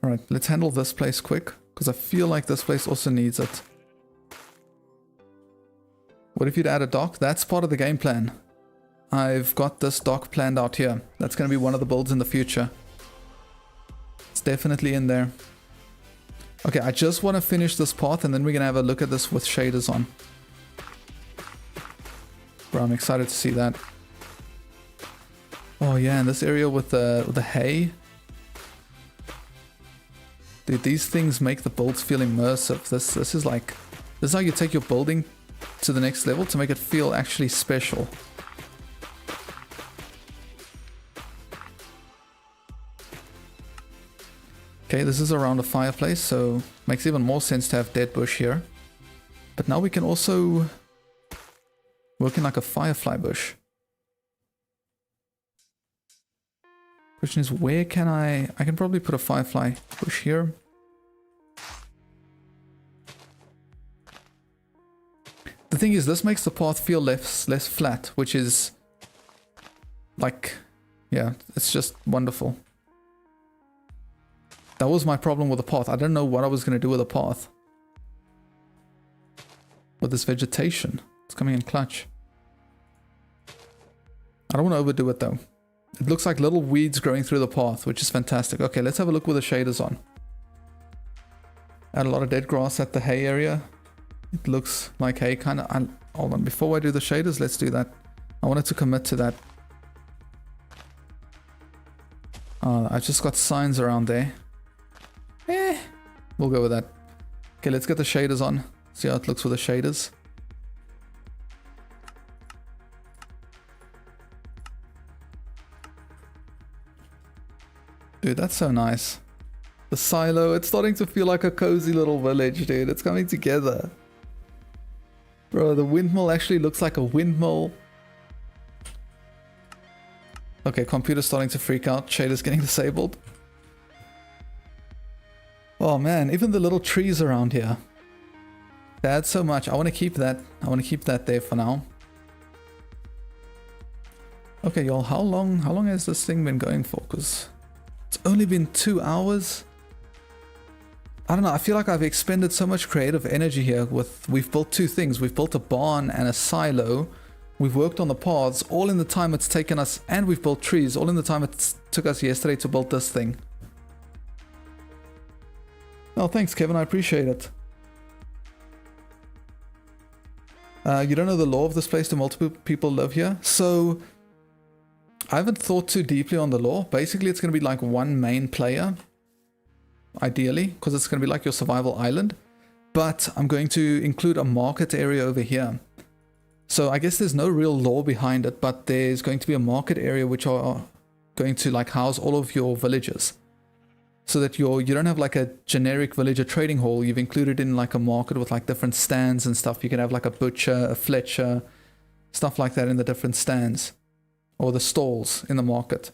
Alright, let's handle this place quick, because I feel like this place also needs it. What if you'd add a dock? That's part of the game plan. I've got this dock planned out here. That's going to be one of the builds in the future. It's definitely in there. Okay, I just want to finish this path and then we're going to have a look at this with shaders on. Bro, I'm excited to see that. Oh yeah, and this area with the hay. Dude, these things make the builds feel immersive. This is like... This is how you take your building to the next level to make it feel actually special. Okay, this is around a fireplace, so makes even more sense to have dead bush here. But now we can also work in like a firefly bush. Question is, where can I can probably put a firefly bush here. The thing is, this makes the path feel less flat, which is like Yeah, it's just wonderful. That was my problem with the path. I didn't know what I was going to do with the path. With this vegetation. It's coming in clutch. I don't want to overdo it though. It looks like little weeds growing through the path, which is fantastic. Okay, let's have a look with the shaders on. Add a lot of dead grass at the hay area. It looks like hay kind of... Hold on, before I do the shaders, let's do that. I wanted to commit to that. I just got signs around there. We'll go with that. Okay, let's get the shaders on. See how it looks with the shaders. Dude, that's so nice. The silo, it's starting to feel like a cozy little village, dude. It's coming together. Bro, the windmill actually looks like a windmill. Okay, computer's starting to freak out. Shader's getting disabled. Oh man, even the little trees around here. They add so much. I want to keep that. I want to keep that there for now. Okay, y'all, how long has this thing been going for? Because it's only been 2 hours. I don't know, I feel like I've expended so much creative energy here with... We've built 2 things. We've built a barn and a silo. We've worked on the paths, all in the time it's taken us, and we've built trees, all in the time it took us yesterday to build this thing. Oh, thanks, Kevin, I appreciate it. You don't know the law of this place, do multiple people live here? So, I haven't thought too deeply on the law. Basically, it's going to be like one main player, ideally, because it's going to be like your survival island. But I'm going to include a market area over here. So I guess there's no real law behind it, but there's going to be a market area which are going to like house all of your villages. So that you don't have like a generic villager trading hall. You've included in like a market with like different stands and stuff. You can have like a butcher, a fletcher, stuff like that in the different stands. Or the stalls in the market.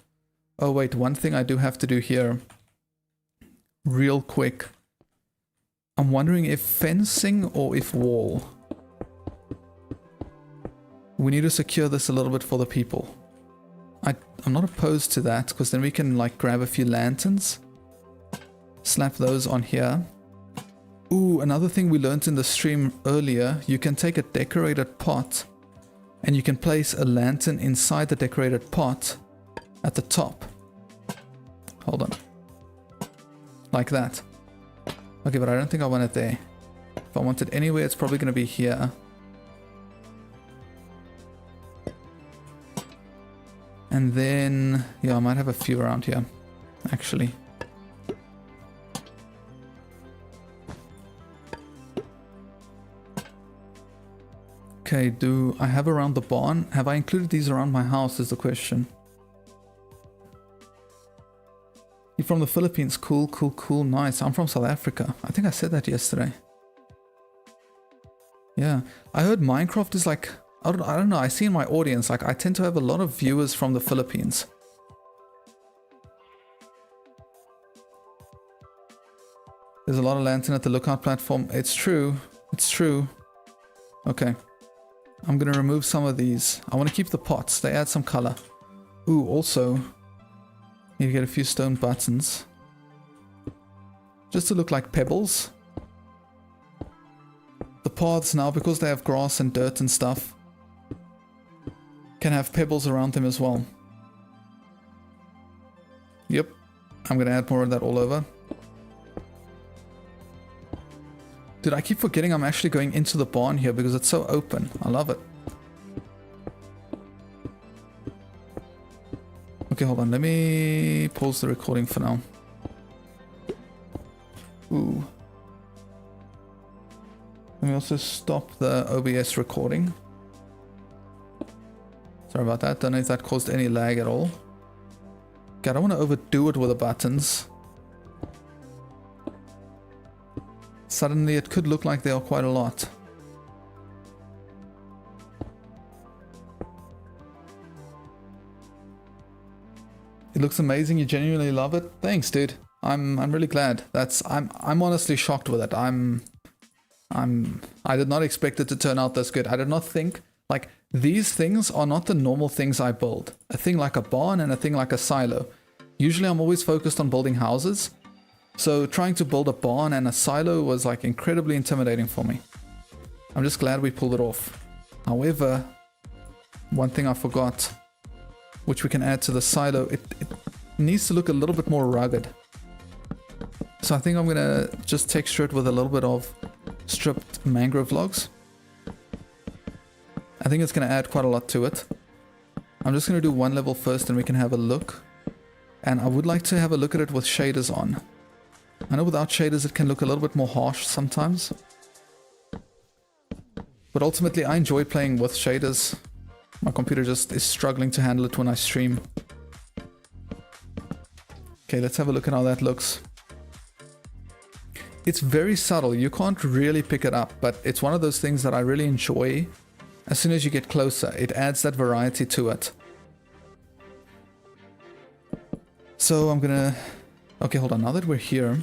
Oh wait, one thing I do have to do here. Real quick. I'm wondering if fencing or if wall. We need to secure this a little bit for the people. I'm not opposed to that, because then we can like grab a few lanterns. Slap those on here. Ooh, another thing we learned in the stream earlier. You can take a decorated pot and you can place a lantern inside the decorated pot at the top. Hold on. Like that. Okay, but I don't think I want it there. If I want it anywhere, it's probably going to be here. And then, yeah, I might have a few around here, actually. Okay, do I have around the barn? Have I included these around my house is the question. You're from the Philippines. Cool, cool, cool, nice. I'm from South Africa. I think I said that yesterday. Yeah, I heard Minecraft is like... I don't know, I see in my audience, like I tend to have a lot of viewers from the Philippines. There's a lot of lantern at the lookout platform. It's true. It's true. Okay. I'm gonna remove some of these. I want to keep the pots. They add some color. Ooh, also, need to get a few stone buttons. Just to look like pebbles. The paths now, because they have grass and dirt and stuff, can have pebbles around them as well. Yep. I'm gonna add more of that all over. Dude, I keep forgetting I'm actually going into the barn here because it's so open. I love it. Okay, hold on. Let me pause the recording for now. Ooh. Let me also stop the OBS recording. Sorry about that. Don't know if that caused any lag at all. Okay, I don't want to overdo it with the buttons. Suddenly it could look like there are quite a lot. It looks amazing. You genuinely love it. Thanks, dude. I'm really glad. I'm honestly shocked with it. I did not expect it to turn out this good. I did not think, like, these things are not the normal things I build. A thing like a barn and a thing like a silo. Usually I'm always focused on building houses. So trying to build a barn and a silo was like incredibly intimidating for me. I'm just glad we pulled it off. However, one thing I forgot, which we can add to the silo, it needs to look a little bit more rugged. So I think I'm gonna just texture it with a little bit of stripped mangrove logs. I think it's gonna add quite a lot to it. I'm just gonna do one level first and we can have a look. And I would like to have a look at it with shaders on. I know without shaders it can look a little bit more harsh sometimes. But ultimately I enjoy playing with shaders. My computer just is struggling to handle it when I stream. Okay, let's have a look at how that looks. It's very subtle, you can't really pick it up, but it's one of those things that I really enjoy. As soon as you get closer, it adds that variety to it. So I'm gonna... Okay, hold on, now that we're here...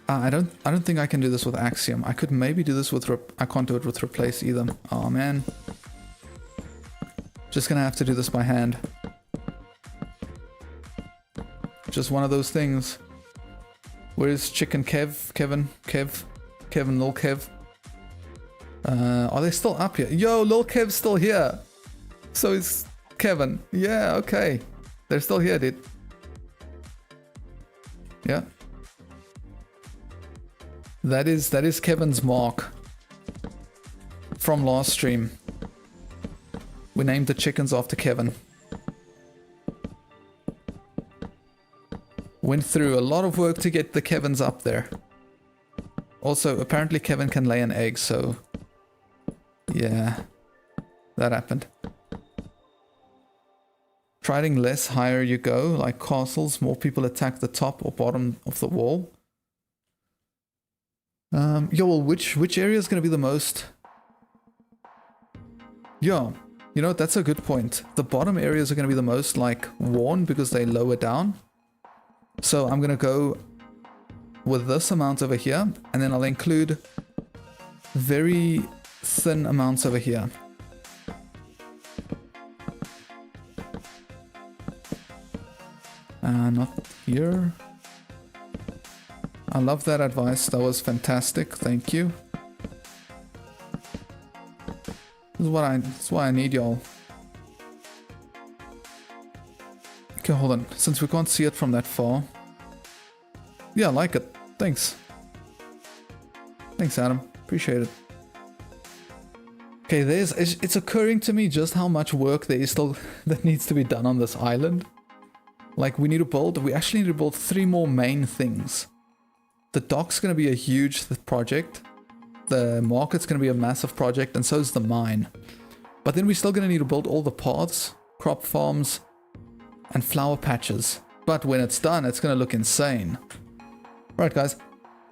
I don't think I can do this with Axiom. I could maybe do this with... I can't do it with Replace either. Oh man. Just gonna have to do this by hand. Just one of those things. Where's Chicken Kevin, Lil Kev? Are they still up here? Yo, Lil Kev's still here. So is Kevin. Yeah, okay. They're still here, dude. Yeah. That is Kevin's mark from last stream. We named the chickens after Kevin. Went through a lot of work to get the Kevins up there. Also, apparently Kevin can lay an egg, so... yeah, that happened. Trying less higher you go, like castles, more people attack the top or bottom of the wall. Yo, well, which area is going to be the most... Yo, you know, that's a good point. The bottom areas are going to be the most, like, worn because they lower down. So I'm going to go with this amount over here, and then I'll include very thin amounts over here. Not here. I love that advice. That was fantastic. Thank you. This is why I need y'all. Okay, hold on. Since we can't see it from that far. Yeah, I like it. Thanks. Thanks, Adam. Appreciate it. Okay, it's occurring to me just how much work there is still that needs to be done on this island. Like, we actually need to build 3 more main things. The dock's going to be a huge project. The market's going to be a massive project, and so is the mine. But then we're still going to need to build all the paths, crop farms, and flower patches. But when it's done, it's going to look insane. Alright guys,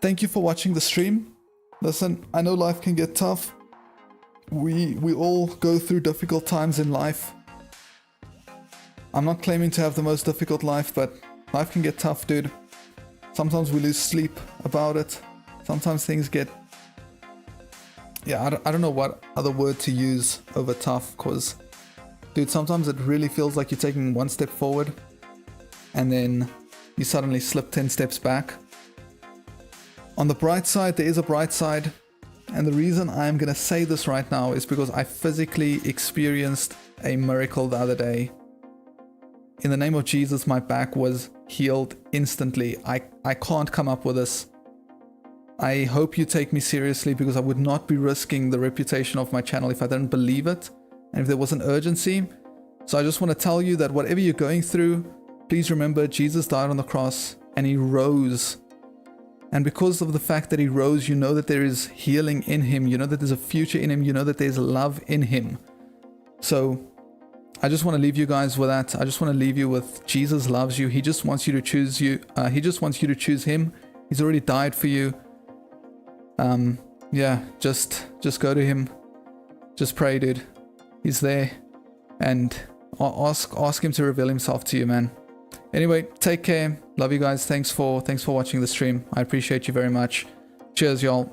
thank you for watching the stream. Listen, I know life can get tough. We all go through difficult times in life. I'm not claiming to have the most difficult life, but life can get tough, dude. Sometimes we lose sleep about it. Sometimes things get... yeah, I don't know what other word to use over tough, because... dude, sometimes it really feels like you're taking 1 step forward, and then you suddenly slip 10 steps back. On the bright side, there is a bright side, and the reason I'm gonna say this right now is because I physically experienced a miracle the other day. In the name of Jesus, my back was healed instantly. I can't come up with this. I hope you take me seriously, because I would not be risking the reputation of my channel if I didn't believe it, and if there was an urgency. So I just want to tell you that whatever you're going through, please remember Jesus died on the cross and he rose. And because of the fact that he rose, you know that there is healing in him. You know that there's a future in him. You know that there's love in him. So I just want to leave you guys with that. I just want to leave you with Jesus loves you. He just wants you to choose you. He just wants you to choose him. He's already died for you. Yeah, just go to him. Just pray, dude. He's there. And ask him to reveal himself to you, man. Anyway, take care. Love you guys. Thanks for watching the stream. I appreciate you very much. Cheers, y'all.